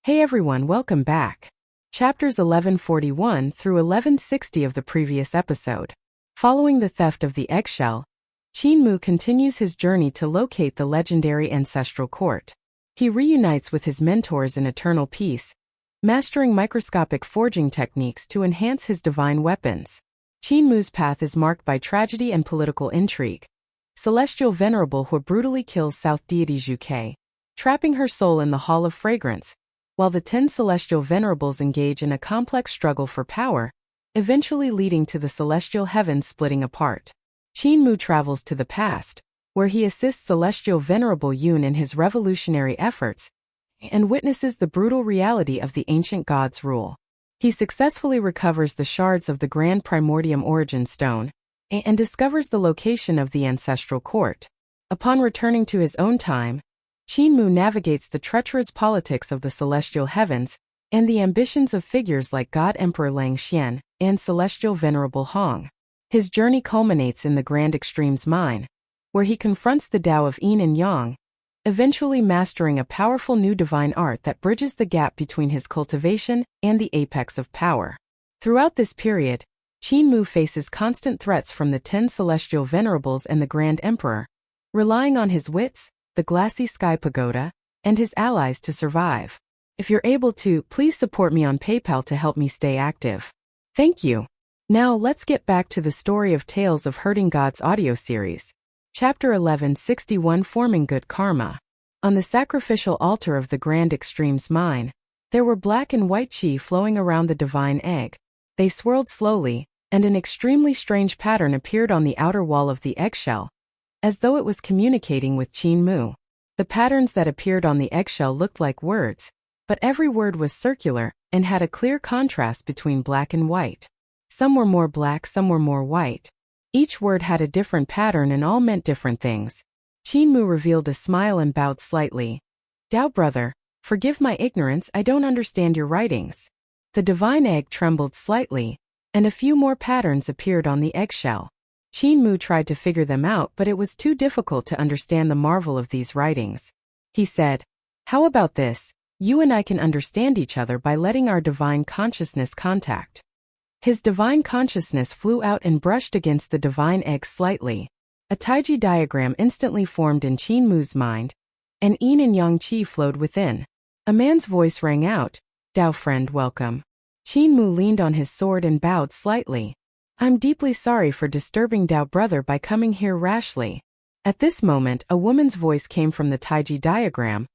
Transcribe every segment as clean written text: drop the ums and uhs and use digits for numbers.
Hey everyone, welcome back. Chapters 1141 through 1160 of the previous episode. Following the theft of the eggshell, Qin continues his journey to locate the legendary ancestral court. He reunites with his mentors in eternal peace, mastering microscopic forging techniques to enhance his divine weapons. Qin path is marked by tragedy and political intrigue. Celestial Venerable Hu brutally kills South deity Zhu Ke, trapping her soul in the Hall of Fragrance, while the 10 celestial venerables engage in a complex struggle for power, eventually leading to the celestial heavens splitting apart. Qin travels to the past, where he assists Celestial Venerable Yun in his revolutionary efforts, and witnesses the brutal reality of the ancient god's rule. He successfully recovers the shards of the Grand Primordium Origin Stone, and discovers the location of the ancestral court. Upon returning to his own time, Qin navigates the treacherous politics of the celestial heavens and the ambitions of figures like God Emperor Lang Xian and Celestial Venerable Hong. His journey culminates in the Grand Extremes Mine, where he confronts the Tao of Yin and Yang, eventually mastering a powerful new divine art that bridges the gap between his cultivation and the apex of power. Throughout this period, Qin faces constant threats from the 10 celestial venerables and the Grand Emperor, relying on his wits, the glassy sky pagoda, and his allies to survive. If you're able to, please support me on PayPal to help me stay active. Thank you. Now let's get back to the story of Tales of Hurting Gods audio series. Chapter 1161, Forming Good Karma. On the sacrificial altar of the Grand Extremes Mine, there were black and white qi flowing around the divine egg. They swirled slowly, and an extremely strange pattern appeared on the outer wall of the eggshell, as though it was communicating with Qin. The patterns that appeared on the eggshell looked like words, but every word was circular and had a clear contrast between black and white. Some were more black, some were more white. Each word had a different pattern and all meant different things. Qin revealed a smile and bowed slightly. Tao brother, forgive my ignorance, I don't understand your writings. The divine egg trembled slightly, and a few more patterns appeared on the eggshell. Qin tried to figure them out, but it was too difficult to understand the marvel of these writings. He said, "How about this? You and I can understand each other by letting our divine consciousness contact." His divine consciousness flew out and brushed against the divine egg slightly. A taiji diagram instantly formed in Qin mind, and yin and yang qi flowed within. A man's voice rang out, "Tao friend, welcome." Qin leaned on his sword and bowed slightly. "I'm deeply sorry for disturbing Tao brother by coming here rashly." At this moment, a woman's voice came from the taiji diagram.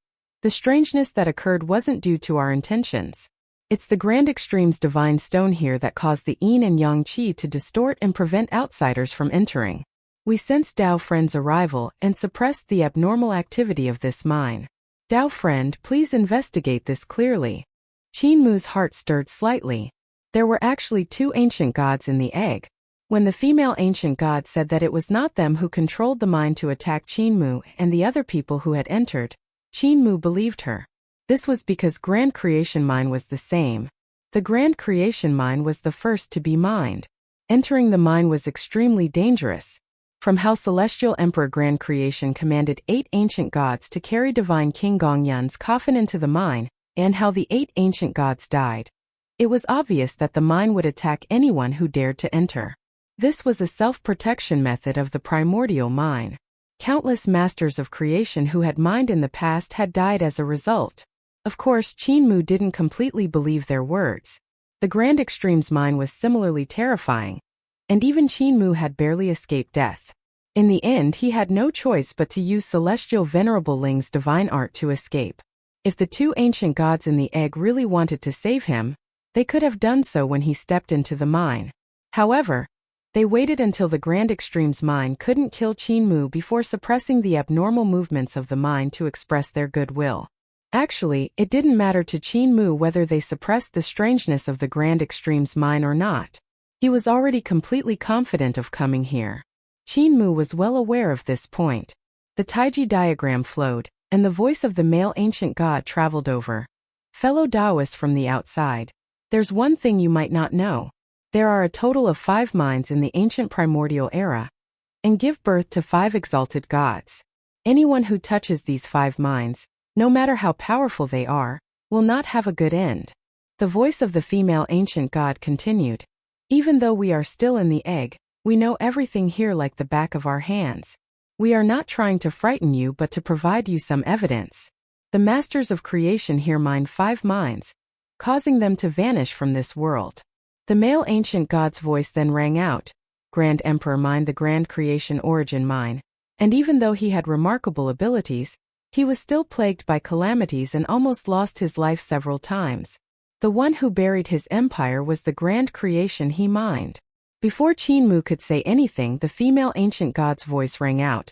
"The strangeness that occurred wasn't due to our intentions. It's the Grand Extremes divine stone here that caused the yin and yang qi to distort and prevent outsiders from entering. We sensed Tao friend's arrival and suppressed the abnormal activity of this mine. Tao friend, please investigate this clearly." Qin heart stirred slightly. There were actually 2 ancient gods in the egg. When the female ancient god said that it was not them who controlled the mine to attack Qin and the other people who had entered, Qin believed her. This was because Grand Creation Mine was the same. The Grand Creation Mine was the first to be mined. Entering the mine was extremely dangerous. From how Celestial Emperor Grand Creation commanded 8 ancient gods to carry divine King Gongyun's coffin into the mine, and how the 8 ancient gods died, it was obvious that the mine would attack anyone who dared to enter. This was a self-protection method of the primordial mine. Countless masters of creation who had mined in the past had died as a result. Of course, Qin didn't completely believe their words. The Grand Extremes Mine was similarly terrifying, and even Qin had barely escaped death. In the end, he had no choice but to use Celestial Venerable Ling's divine art to escape. If the 2 ancient gods in the egg really wanted to save him, they could have done so when he stepped into the mine. However, they waited until the Grand Extremes Mine couldn't kill Qin before suppressing the abnormal movements of the mine to express their goodwill. Actually, it didn't matter to Qin whether they suppressed the strangeness of the Grand Extremes Mine or not. He was already completely confident of coming here. Qin was well aware of this point. The taiji diagram flowed, and the voice of the male ancient god traveled over. "Fellow Taoists from the outside, there's one thing you might not know. There are a total of 5 mines in the ancient primordial era, and give birth to 5 exalted gods. Anyone who touches these 5 mines, no matter how powerful they are, will not have a good end. The voice of the female ancient god continued. Even though we are still in the egg, we know everything here like the back of our hands. We are not trying to frighten you but to provide you some evidence. The masters of creation here mine 5 minds, causing them to vanish from this world. The male ancient god's voice then rang out. Grand Emperor mined the grand creation origin mine, and even though he had remarkable abilities, he was still plagued by calamities and almost lost his life several times. The one who buried his empire was the grand creation he mined. Before Qinmu could say anything, the female ancient god's voice rang out.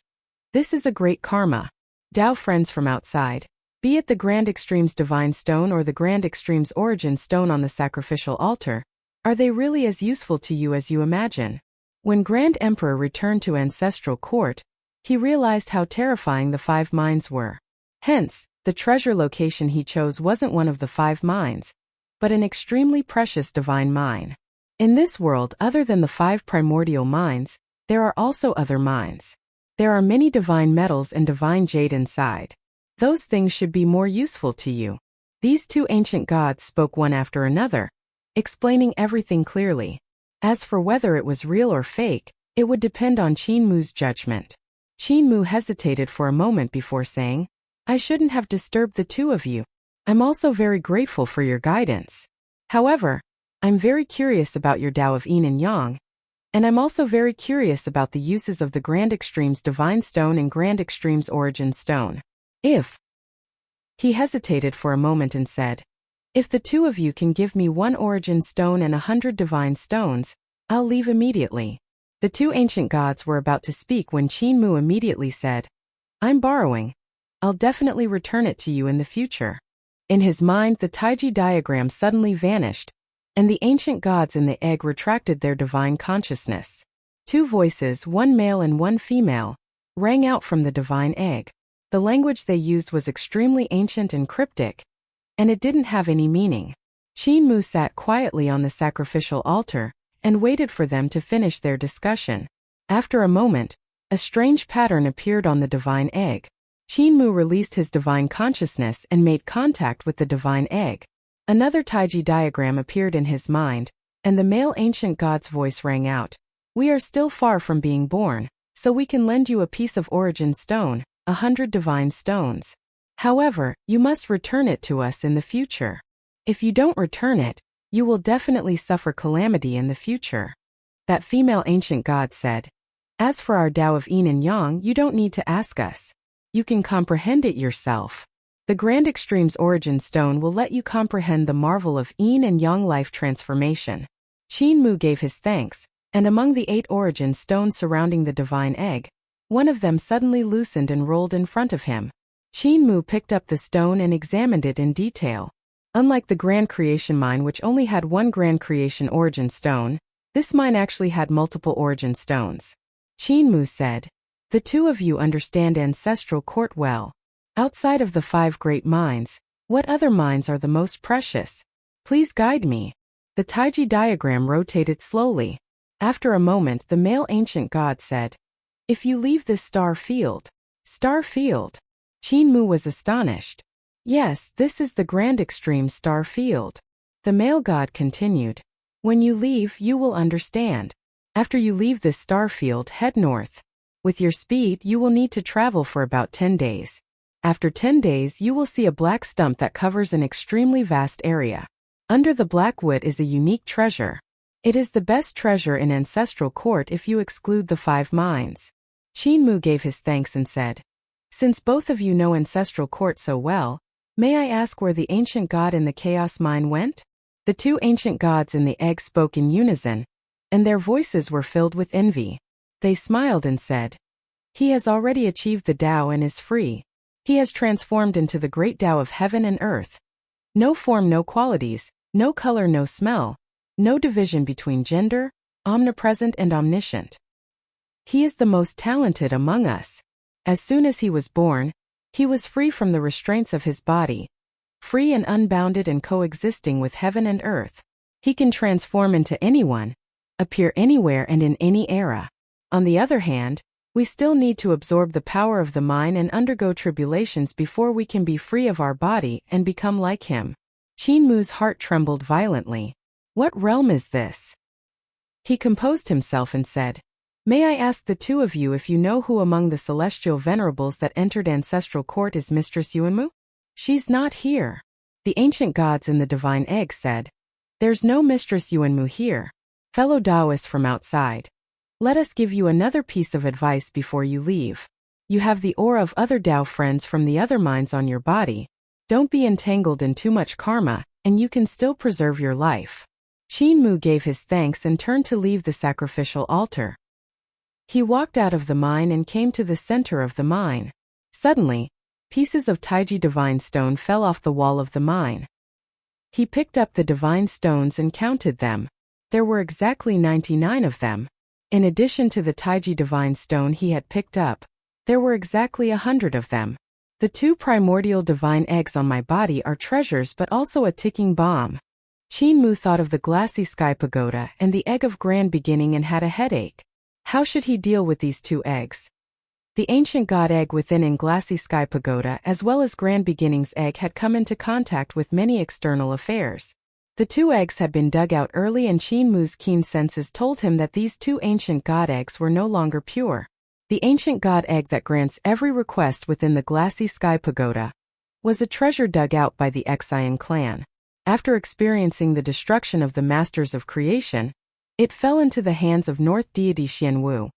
This is a great karma. Tao friends from outside, be it the Grand Extremes Divine Stone or the Grand Extremes Origin Stone on the sacrificial altar, are they really as useful to you as you imagine? When Grand Emperor returned to Ancestral Court, he realized how terrifying the 5 mines were. Hence, the treasure location he chose wasn't one of the 5 mines, but an extremely precious divine mine. In this world, other than the 5 primordial mines, there are also other mines. There are many divine metals and divine jade inside. Those things should be more useful to you. These 2 ancient gods spoke one after another, explaining everything clearly. As for whether it was real or fake, it would depend on Qinmu's judgment. Qinmu hesitated for a moment before saying, I shouldn't have disturbed the 2 of you. I'm also very grateful for your guidance. However, I'm very curious about your Tao of Yin and Yang, and I'm also very curious about the uses of the Grand Extremes Divine Stone and Grand Extremes Origin Stone. He hesitated for a moment and said, if the 2 of you can give me 1 Origin Stone and 100 Divine Stones, I'll leave immediately. The 2 ancient gods were about to speak when Qinmu immediately said, I'm borrowing. I'll definitely return it to you in the future. In his mind, the Taiji diagram suddenly vanished, and the ancient gods in the egg retracted their divine consciousness. 2 voices, 1 male and 1 female, rang out from the divine egg. The language they used was extremely ancient and cryptic, and it didn't have any meaning. Qinmu sat quietly on the sacrificial altar and waited for them to finish their discussion. After a moment, a strange pattern appeared on the divine egg. Qinmu released his divine consciousness and made contact with the divine egg. Another Taiji diagram appeared in his mind, and the male ancient god's voice rang out. We are still far from being born, so we can lend you a piece of origin stone, 100 divine stones. However, you must return it to us in the future. If you don't return it, you will definitely suffer calamity in the future. That female ancient god said, as for our Tao of Yin and Yang, you don't need to ask us. You can comprehend it yourself. The Grand Extremes Origin Stone will let you comprehend the marvel of Yin and Yang life transformation. Qinmu gave his thanks, and among the 8 origin stones surrounding the divine egg, one of them suddenly loosened and rolled in front of him. Qinmu picked up the stone and examined it in detail. Unlike the Grand Creation Mine, which only had 1 Grand Creation Origin Stone, this mine actually had multiple origin stones. Qinmu said, the 2 of you understand Ancestral Court well. Outside of the 5 great mines, what other mines are the most precious? Please guide me. The Taiji diagram rotated slowly. After a moment, the male ancient god said, if you leave this star field. Qinmu was astonished. Yes, this is the Grand Extreme Star Field. The male god continued. When you leave, you will understand. After you leave this star field, head north. With your speed, you will need to travel for about 10 days. After 10 days, you will see a black stump that covers an extremely vast area. Under the black wood is a unique treasure. It is the best treasure in Ancestral Court if you exclude the 5 mines. Qinmu gave his thanks and said, since both of you know Ancestral Court so well, may I ask where the ancient god in the Chaos Mine went? The 2 ancient gods in the egg spoke in unison, and their voices were filled with envy. They smiled and said, he has already achieved the Tao and is free. He has transformed into the great Tao of heaven and earth. No form, no qualities, no color, no smell, no division between gender, omnipresent and omniscient. He is the most talented among us. As soon as he was born, he was free from the restraints of his body, free and unbounded and coexisting with heaven and earth. He can transform into anyone, appear anywhere and in any era. On the other hand, We still need to absorb the power of the mind and undergo tribulations before we can be free of our body and become like him. Qin Mu's heart trembled violently. What realm is this? He composed himself and said, May I ask the two of you if you know who among the celestial venerables that entered ancestral court is Mistress Yuanmu? She's not here. The ancient gods in the divine egg said. There's no Mistress Yuanmu here. Fellow Taoists from outside. Let us give you another piece of advice before you leave. You have the aura of other Tao friends from the other minds on your body. Don't be entangled in too much karma, and you can still preserve your life. Qin Mu gave his thanks and turned to leave the sacrificial altar. He walked out of the mine and came to the center of the mine. Suddenly, pieces of Taiji divine stone fell off the wall of the mine. He picked up the divine stones and counted them. There were exactly 99 of them. In addition to the Taiji divine stone he had picked up, there were exactly 100 of them. The two primordial divine eggs on my body are treasures but also a ticking bomb. Qin Mu thought of the glassy sky pagoda and the egg of grand beginning and had a headache. How should he deal with these two eggs? The ancient god egg within in glassy sky pagoda as well as grand beginning's egg had come into contact with many external affairs. The two eggs had been dug out early and Qin Mu's keen senses told him that these two ancient god eggs were no longer pure. The ancient god egg that grants every request within the glassy sky pagoda was a treasure dug out by the Xian clan. After experiencing the destruction of the masters of creation, it fell into the hands of North deity Xianwu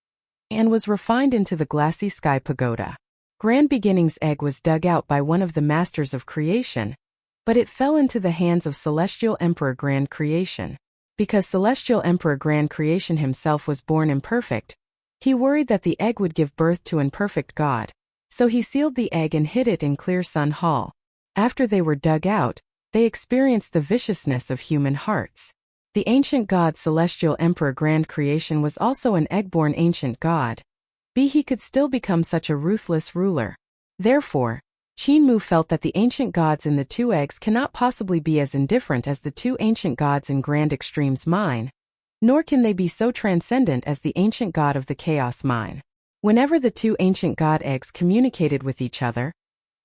and was refined into the glassy sky pagoda. Grand beginning's egg was dug out by one of the masters of creation, but it fell into the hands of Celestial Emperor Grand Creation. Because Celestial Emperor Grand Creation himself was born imperfect, he worried that the egg would give birth to an imperfect god, so he sealed the egg and hid it in Clear Sun Hall. After they were dug out, they experienced the viciousness of human hearts. The ancient god Celestial Emperor Grand Creation was also an egg-born ancient god. He could still become such a ruthless ruler. Therefore, Qin Mu felt that the ancient gods in the two eggs cannot possibly be as indifferent as the two ancient gods in Grand Extreme's mine, nor can they be so transcendent as the ancient god of the Chaos mine. Whenever the two ancient god eggs communicated with each other,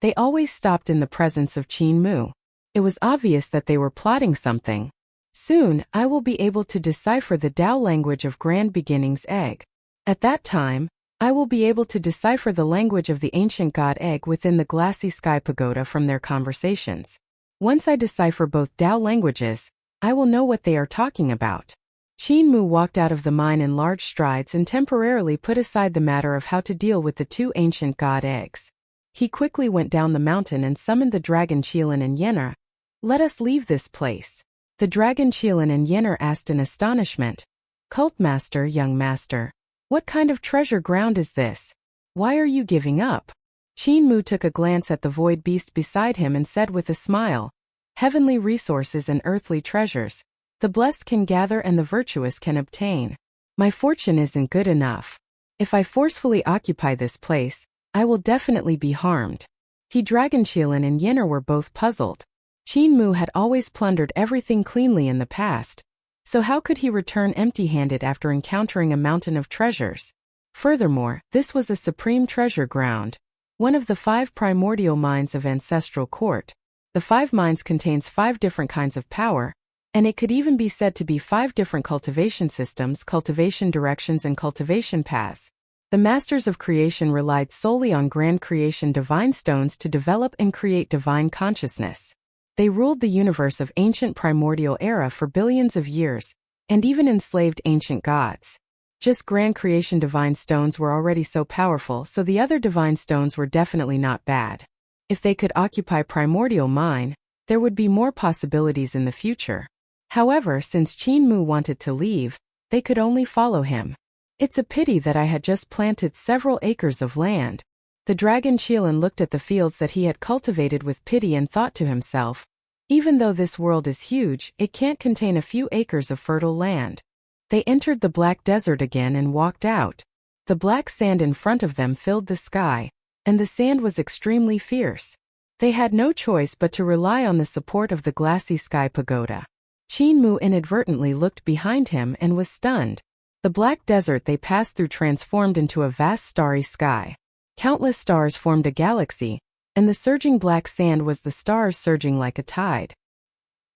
they always stopped in the presence of Qin Mu. It was obvious that they were plotting something. Soon, I will be able to decipher the Tao language of Grand Beginning's egg. At that time, I will be able to decipher the language of the ancient god egg within the glassy sky pagoda from their conversations. Once I decipher both Tao languages, I will know what they are talking about. Qin Mu walked out of the mine in large strides and temporarily put aside the matter of how to deal with the two ancient god eggs. He quickly went down the mountain and summoned the dragon Qilin and Yenna. Let us leave this place. The dragon Qilin and Yenna asked in astonishment. Cult master, young master, what kind of treasure ground is this? Why are you giving up? Qin Mu took a glance at the void beast beside him and said with a smile, heavenly resources and earthly treasures, the blessed can gather and the virtuous can obtain. My fortune isn't good enough. If I forcefully occupy this place, I will definitely be harmed. Dragon Qilin and Yenna were both puzzled. Qin Mu had always plundered everything cleanly in the past, so how could he return empty-handed after encountering a mountain of treasures? Furthermore, this was a supreme treasure ground, one of the 5 primordial mines of Ancestral Court. The 5 mines contains 5 different kinds of power, and it could even be said to be 5 different cultivation systems, cultivation directions and cultivation paths. The Masters of Creation relied solely on Grand Creation divine stones to develop and create divine consciousness. They ruled the universe of ancient primordial era for billions of years, and even enslaved ancient gods. Just Grand Creation divine stones were already so powerful, so the other divine stones were definitely not bad. If they could occupy primordial mine, there would be more possibilities in the future. However, since Qin Mu wanted to leave, they could only follow him. It's a pity that I had just planted several acres of land. The dragon Qilin looked at the fields that he had cultivated with pity and thought to himself, even though this world is huge, it can't contain a few acres of fertile land. They entered the black desert again and walked out. The black sand in front of them filled the sky, and the sand was extremely fierce. They had no choice but to rely on the support of the glassy sky pagoda. Qin Mu inadvertently looked behind him and was stunned. The black desert they passed through transformed into a vast starry sky. Countless stars formed a galaxy, and the surging black sand was the stars surging like a tide.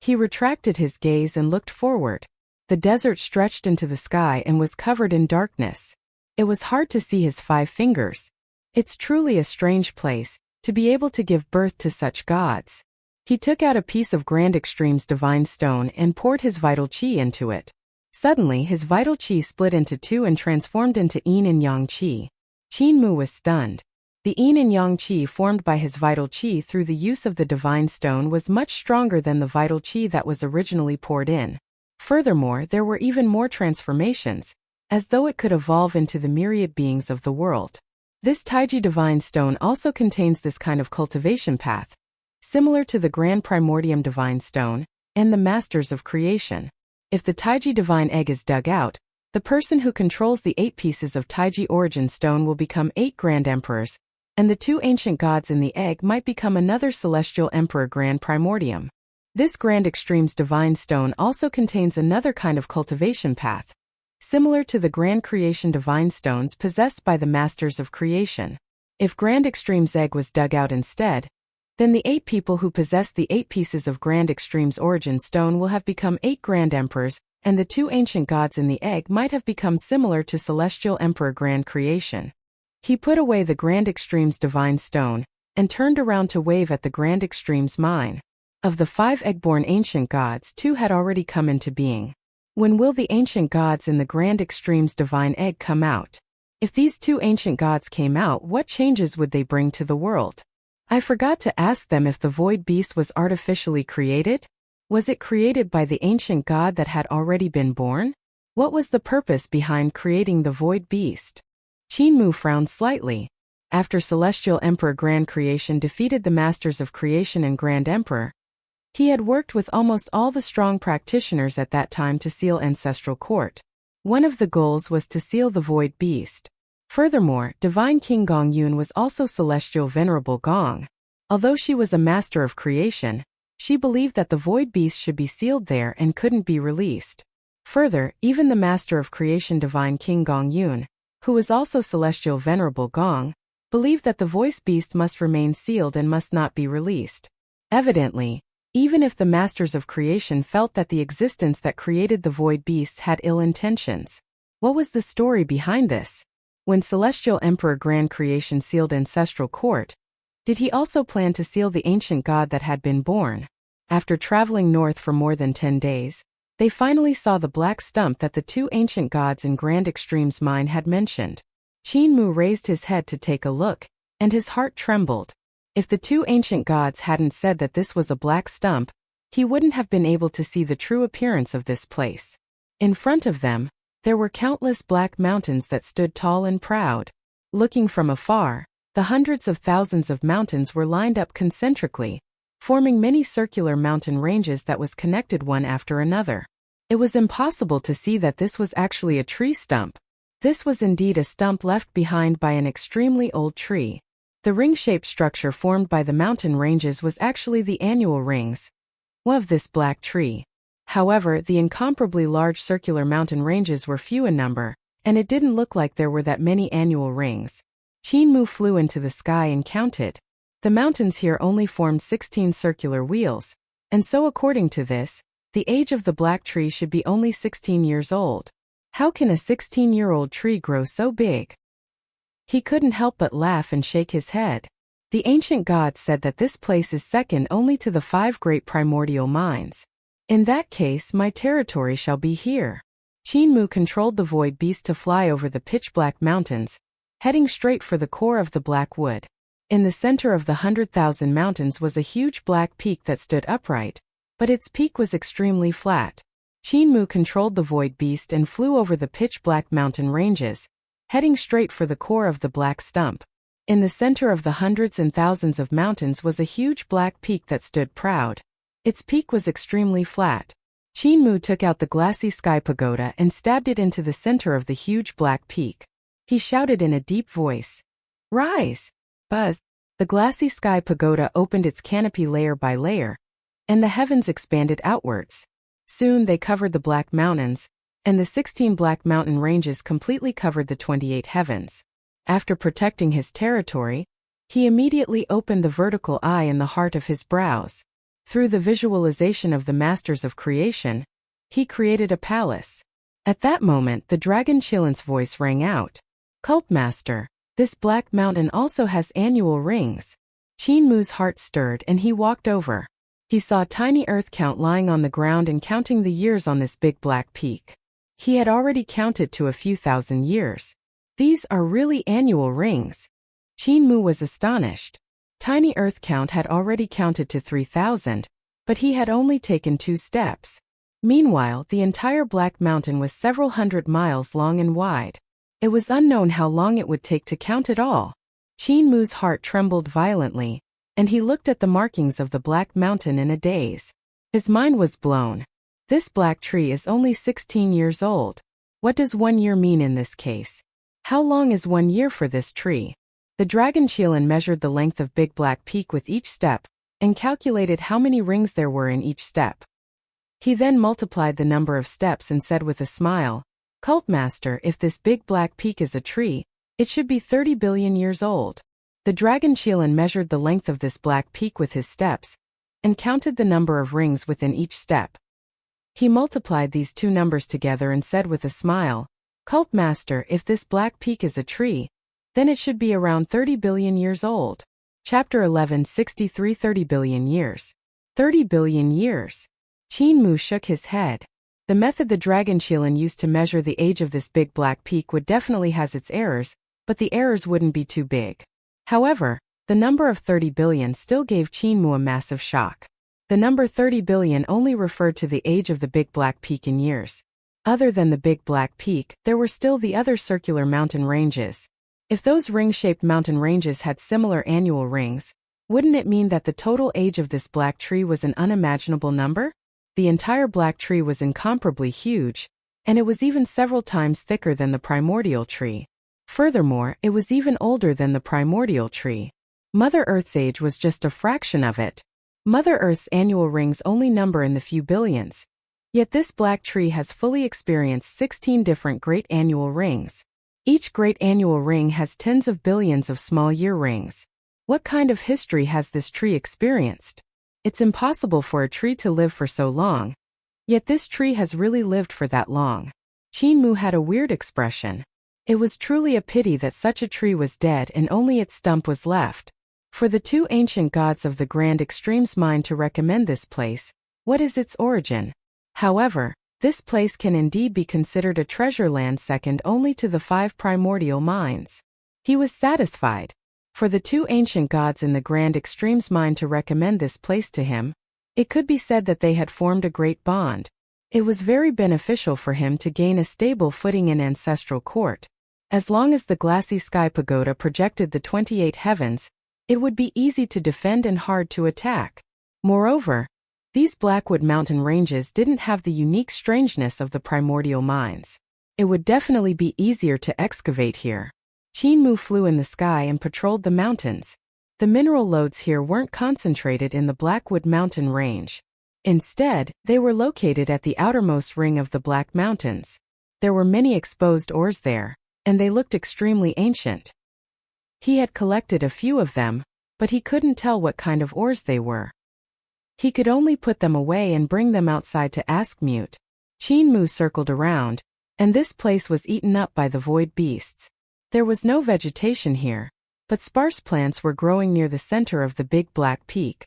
He retracted his gaze and looked forward. The desert stretched into the sky and was covered in darkness. It was hard to see his 5 fingers. It's truly a strange place, to be able to give birth to such gods. He took out a piece of Grand Extreme's divine stone and poured his vital qi into it. Suddenly his vital qi split into 2 and transformed into yin and yang qi. Qin Mu was stunned. The yin and yang qi formed by his vital qi through the use of the divine stone was much stronger than the vital qi that was originally poured in. Furthermore, there were even more transformations, as though it could evolve into the myriad beings of the world. This Taiji divine stone also contains this kind of cultivation path, similar to the Grand Primordium divine stone and the Masters of Creation. If the Taiji divine egg is dug out, the person who controls the 8 pieces of Taiji origin stone will become 8 grand emperors, and the 2 ancient gods in the egg might become another celestial emperor Grand Primordium. This Grand Extreme's divine stone also contains another kind of cultivation path, similar to the Grand Creation divine stones possessed by the Masters of Creation. If Grand Extreme's egg was dug out instead, then the 8 people who possess the 8 pieces of Grand Extreme's origin stone will have become 8 grand emperors, and the 2 ancient gods in the egg might have become similar to Celestial Emperor Grand Creation. He put away the Grand Extreme's divine stone, and turned around to wave at the Grand Extreme's mine. Of the 5 egg-born ancient gods, 2 had already come into being. When will the ancient gods in the Grand Extreme's divine egg come out? If these 2 ancient gods came out, what changes would they bring to the world? I forgot to ask them if the void beast was artificially created. Was it created by the ancient god that had already been born? What was the purpose behind creating the void beast? Qin Mu frowned slightly. After Celestial Emperor Grand Creation defeated the Masters of Creation and Grand Emperor, he had worked with almost all the strong practitioners at that time to seal Ancestral Court. One of the goals was to seal the void beast. Furthermore, Divine King Gong Yun was also Celestial Venerable Gong. Although she was a master of creation, she believed that the void beast should be sealed there and couldn't be released. Further, even the master of creation Divine King Gong Yun, who was also Celestial Venerable Gong, believed that the voice beast must remain sealed and must not be released. Evidently, even if the masters of creation felt that the existence that created the void beasts had ill intentions. What was the story behind this? When Celestial Emperor Grand Creation sealed Ancestral Court, did he also plan to seal the ancient god that had been born? After traveling north for more than 10 days, they finally saw the black stump that the 2 ancient gods in Grand Extreme's mine had mentioned. Qin Mu raised his head to take a look, and his heart trembled. If the 2 ancient gods hadn't said that this was a black stump, he wouldn't have been able to see the true appearance of this place. In front of them, there were countless black mountains that stood tall and proud. Looking from afar, the hundreds of thousands of mountains were lined up concentrically, forming many circular mountain ranges that was connected one after another. It was impossible to see that this was actually a tree stump. This was indeed a stump left behind by an extremely old tree. The ring-shaped structure formed by the mountain ranges was actually the annual rings of this black tree. However, the incomparably large circular mountain ranges were few in number, and it didn't look like there were that many annual rings. Qin Mu flew into the sky and counted. The mountains here only formed 16 circular wheels, and so according to this, the age of the black tree should be only 16 years old. How can a 16-year-old tree grow so big? He couldn't help but laugh and shake his head. The ancient gods said that this place is second only to the 5 great primordial mines. In that case, my territory shall be here. Qin Mu controlled the void beast to fly over the pitch-black mountains, heading straight for the core of the black wood. In the center of the 100,000 mountains was a huge black peak that stood upright, but its peak was extremely flat. Qin Mu controlled the void beast and flew over the pitch-black mountain ranges, heading straight for the core of the black stump. In the center of the hundreds and thousands of mountains was a huge black peak that stood proud. Its peak was extremely flat. Qin Mu took out the glassy sky pagoda and stabbed it into the center of the huge black peak. He shouted in a deep voice, "Rise!" Buzz! The glassy sky pagoda opened its canopy layer by layer, and the heavens expanded outwards. Soon they covered the black mountains, and the 16 black mountain ranges completely covered the 28 heavens. After protecting his territory, he immediately opened the vertical eye in the heart of his brows. Through the visualization of the masters of creation, he created a palace. At that moment, the dragon Chilan's voice rang out. Cult Master, this black mountain also has annual rings. Qin Mu's heart stirred and he walked over. He saw a tiny earth count lying on the ground and counting the years on this big black peak. He had already counted to a few thousand years. These are really annual rings. Qin Mu was astonished. Tiny earth count had already counted to 3,000, but he had only taken 2 steps. Meanwhile, the entire Black Mountain was several hundred miles long and wide. It was unknown how long it would take to count it all. Qin Mu's heart trembled violently, and he looked at the markings of the Black Mountain in a daze. His mind was blown. This black tree is only 16 years old. What does 1 year mean in this case? How long is 1 year for this tree? The dragon Chilan measured the length of Big Black Peak with each step, and calculated how many rings there were in each step. He then multiplied the number of steps and said with a smile, Cult Master, if this Big Black Peak is a tree, it should be 30 billion years old. The dragon Chilan measured the length of this black peak with his steps, and counted the number of rings within each step. He multiplied these 2 numbers together and said with a smile, Cult Master, if this black peak is a tree, then it should be around 30 billion years old. Chapter 1163 30 billion years. 30 billion years. Qin Mu shook his head. The method the dragon Chilan used to measure the age of this big black peak would definitely has its errors, but the errors wouldn't be too big. However, the number of 30 billion still gave Qin Mu a massive shock. The number 30 billion only referred to the age of the big black peak in years. Other than the big black peak, there were still the other circular mountain ranges. If those ring-shaped mountain ranges had similar annual rings, wouldn't it mean that the total age of this black tree was an unimaginable number? The entire black tree was incomparably huge, and it was even several times thicker than the primordial tree. Furthermore, it was even older than the primordial tree. Mother Earth's age was just a fraction of it. Mother Earth's annual rings only number in the few billions. Yet this black tree has fully experienced 16 different great annual rings. Each great annual ring has tens of billions of small year rings. What kind of history has this tree experienced? It's impossible for a tree to live for so long. Yet this tree has really lived for that long. Qin Mu had a weird expression. It was truly a pity that such a tree was dead and only its stump was left. For the 2 ancient gods of the Grand Extremes mind to recommend this place, what is its origin? However, this place can indeed be considered a treasure land second only to the 5 primordial mines. He was satisfied. For the 2 ancient gods in the Grand Extremes mind to recommend this place to him, it could be said that they had formed a great bond. It was very beneficial for him to gain a stable footing in ancestral court. As long as the glassy sky pagoda projected the 28 heavens, it would be easy to defend and hard to attack. Moreover, these Blackwood mountain ranges didn't have the unique strangeness of the primordial mines. It would definitely be easier to excavate here. Qin Mu flew in the sky and patrolled the mountains. The mineral lodes here weren't concentrated in the Blackwood mountain range. Instead, they were located at the outermost ring of the Black Mountains. There were many exposed ores there, and they looked extremely ancient. He had collected a few of them, but he couldn't tell what kind of ores they were. He could only put them away and bring them outside to Askmute. Qin Mu circled around, and this place was eaten up by the void beasts. There was no vegetation here, but sparse plants were growing near the center of the big black peak.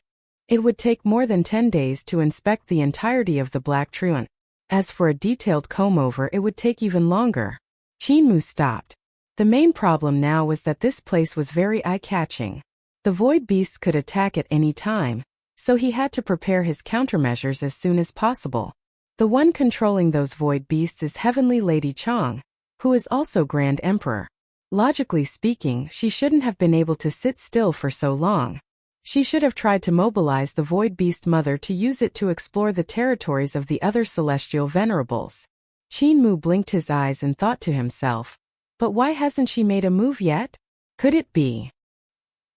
It would take more than 10 days to inspect the entirety of the black tree. As for a detailed comb-over, it would take even longer. Qin Mu stopped. The main problem now was that this place was very eye-catching. The void beasts could attack at any time, so he had to prepare his countermeasures as soon as possible. The one controlling those void beasts is Heavenly Lady Chang, who is also Grand Emperor. Logically speaking, she shouldn't have been able to sit still for so long. She should have tried to mobilize the void beast mother to use it to explore the territories of the other celestial venerables. Qin Mu blinked his eyes and thought to himself, but why hasn't she made a move yet? Could it be?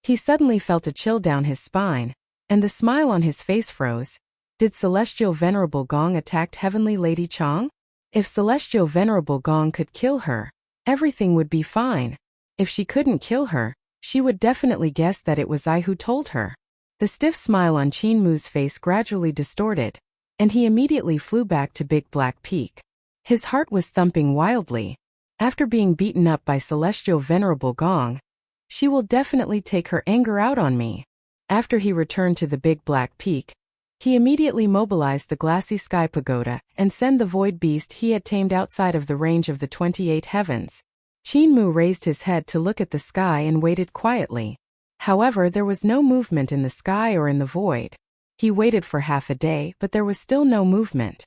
He suddenly felt a chill down his spine, and the smile on his face froze. Did Celestial Venerable Gong attack Heavenly Lady Chang? If Celestial Venerable Gong could kill her, everything would be fine. If she couldn't kill her, she would definitely guess that it was I who told her. The stiff smile on Qin Mu's face gradually distorted, and he immediately flew back to Big Black Peak. His heart was thumping wildly. After being beaten up by Celestial Venerable Gong, she will definitely take her anger out on me. After he returned to the Big Black Peak, he immediately mobilized the Glassy Sky Pagoda and sent the void beast he had tamed outside of the range of the 28 heavens. Qin Mu raised his head to look at the sky and waited quietly. However, there was no movement in the sky or in the void. He waited for half a day, but there was still no movement.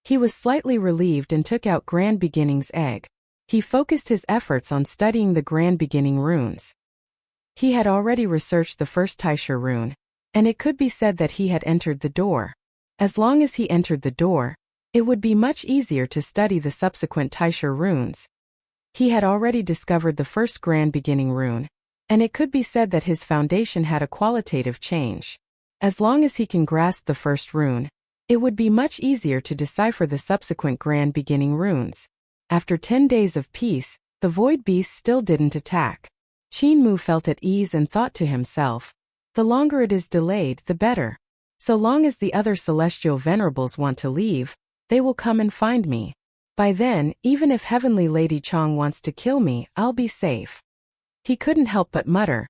He was slightly relieved and took out Grand Beginning's egg. He focused his efforts on studying the Grand Beginning runes. He had already researched the first Taisha rune, and it could be said that he had entered the door. As long as he entered the door, it would be much easier to study the subsequent Taisha runes. He had already discovered the first Grand Beginning rune, and it could be said that his foundation had a qualitative change. As long as he can grasp the first rune, it would be much easier to decipher the subsequent Grand Beginning runes. After 10 days of peace, the void beast still didn't attack. Qin Mu felt at ease and thought to himself, the longer it is delayed, the better. So long as the other celestial venerables want to leave, they will come and find me. By then, even if Heavenly Lady Chang wants to kill me, I'll be safe. He couldn't help but mutter.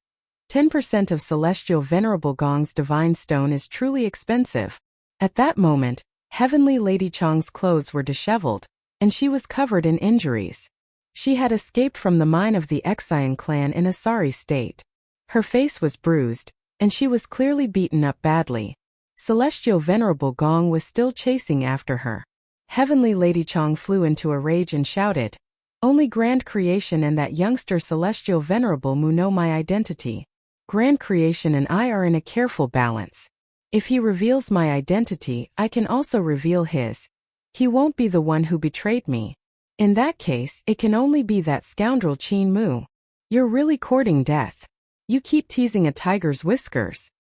10% of Celestial Venerable Gong's divine stone is truly expensive. At that moment, Heavenly Lady Chang's clothes were disheveled, and she was covered in injuries. She had escaped from the mine of the Exian clan in a sorry state. Her face was bruised, and she was clearly beaten up badly. Celestial Venerable Gong was still chasing after her. Heavenly Lady Chang flew into a rage and shouted, "Only Grand Creation and that youngster Celestial Venerable Mu know my identity. Grand Creation and I are in a careful balance. If he reveals my identity, I can also reveal his. He won't be the one who betrayed me. In that case, it can only be that scoundrel Qin Mu. You're really courting death. You keep teasing a tiger's whiskers."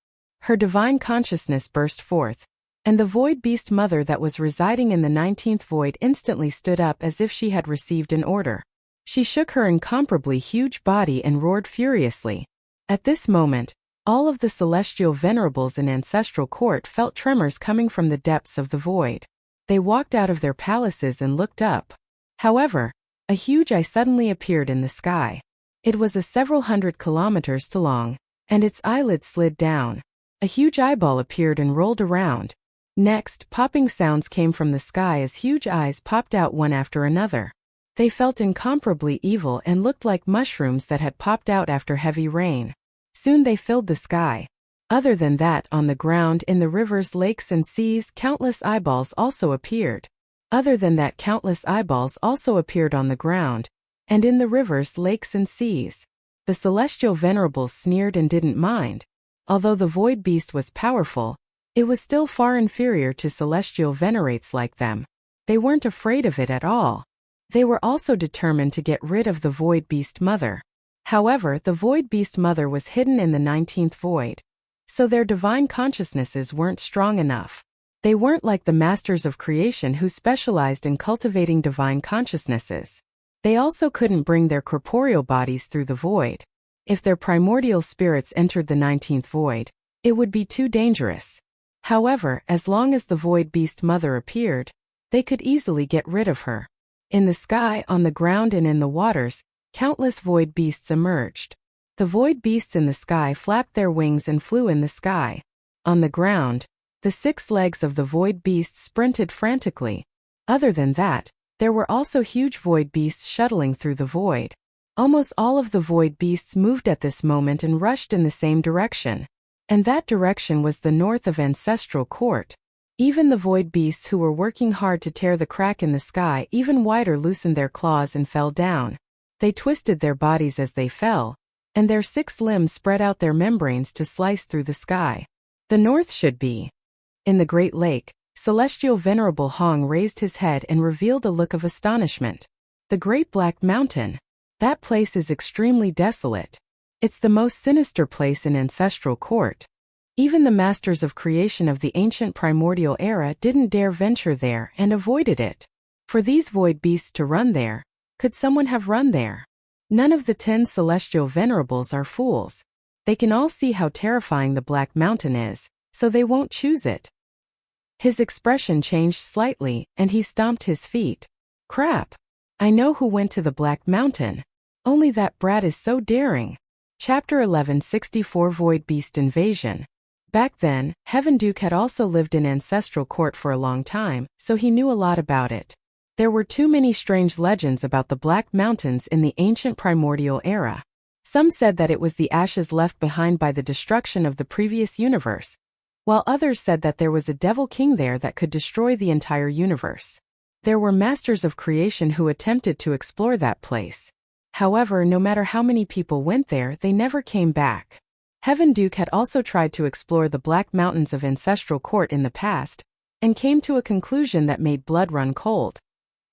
Her divine consciousness burst forth, and the void beast mother that was residing in the 19th void instantly stood up as if she had received an order. She shook her incomparably huge body and roared furiously. At this moment, all of the celestial venerables in Ancestral Court felt tremors coming from the depths of the void. They walked out of their palaces and looked up. However, a huge eye suddenly appeared in the sky. It was a several hundred kilometers long, and its eyelids slid down. A huge eyeball appeared and rolled around. Next, popping sounds came from the sky as huge eyes popped out one after another. They felt incomparably evil and looked like mushrooms that had popped out after heavy rain. Soon they filled the sky. Other than that, on the ground, in the rivers, lakes, and seas, countless eyeballs also appeared. Other than that, countless eyeballs also appeared on the ground, and in the rivers, lakes, and seas. The celestial venerables sneered and didn't mind. Although the void beast was powerful, it was still far inferior to celestial venerates like them. They weren't afraid of it at all. They were also determined to get rid of the void beast mother. However, the void beast mother was hidden in the 19th void, so their divine consciousnesses weren't strong enough. They weren't like the masters of creation who specialized in cultivating divine consciousnesses. They also couldn't bring their corporeal bodies through the void. If their primordial spirits entered the 19th void, it would be too dangerous. However, as long as the void beast mother appeared, they could easily get rid of her. In the sky, on the ground, and in the waters, countless void beasts emerged. The void beasts in the sky flapped their wings and flew in the sky. On the ground, the 6 legs of the void beasts sprinted frantically. Other than that, there were also huge void beasts shuttling through the void. Almost all of the void beasts moved at this moment and rushed in the same direction. And that direction was the north of Ancestral Court. Even the void beasts who were working hard to tear the crack in the sky even wider loosened their claws and fell down. They twisted their bodies as they fell, and their 6 limbs spread out their membranes to slice through the sky. The north should be. In the Great Lake, Celestial Venerable Hong raised his head and revealed a look of astonishment. The Great Black Mountain. That place is extremely desolate. It's the most sinister place in Ancestral Court. Even the masters of creation of the ancient primordial era didn't dare venture there and avoided it. For these void beasts to run there, could someone have run there? None of the 10 celestial venerables are fools. They can all see how terrifying the Black Mountain is, so they won't choose it. His expression changed slightly, and he stomped his feet. Crap! I know who went to the Black Mountain. Only that brat is so daring. Chapter 1164 Void Beast Invasion. Back then, Heaven Duke had also lived in Ancestral Court for a long time, so he knew a lot about it. There were too many strange legends about the Black Mountains in the ancient primordial era. Some said that it was the ashes left behind by the destruction of the previous universe, while others said that there was a devil king there that could destroy the entire universe. There were masters of creation who attempted to explore that place. However, no matter how many people went there, they never came back. Heaven Duke had also tried to explore the Black Mountains of Ancestral Court in the past, and came to a conclusion that made blood run cold.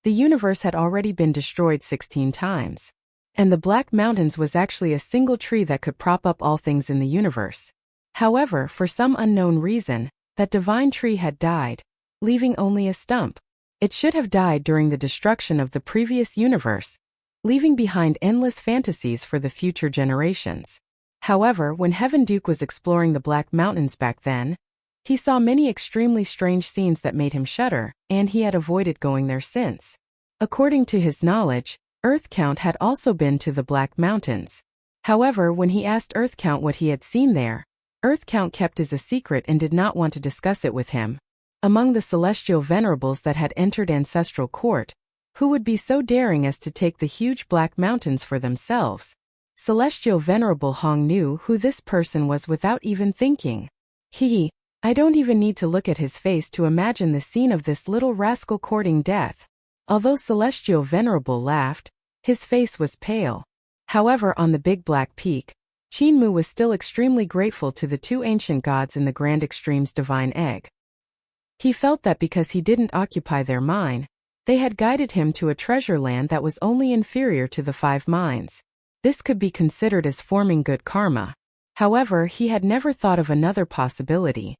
The universe had already been destroyed 16 times. And the Black Mountains was actually a single tree that could prop up all things in the universe. However, for some unknown reason, that divine tree had died, leaving only a stump. It should have died during the destruction of the previous universe, leaving behind endless fantasies for the future generations. However, when Heaven Duke was exploring the Black Mountains back then, he saw many extremely strange scenes that made him shudder, and he had avoided going there since. According to his knowledge, Earthcount had also been to the Black Mountains. However, when he asked Earthcount what he had seen there, Earthcount kept it a secret and did not want to discuss it with him. Among the celestial venerables that had entered Ancestral Court, who would be so daring as to take the huge Black Mountains for themselves? Celestial Venerable Hong knew who this person was without even thinking. I don't even need to look at his face to imagine the scene of this little rascal courting death. Although Celestial Venerable laughed, his face was pale. However, on the big black peak, Qin Mu was still extremely grateful to the 2 ancient gods in the Grand Extreme's divine egg. He felt that because he didn't occupy their mine, they had guided him to a treasure land that was only inferior to the 5 mines. This could be considered as forming good karma. However, he had never thought of another possibility.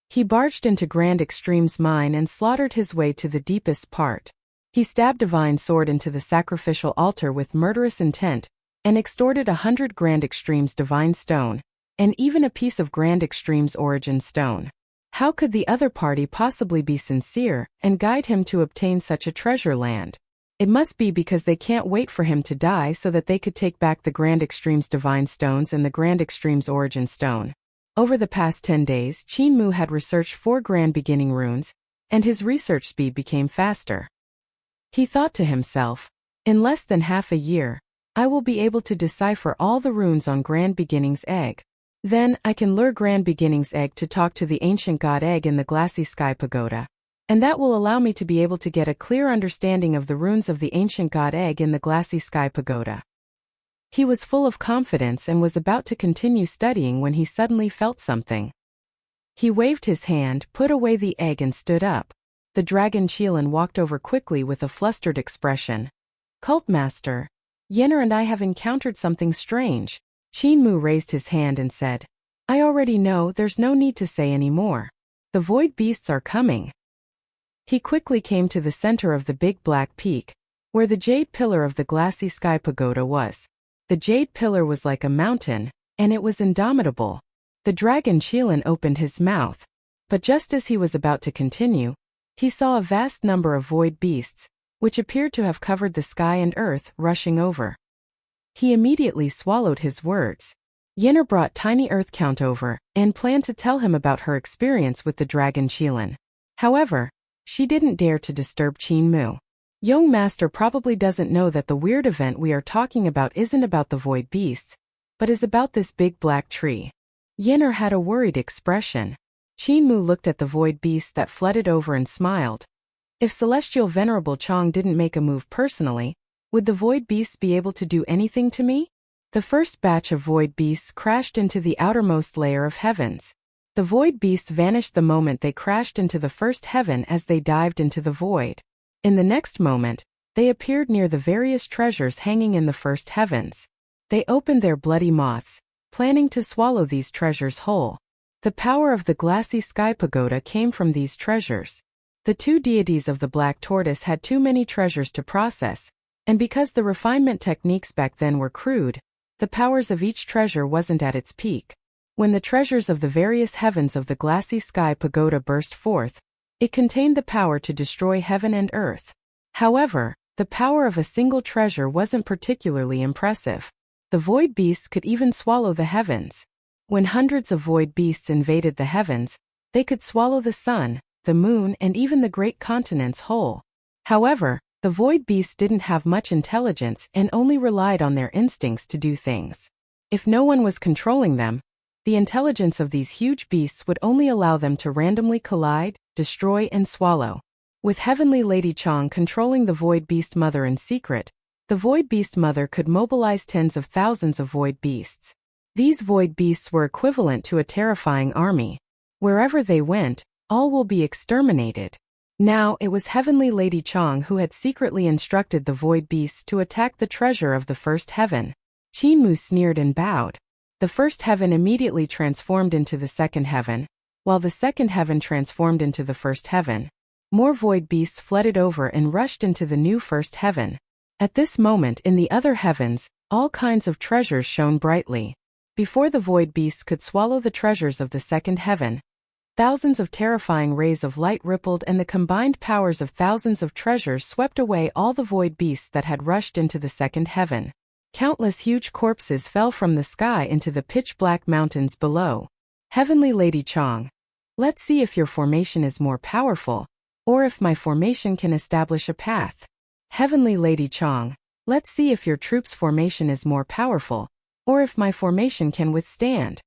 He barged into Grand Extreme's mine and slaughtered his way to the deepest part. He stabbed Divine Sword into the sacrificial altar with murderous intent, and extorted 100 Grand Extreme's Divine Stone, and even a piece of Grand Extreme's Origin Stone. How could the other party possibly be sincere and guide him to obtain such a treasure land? It must be because they can't wait for him to die so that they could take back the Grand Extreme's Divine Stones and the Grand Extreme's Origin Stone. Over the past 10 days, Qin Mu had researched 4 Grand Beginning runes, and his research speed became faster. He thought to himself, in less than half a year, I will be able to decipher all the runes on Grand Beginning's egg. Then, I can lure Grand Beginning's egg to talk to the ancient god egg in the glassy sky pagoda. And that will allow me to be able to get a clear understanding of the runes of the ancient god egg in the glassy sky pagoda. He was full of confidence and was about to continue studying when he suddenly felt something. He waved his hand, put away the egg and stood up. The dragon Qilin walked over quickly with a flustered expression. Cultmaster, Yenner and I have encountered something strange. Qin Mu raised his hand and said, I already know, there's no need to say any more. The void beasts are coming. He quickly came to the center of the big black peak, where the jade pillar of the glassy sky pagoda was. The jade pillar was like a mountain, and it was indomitable. The dragon Qilin opened his mouth, but just as he was about to continue, he saw a vast number of void beasts, which appeared to have covered the sky and earth, rushing over. He immediately swallowed his words. Yenner brought Tiny Earthcount over, and planned to tell him about her experience with the dragon Qilin. However, she didn't dare to disturb Qin Mu. Young Master probably doesn't know that the weird event we are talking about isn't about the void beasts, but is about this big black tree. Yenner had a worried expression. Qin Mu looked at the void beasts that flooded over and smiled. If Celestial Venerable Chong didn't make a move personally, would the void beasts be able to do anything to me? The first batch of void beasts crashed into the outermost layer of heavens. The void beasts vanished the moment they crashed into the first heaven as they dived into the void. In the next moment, they appeared near the various treasures hanging in the first heavens. They opened their bloody mouths, planning to swallow these treasures whole. The power of the glassy sky pagoda came from these treasures. The two deities of the Black Tortoise had too many treasures to process, and because the refinement techniques back then were crude, the powers of each treasure wasn't at its peak. When the treasures of the various heavens of the glassy sky pagoda burst forth, it contained the power to destroy heaven and earth. However, the power of a single treasure wasn't particularly impressive. The void beasts could even swallow the heavens. When hundreds of void beasts invaded the heavens, they could swallow the sun, the moon, and even the great continents whole. However, the void beasts didn't have much intelligence and only relied on their instincts to do things. If no one was controlling them, the intelligence of these huge beasts would only allow them to randomly collide, destroy, and swallow. With Heavenly Lady Chang controlling the Void Beast Mother in secret, the Void Beast Mother could mobilize tens of thousands of void beasts. These void beasts were equivalent to a terrifying army. Wherever they went, all will be exterminated. Now it was Heavenly Lady Chang who had secretly instructed the void beasts to attack the treasure of the first heaven. Qinmu sneered and bowed. The first heaven immediately transformed into the second heaven, while the second heaven transformed into the first heaven. More void beasts flooded over and rushed into the new first heaven. At this moment in the other heavens, all kinds of treasures shone brightly. Before the void beasts could swallow the treasures of the second heaven, thousands of terrifying rays of light rippled and the combined powers of thousands of treasures swept away all the void beasts that had rushed into the second heaven. Countless huge corpses fell from the sky into the pitch-black mountains below. Heavenly Lady Chang, let's see if your formation is more powerful, or if my formation can establish a path. Heavenly Lady Chang, let's see if your troop's formation is more powerful, or if my formation can withstand.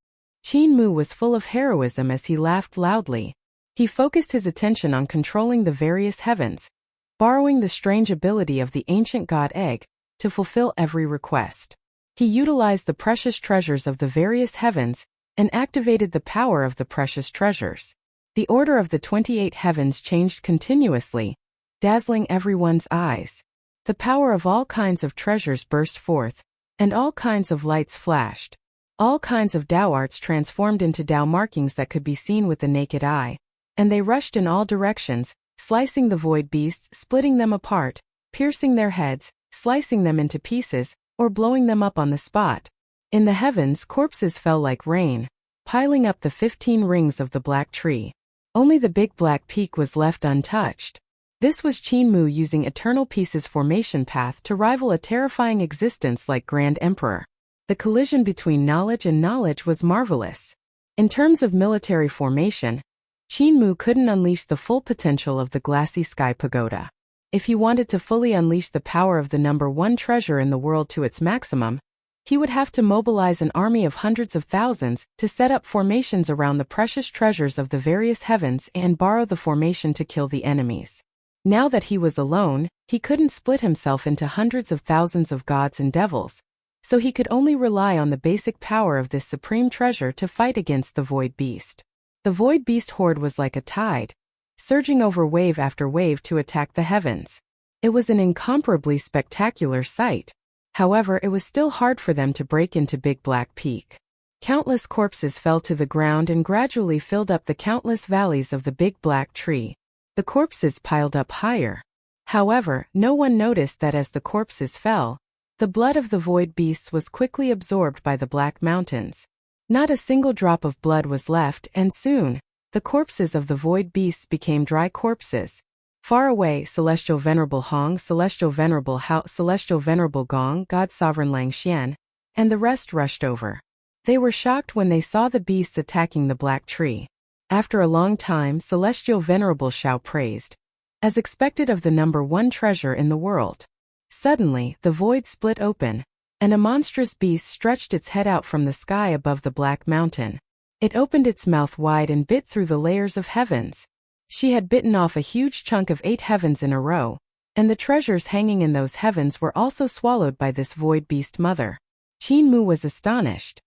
Qinmu was full of heroism as he laughed loudly. He focused his attention on controlling the various heavens, borrowing the strange ability of the ancient god egg to fulfill every request. He utilized the precious treasures of the various heavens and activated the power of the precious treasures. The order of the 28 heavens changed continuously, dazzling everyone's eyes. The power of all kinds of treasures burst forth, and all kinds of lights flashed. All kinds of Tao arts transformed into Tao markings that could be seen with the naked eye, and they rushed in all directions, slicing the void beasts, splitting them apart, piercing their heads, slicing them into pieces, or blowing them up on the spot. In the heavens, corpses fell like rain, piling up the 15 rings of the black tree. Only the big black peak was left untouched. This was Qinmu using Eternal Peace's formation path to rival a terrifying existence like Grand Emperor. The collision between knowledge and knowledge was marvelous. In terms of military formation, Qinmu couldn't unleash the full potential of the glassy sky pagoda. If he wanted to fully unleash the power of the number one treasure in the world to its maximum, he would have to mobilize an army of hundreds of thousands to set up formations around the precious treasures of the various heavens and borrow the formation to kill the enemies. Now that he was alone, he couldn't split himself into hundreds of thousands of gods and devils, so he could only rely on the basic power of this supreme treasure to fight against the Void Beast. The Void Beast horde was like a tide, surging over wave after wave to attack the heavens. It was an incomparably spectacular sight. However, it was still hard for them to break into Big Black Peak. Countless corpses fell to the ground and gradually filled up the countless valleys of the Big Black Tree. The corpses piled up higher. However, no one noticed that as the corpses fell, the blood of the void beasts was quickly absorbed by the Black Mountains. Not a single drop of blood was left, and soon, the corpses of the void beasts became dry corpses. Far away, Celestial Venerable Hong, Celestial Venerable Hao, Celestial Venerable Gong, God Sovereign Lang Xian, and the rest rushed over. They were shocked when they saw the beasts attacking the black tree. After a long time, Celestial Venerable Shao praised, as expected of the number one treasure in the world. Suddenly, the void split open, and a monstrous beast stretched its head out from the sky above the black mountain. It opened its mouth wide and bit through the layers of heavens. She had bitten off a huge chunk of 8 heavens in a row, and the treasures hanging in those heavens were also swallowed by this void beast mother. Qinmu was astonished.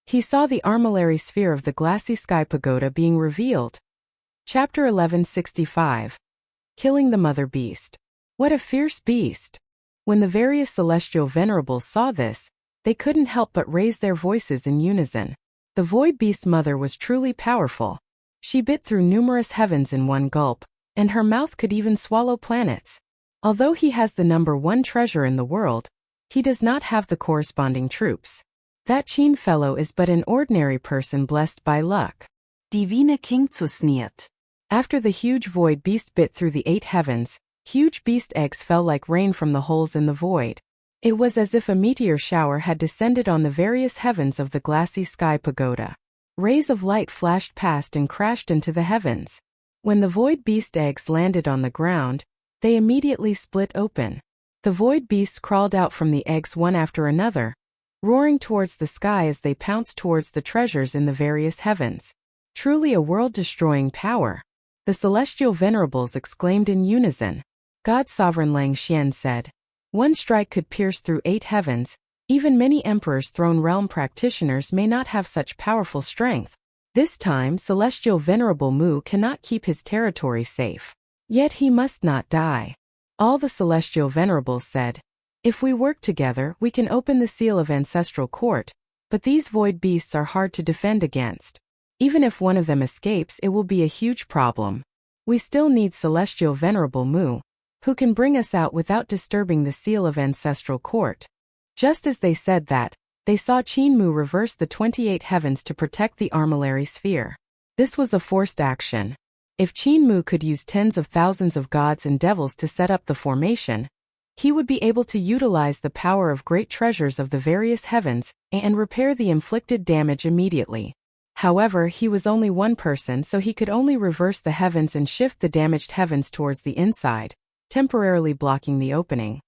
He saw the armillary sphere of the glassy sky pagoda being revealed. Chapter 1165. Killing the Mother Beast. What a fierce beast! When the various celestial venerables saw this, they couldn't help but raise their voices in unison. The void beast mother was truly powerful. She bit through numerous heavens in one gulp, and her mouth could even swallow planets. Although he has the number one treasure in the world, he does not have the corresponding troops. That Qin fellow is but an ordinary person blessed by luck. Divine Kingsusniet. After the huge void beast bit through the 8 heavens, huge beast eggs fell like rain from the holes in the void. It was as if a meteor shower had descended on the various heavens of the glassy sky pagoda. Rays of light flashed past and crashed into the heavens. When the void beast eggs landed on the ground, they immediately split open. The void beasts crawled out from the eggs one after another, roaring towards the sky as they pounced towards the treasures in the various heavens. Truly a world-destroying power. The celestial venerables exclaimed in unison. God Sovereign Lang Xian said, "One strike could pierce through 8 heavens. Even many emperors' throne realm practitioners may not have such powerful strength. This time Celestial Venerable Mu cannot keep his territory safe. Yet he must not die." All the Celestial Venerables said, "If we work together, we can open the seal of Ancestral Court, but these void beasts are hard to defend against. Even if one of them escapes, it will be a huge problem. We still need Celestial Venerable Mu, who can bring us out without disturbing the seal of Ancestral Court." Just as they said that, they saw Qin Mu reverse the 28 heavens to protect the armillary sphere. This was a forced action. If Qin Mu could use tens of thousands of gods and devils to set up the formation, he would be able to utilize the power of great treasures of the various heavens and repair the inflicted damage immediately. However, he was only one person, so he could only reverse the heavens and shift the damaged heavens towards the inside, temporarily blocking the opening.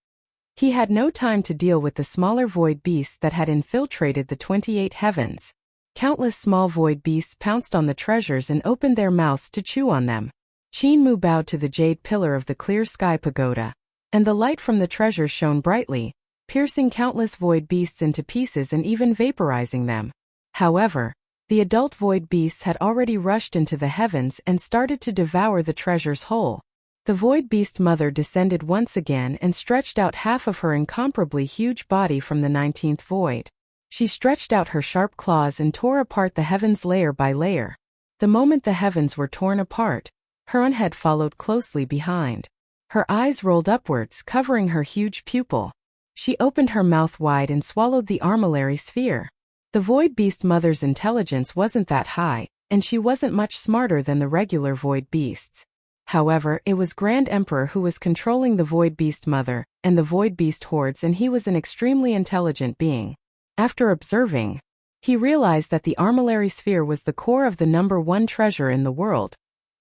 He had no time to deal with the smaller void beasts that had infiltrated the 28 heavens. Countless small void beasts pounced on the treasures and opened their mouths to chew on them. Qin Mu bowed to the jade pillar of the clear sky pagoda, and the light from the treasures shone brightly, piercing countless void beasts into pieces and even vaporizing them. However, the adult void beasts had already rushed into the heavens and started to devour the treasures whole. The void beast mother descended once again and stretched out half of her incomparably huge body from the 19th void. She stretched out her sharp claws and tore apart the heavens layer by layer. The moment the heavens were torn apart, her own head followed closely behind. Her eyes rolled upwards, covering her huge pupil. She opened her mouth wide and swallowed the armillary sphere. The void beast mother's intelligence wasn't that high, and she wasn't much smarter than the regular void beasts. However, it was Grand Emperor who was controlling the void beast mother and the void beast hordes, and he was an extremely intelligent being. After observing, he realized that the armillary sphere was the core of the number one treasure in the world,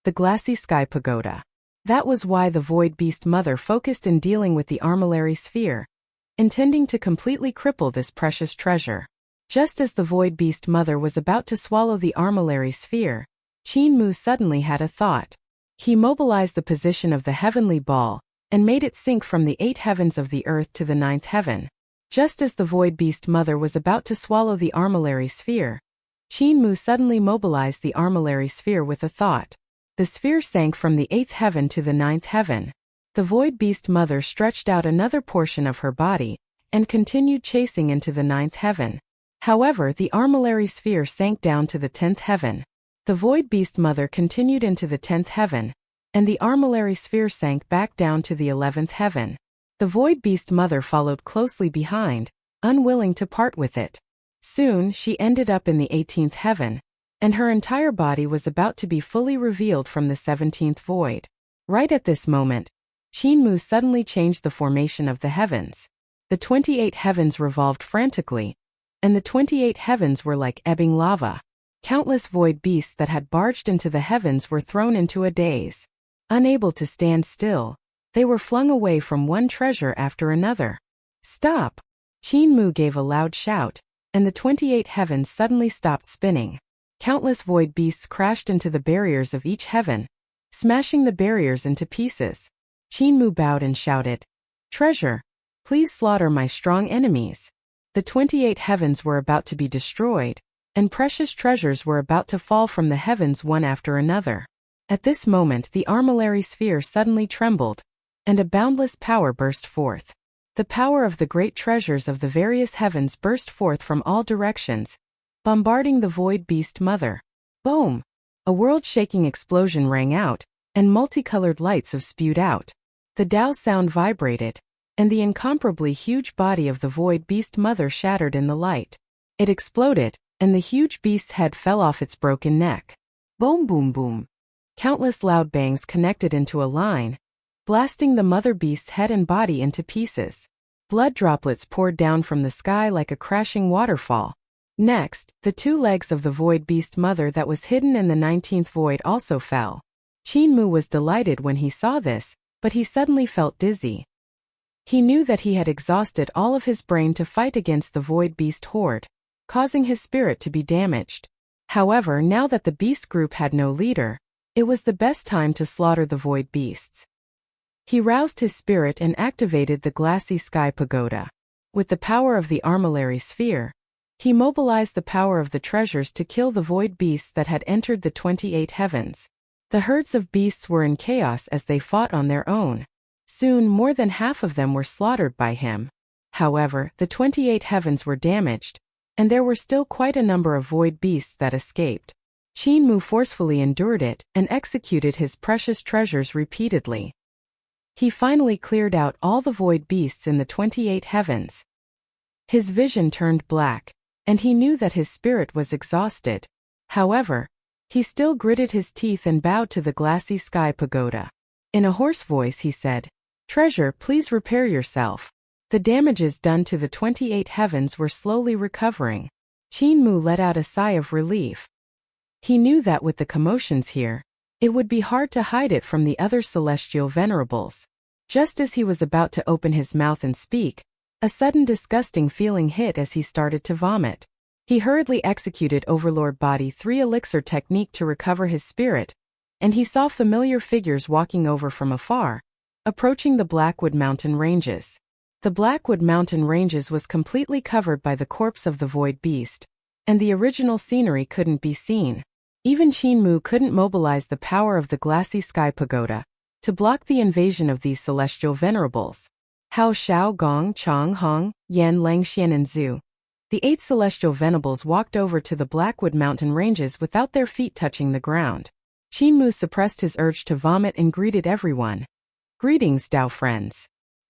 the glassy sky pagoda. That was why the void beast mother focused in dealing with the armillary sphere, intending to completely cripple this precious treasure. Just as the void beast mother was about to swallow the armillary sphere, Qin Mu suddenly had a thought. He mobilized the position of the heavenly ball and made it sink from the 8 heavens of the earth to the 9th heaven. Just as the void beast mother was about to swallow the armillary sphere, Qin Mu suddenly mobilized the armillary sphere with a thought. The sphere sank from the 8th heaven to the 9th heaven. The void beast mother stretched out another portion of her body and continued chasing into the 9th heaven. However, the armillary sphere sank down to the 10th heaven. The void beast mother continued into the 10th heaven, and the armillary sphere sank back down to the 11th heaven. The void beast mother followed closely behind, unwilling to part with it. Soon, she ended up in the 18th heaven, and her entire body was about to be fully revealed from the 17th void. Right at this moment, Qin Mu suddenly changed the formation of the heavens. The 28 heavens revolved frantically, and the 28 heavens were like ebbing lava. Countless void beasts that had barged into the heavens were thrown into a daze. Unable to stand still, they were flung away from one treasure after another. "Stop!" Qin Mu gave a loud shout, and the 28 heavens suddenly stopped spinning. Countless void beasts crashed into the barriers of each heaven, smashing the barriers into pieces. Qin Mu bowed and shouted, "Treasure, please slaughter my strong enemies." The 28 heavens were about to be destroyed, and precious treasures were about to fall from the heavens one after another. At this moment the armillary sphere suddenly trembled, and a boundless power burst forth. The power of the great treasures of the various heavens burst forth from all directions, bombarding the void beast mother. Boom! A world-shaking explosion rang out, and multicolored lights have spewed out. The Tao's sound vibrated, and the incomparably huge body of the void beast mother shattered in the light. It exploded, and the huge beast's head fell off its broken neck. Boom, boom, boom. Countless loud bangs connected into a line, blasting the mother beast's head and body into pieces. Blood droplets poured down from the sky like a crashing waterfall. Next, the two legs of the void beast mother that was hidden in the 19th void also fell. Qin Mu was delighted when he saw this, but he suddenly felt dizzy. He knew that he had exhausted all of his brain to fight against the void beast horde, causing his spirit to be damaged. However, now that the beast group had no leader, it was the best time to slaughter the void beasts. He roused his spirit and activated the glassy sky pagoda. With the power of the armillary sphere, he mobilized the power of the treasures to kill the void beasts that had entered the 28 heavens. The herds of beasts were in chaos as they fought on their own. Soon more than half of them were slaughtered by him. However, the 28 heavens were damaged, and there were still quite a number of void beasts that escaped. Qin Mu forcefully endured it and executed his precious treasures repeatedly. He finally cleared out all the void beasts in the 28 heavens. His vision turned black, and he knew that his spirit was exhausted. However, he still gritted his teeth and bowed to the glassy sky pagoda. In a hoarse voice he said, "Treasure, please repair yourself." The damages done to the 28 heavens were slowly recovering. Qin Mu let out a sigh of relief. He knew that with the commotions here, it would be hard to hide it from the other celestial venerables. Just as he was about to open his mouth and speak, a sudden disgusting feeling hit as he started to vomit. He hurriedly executed Overlord Body 3 elixir technique to recover his spirit, and he saw familiar figures walking over from afar, approaching the Blackwood Mountain Ranges. The Blackwood Mountain Ranges was completely covered by the corpse of the void beast, and the original scenery couldn't be seen. Even Qin Mu couldn't mobilize the power of the glassy sky pagoda to block the invasion of these celestial venerables. Hao Xiao Gong Chang Hong, Yan Langxian and Zhu. The 8 celestial venerables walked over to the Blackwood Mountain Ranges without their feet touching the ground. Qin Mu suppressed his urge to vomit and greeted everyone. "Greetings, Tao friends."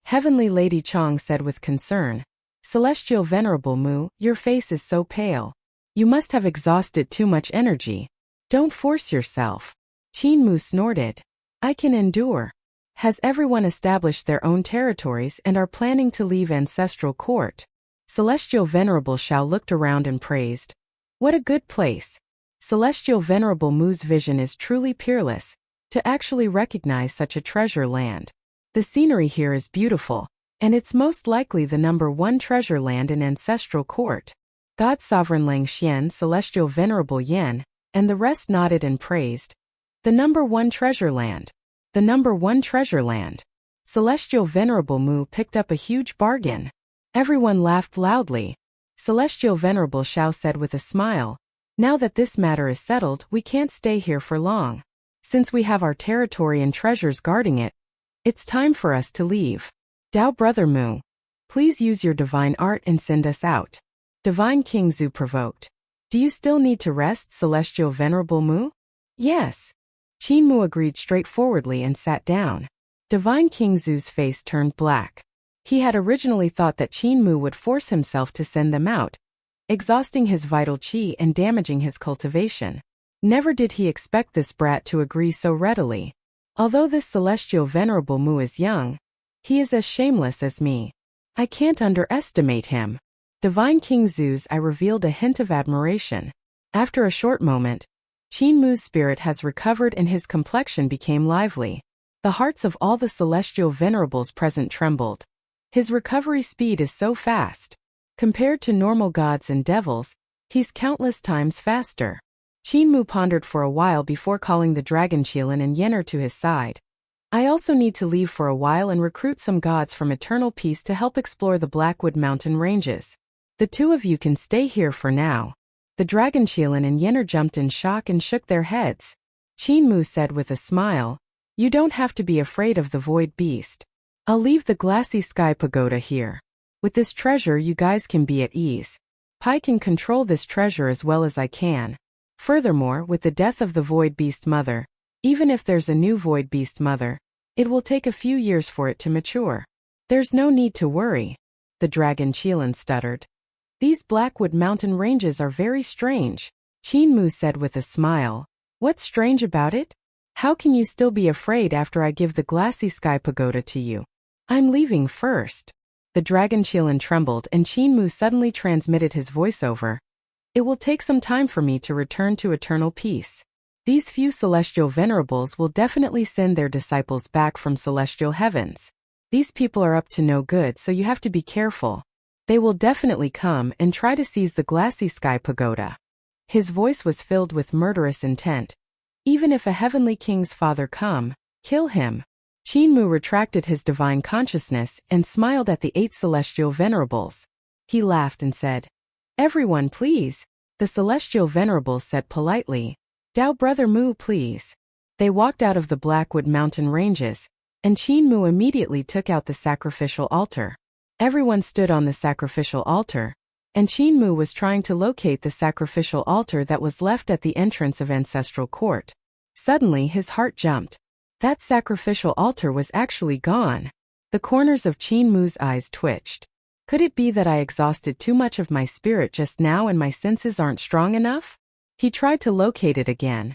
Heavenly Lady Chang said with concern. "Celestial Venerable Mu, your face is so pale. You must have exhausted too much energy. Don't force yourself." Qin Mu snorted. "I can endure." Has everyone established their own territories and are planning to leave ancestral court? Celestial Venerable Shao looked around and praised. "What a good place." Celestial Venerable Mu's vision is truly peerless, to actually recognize such a treasure land. The scenery here is beautiful, and it's most likely the #1 treasure land in ancestral court. God Sovereign Langxian, Celestial Venerable Yan, and the rest nodded and praised. The #1 treasure land. The #1 treasure land. Celestial Venerable Mu picked up a huge bargain. Everyone laughed loudly. Celestial Venerable Shao said with a smile, "Now that this matter is settled, we can't stay here for long. Since we have our territory and treasures guarding it, it's time for us to leave. Tao Brother Mu, please use your divine art and send us out." Divine King Zhu provoked. "Do you still need to rest, Celestial Venerable Mu?" "Yes." Qin Mu agreed straightforwardly and sat down. Divine King Zhu's face turned black. He had originally thought that Qin Mu would force himself to send them out, exhausting his vital qi and damaging his cultivation. Never did he expect this brat to agree so readily. Although this Celestial Venerable Mu is young, he is as shameless as me. I can't underestimate him. Divine King Zhu's eye revealed a hint of admiration. After a short moment, Qin Mu's spirit has recovered and his complexion became lively. The hearts of all the celestial venerables present trembled. His recovery speed is so fast. Compared to normal gods and devils, he's countless times faster. Qin Mu pondered for a while before calling the Dragon Qilin and Yenner to his side. "I also need to leave for a while and recruit some gods from Eternal Peace to help explore the Blackwood Mountain Ranges. The two of you can stay here for now." The Dragon Qilin and Yenner jumped in shock and shook their heads. Qin Mu said with a smile, "You don't have to be afraid of the Void Beast. I'll leave the glassy sky pagoda here. With this treasure you guys can be at ease. Pai can control this treasure as well as I can. Furthermore, with the death of the Void Beast Mother, Even if there's a new void beast mother, it will take a few years for it to mature. There's no need to worry, the dragon Qilin stuttered. These Blackwood mountain ranges are very strange, Qin Mu said with a smile. What's strange about it? How can you still be afraid after I give the glassy sky pagoda to you? I'm leaving first. The dragon Qilin trembled and Qin Mu suddenly transmitted his voiceover. It will take some time for me to return to eternal peace. These few celestial venerables will definitely send their disciples back from celestial heavens. These people are up to no good, so you have to be careful. They will definitely come and try to seize the glassy sky pagoda. His voice was filled with murderous intent. Even if a heavenly king's father come, kill him. Qin Mu retracted his divine consciousness and smiled at the 8 celestial venerables. He laughed and said, Everyone please. The celestial venerables said politely, Dao Brother Mu please. They walked out of the Blackwood mountain ranges, and Qin Mu immediately took out the sacrificial altar. Everyone stood on the sacrificial altar, and Qin Mu was trying to locate the sacrificial altar that was left at the entrance of Ancestral Court. Suddenly his heart jumped. That sacrificial altar was actually gone. The corners of Qin Mu's eyes twitched. Could it be that I exhausted too much of my spirit just now and my senses aren't strong enough? He tried to locate it again,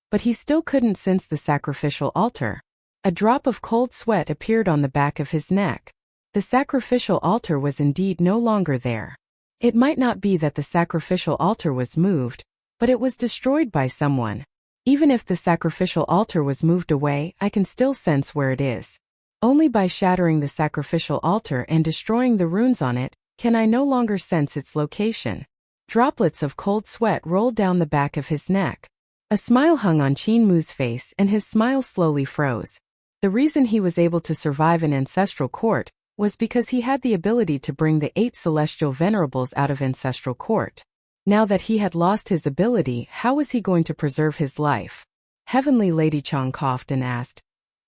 but he still couldn't sense the sacrificial altar. A drop of cold sweat appeared on the back of his neck. The sacrificial altar was indeed no longer there. It might not be that the sacrificial altar was moved, but it was destroyed by someone. Even if the sacrificial altar was moved away, I can still sense where it is. Only by shattering the sacrificial altar and destroying the runes on it, can I no longer sense its location. Droplets of cold sweat rolled down the back of his neck. A smile hung on Qin Mu's face and his smile slowly froze. The reason he was able to survive in Ancestral Court was because he had the ability to bring the 8 celestial venerables out of Ancestral Court. Now that he had lost his ability, how was he going to preserve his life? Heavenly Lady Chang coughed and asked,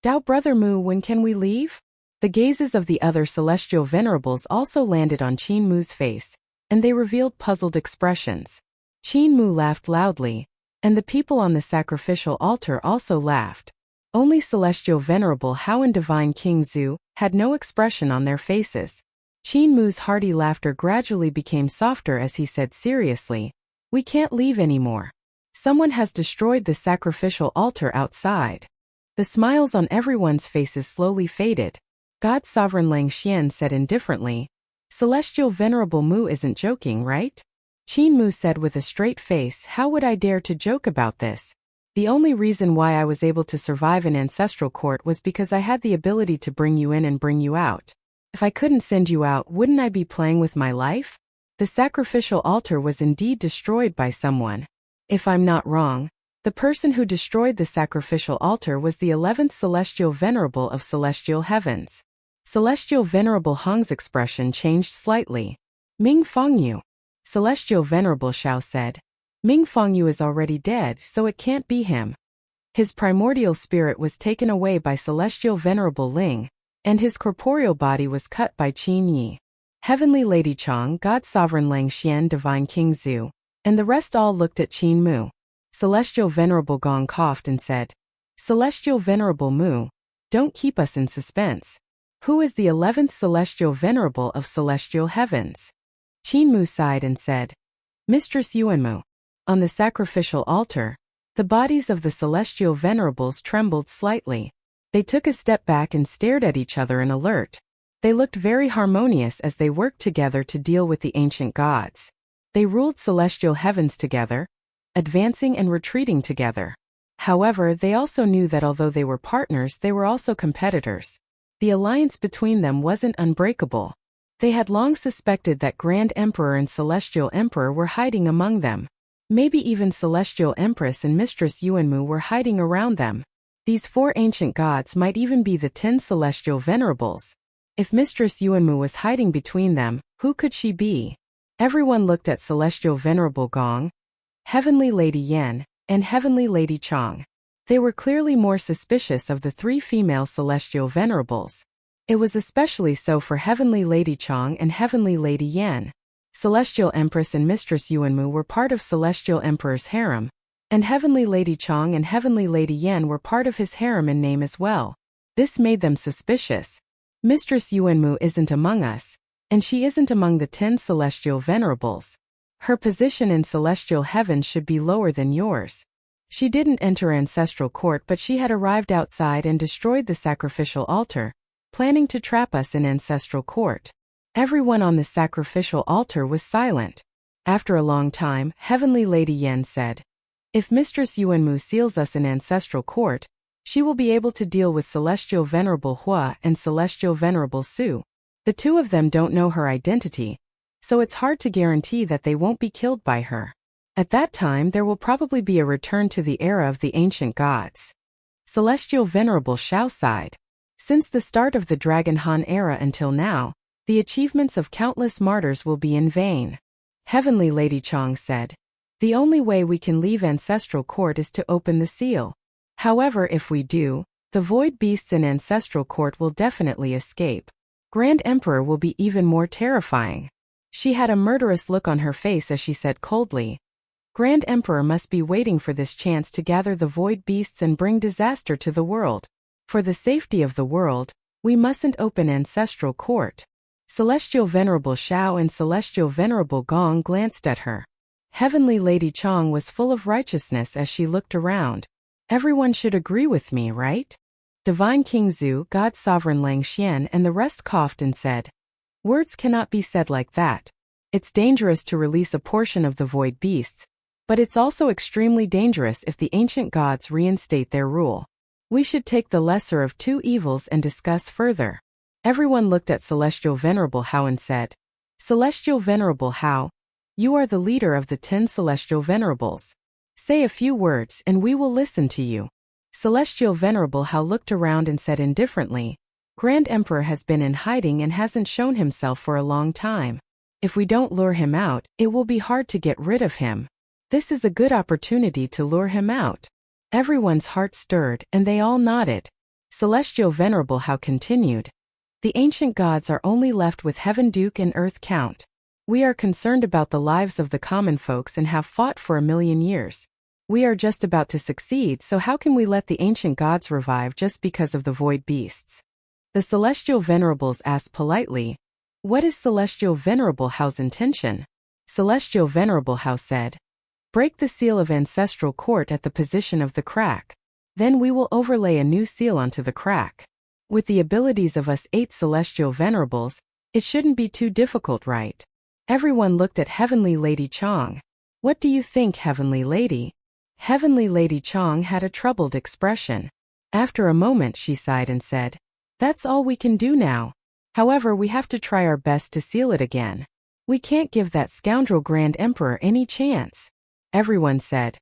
Dao Brother Mu, when can we leave? The gazes of the other celestial venerables also landed on Qin Mu's face, and they revealed puzzled expressions. Qin Mu laughed loudly, and the people on the sacrificial altar also laughed. Only Celestial Venerable Hao and Divine King Zhu had no expression on their faces. Qin Mu's hearty laughter gradually became softer as he said seriously, We can't leave anymore. Someone has destroyed the sacrificial altar outside. The smiles on everyone's faces slowly faded. God Sovereign Lang Xian said indifferently, Celestial Venerable Mu isn't joking, right? Qin Mu said with a straight face, How would I dare to joke about this? The only reason why I was able to survive in Ancestral Court was because I had the ability to bring you in and bring you out. If I couldn't send you out, wouldn't I be playing with my life? The sacrificial altar was indeed destroyed by someone. If I'm not wrong, the person who destroyed the sacrificial altar was the 11th Celestial Venerable of Celestial Heavens. Celestial Venerable Hong's expression changed slightly. Ming Fengyu. Celestial Venerable Shao said, Ming Fengyu is already dead, so it can't be him. His primordial spirit was taken away by Celestial Venerable Ling, and his corporeal body was cut by Qin Yi. Heavenly Lady Chang, God Sovereign Lang Xian, Divine King Zhu, and the rest all looked at Qin Mu. Celestial Venerable Gong coughed and said, Celestial Venerable Mu, don't keep us in suspense. Who is the 11th Celestial Venerable of Celestial Heavens? Qin Mu sighed and said, Mistress Yuanmu. On the sacrificial altar, the bodies of the Celestial Venerables trembled slightly. They took a step back and stared at each other in alert. They looked very harmonious as they worked together to deal with the ancient gods. They ruled celestial heavens together, advancing and retreating together. However, they also knew that although they were partners, they were also competitors. The alliance between them wasn't unbreakable. They had long suspected that Grand Emperor and Celestial Emperor were hiding among them. Maybe even Celestial Empress and Mistress Yuanmu were hiding around them. These 4 ancient gods might even be the 10 Celestial Venerables. If Mistress Yuanmu was hiding between them, who could she be? Everyone looked at Celestial Venerable Gong, Heavenly Lady Yan, and Heavenly Lady Chang. They were clearly more suspicious of the 3 female Celestial Venerables. It was especially so for Heavenly Lady Chang and Heavenly Lady Yan. Celestial Empress and Mistress Yuanmu were part of Celestial Emperor's harem, And Heavenly Lady Chong and Heavenly Lady Yen were part of his harem in name as well. This made them suspicious. Mistress Yuanmu isn't among us, and she isn't among the 10 celestial venerables. Her position in celestial heaven should be lower than yours. She didn't enter ancestral court, but she had arrived outside and destroyed the sacrificial altar, planning to trap us in ancestral court. Everyone on the sacrificial altar was silent. After a long time, Heavenly Lady Yen said, "If Mistress Yuanmu seals us in ancestral court, she will be able to deal with Celestial Venerable Hua and Celestial Venerable Su. The two of them don't know her identity, so it's hard to guarantee that they won't be killed by her. At that time there will probably be a return to the era of the ancient gods." Celestial Venerable Shao sighed. Since the start of the Dragon Han era until now, the achievements of countless martyrs will be in vain. Heavenly Lady Chong said, "The only way we can leave ancestral court is to open the seal. However, if we do, the void beasts in ancestral court will definitely escape. Grand Emperor will be even more terrifying." She had a murderous look on her face as she said coldly, "Grand Emperor must be waiting for this chance to gather the void beasts and bring disaster to the world. For the safety of the world, we mustn't open ancestral court." Celestial Venerable Shao and Celestial Venerable Gong glanced at her. Heavenly Lady Chong was full of righteousness as she looked around. "Everyone should agree with me, right?" Divine King Zhu, God Sovereign Lang Xian and the rest coughed and said, "Words cannot be said like that. It's dangerous to release a portion of the void beasts, but it's also extremely dangerous if the ancient gods reinstate their rule. We should take the lesser of two evils and discuss further." Everyone looked at Celestial Venerable Hao and said, "Celestial Venerable Hao, you are the leader of the 10 Celestial Venerables. Say a few words and we will listen to you." Celestial Venerable Hao looked around and said indifferently, "Grand Emperor has been in hiding and hasn't shown himself for a long time. If we don't lure him out, it will be hard to get rid of him. This is a good opportunity to lure him out." Everyone's heart stirred and they all nodded. Celestial Venerable Hao continued, "The ancient gods are only left with Heaven Duke and Earth Count. We are concerned about the lives of the common folks and have fought for 1,000,000 years. We are just about to succeed, so how can we let the ancient gods revive just because of the void beasts?" The Celestial Venerables asked politely, "What is Celestial Venerable Hao's intention?" Celestial Venerable Hao said, "Break the seal of ancestral court at the position of the crack. Then we will overlay a new seal onto the crack. With the abilities of us 8 Celestial Venerables, it shouldn't be too difficult, right?" Everyone looked at Heavenly Lady Chong. "What do you think, Heavenly Lady?" Heavenly Lady Chong had a troubled expression. After a moment she sighed and said, "That's all we can do now. However, we have to try our best to seal it again. We can't give that scoundrel Grand Emperor any chance." Everyone said,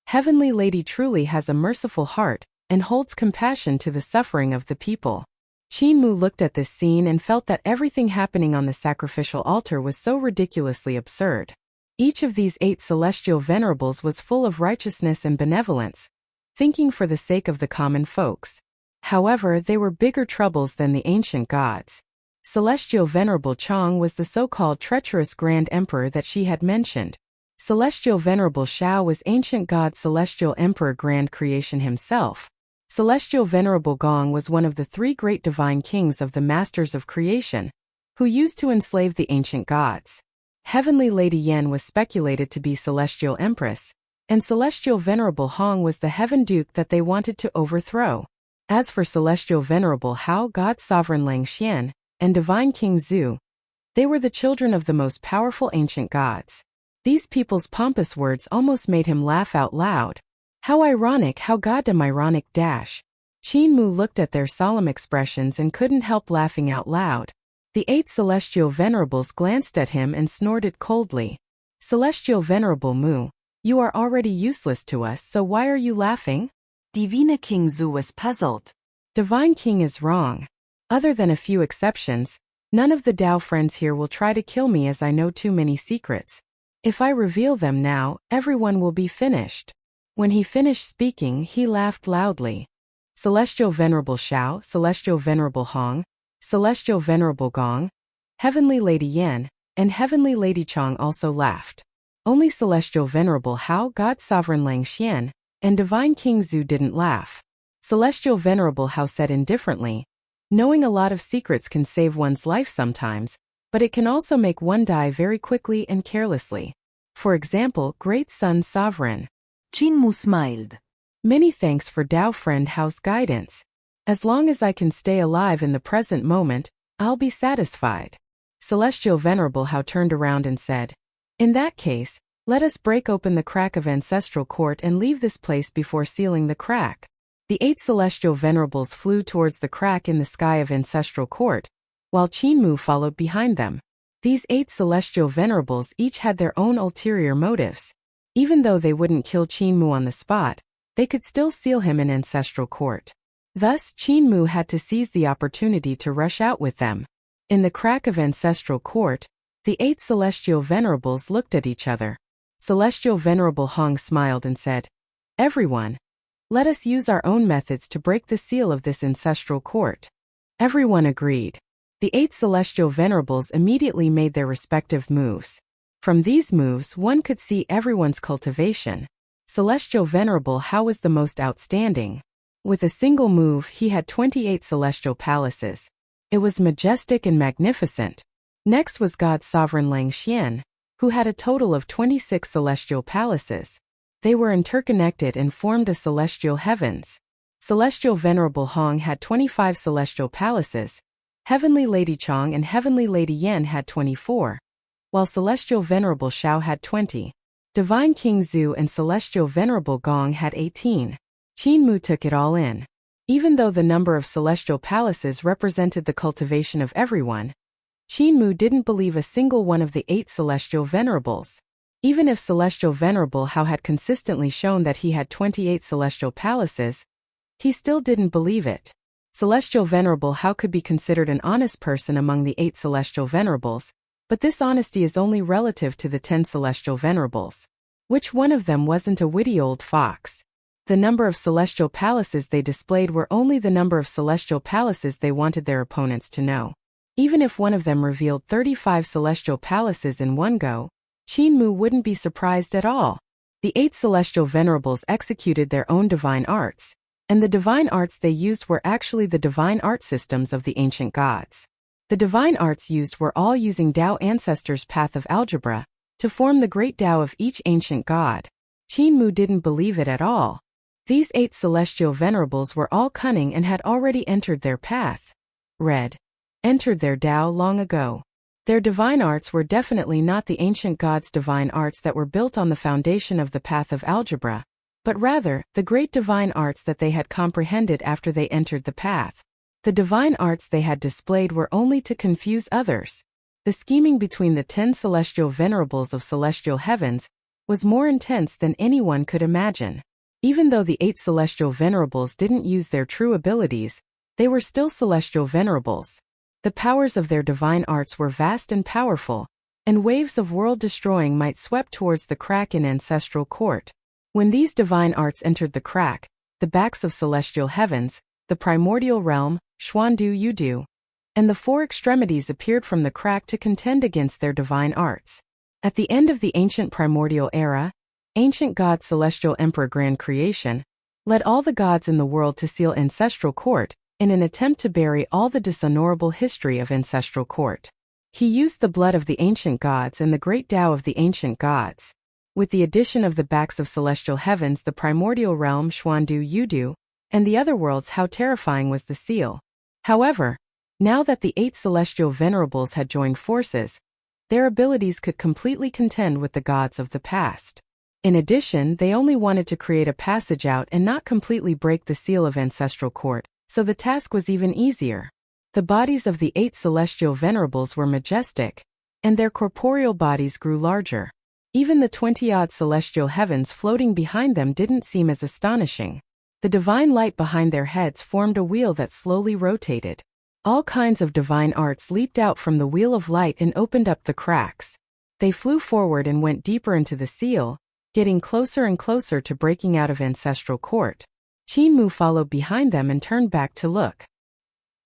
"Heavenly Lady truly has a merciful heart and holds compassion to the suffering of the people." Qin Mu looked at this scene and felt that everything happening on the sacrificial altar was so ridiculously absurd. Each of these 8 celestial venerables was full of righteousness and benevolence, thinking for the sake of the common folks. However, they were bigger troubles than the ancient gods. Celestial Venerable Chong was the so-called treacherous Grand Emperor that she had mentioned. Celestial Venerable Shao was ancient god Celestial Emperor Grand Creation himself. Celestial Venerable Gong was one of the 3 great divine kings of the Masters of Creation, who used to enslave the ancient gods. Heavenly Lady Yen was speculated to be Celestial Empress, and Celestial Venerable Hong was the Heaven Duke that they wanted to overthrow. As for Celestial Venerable Hao, God Sovereign Lang Xian, and Divine King Zhu, they were the children of the most powerful ancient gods. These people's pompous words almost made him laugh out loud. How ironic, how goddamn ironic dash. Qin Mu looked at their solemn expressions and couldn't help laughing out loud. The 8 Celestial Venerables glanced at him and snorted coldly. "Celestial Venerable Mu, you are already useless to us, so why are you laughing?" Divine King Zhu was puzzled. Divine King is wrong. Other than a few exceptions, none of the Dao friends here will try to kill me as I know too many secrets. If I reveal them now, everyone will be finished. When he finished speaking, he laughed loudly. Celestial Venerable Shao, Celestial Venerable Hong, Celestial Venerable Gong, Heavenly Lady Yen, and Heavenly Lady Chong also laughed. Only Celestial Venerable Hao, God's Sovereign Lang Xian, and Divine King Zhu didn't laugh. Celestial Venerable Hao said indifferently, "Knowing a lot of secrets can save one's life sometimes, but it can also make one die very quickly and carelessly. For example, Great Sun Sovereign." Qin Mu smiled. "Many thanks for Dao Friend Hao's guidance. As long as I can stay alive in the present moment, I'll be satisfied." Celestial Venerable Hao turned around and said, "In that case, let us break open the crack of Ancestral Court and leave this place before sealing the crack." The 8 Celestial Venerables flew towards the crack in the sky of Ancestral Court, while Qin Mu followed behind them. These 8 Celestial Venerables each had their own ulterior motives. Even though they wouldn't kill Qin Mu on the spot, they could still seal him in Ancestral Court. Thus, Qin Mu had to seize the opportunity to rush out with them. In the crack of Ancestral Court, the 8 Celestial Venerables looked at each other. Celestial Venerable Hong smiled and said, "Everyone, let us use our own methods to break the seal of this Ancestral Court." Everyone agreed. The 8 Celestial Venerables immediately made their respective moves. From these moves one could see everyone's cultivation. Celestial Venerable Hao was the most outstanding. With a single move he had 28 celestial palaces. It was majestic and magnificent. Next was God's Sovereign Lang Xian, who had a total of 26 celestial palaces. They were interconnected and formed a celestial heavens. Celestial Venerable Hong had 25 celestial palaces. Heavenly Lady Chong and Heavenly Lady Yan had 24. While Celestial Venerable Shao had 20. Divine King Zhu and Celestial Venerable Gong had 18. Qin Mu took it all in. Even though the number of celestial palaces represented the cultivation of everyone, Qin Mu didn't believe a single one of the 8 Celestial Venerables. Even if Celestial Venerable Hao had consistently shown that he had 28 celestial palaces, he still didn't believe it. Celestial Venerable Hao could be considered an honest person among the 8 Celestial Venerables, but this honesty is only relative to the 10 Celestial Venerables. Which one of them wasn't a witty old fox? The number of celestial palaces they displayed were only the number of celestial palaces they wanted their opponents to know. Even if one of them revealed 35 celestial palaces in one go, Qin Mu wouldn't be surprised at all. The 8 Celestial Venerables executed their own divine arts, and the divine arts they used were actually the divine art systems of the ancient gods. The divine arts used were all using Tao Ancestors' path of algebra to form the great Tao of each ancient god. Qin Mu didn't believe it at all. These 8 Celestial Venerables were all cunning and had already entered their path. Entered their Tao long ago. Their divine arts were definitely not the ancient gods' divine arts that were built on the foundation of the path of algebra, but rather the great divine arts that they had comprehended after they entered the path. The divine arts they had displayed were only to confuse others. The scheming between the 10 Celestial Venerables of celestial heavens was more intense than anyone could imagine. Even though the 8 Celestial Venerables didn't use their true abilities, they were still Celestial Venerables. The powers of their divine arts were vast and powerful, and waves of world-destroying might swept towards the crack in Ancestral Court. When these divine arts entered the crack, the backs of celestial heavens, the primordial realm, Xuandu Yudu, and the 4 extremities appeared from the crack to contend against their divine arts. At the end of the ancient primordial era, ancient god Celestial Emperor Grand Creation led all the gods in the world to seal Ancestral Court in an attempt to bury all the dishonorable history of Ancestral Court. He used the blood of the ancient gods and the great Tao of the ancient gods. With the addition of the backs of celestial heavens, the primordial realm Xuandu Yudu, and the other worlds, how terrifying was the seal. However, now that the 8 Celestial Venerables had joined forces, their abilities could completely contend with the gods of the past. In addition, they only wanted to create a passage out and not completely break the seal of Ancestral Court, so the task was even easier. The bodies of the 8 Celestial Venerables were majestic, and their corporeal bodies grew larger. Even the 20-odd celestial heavens floating behind them didn't seem as astonishing. The divine light behind their heads formed a wheel that slowly rotated. All kinds of divine arts leaped out from the wheel of light and opened up the cracks. They flew forward and went deeper into the seal, getting closer and closer to breaking out of Ancestral Court. Qin Mu followed behind them and turned back to look.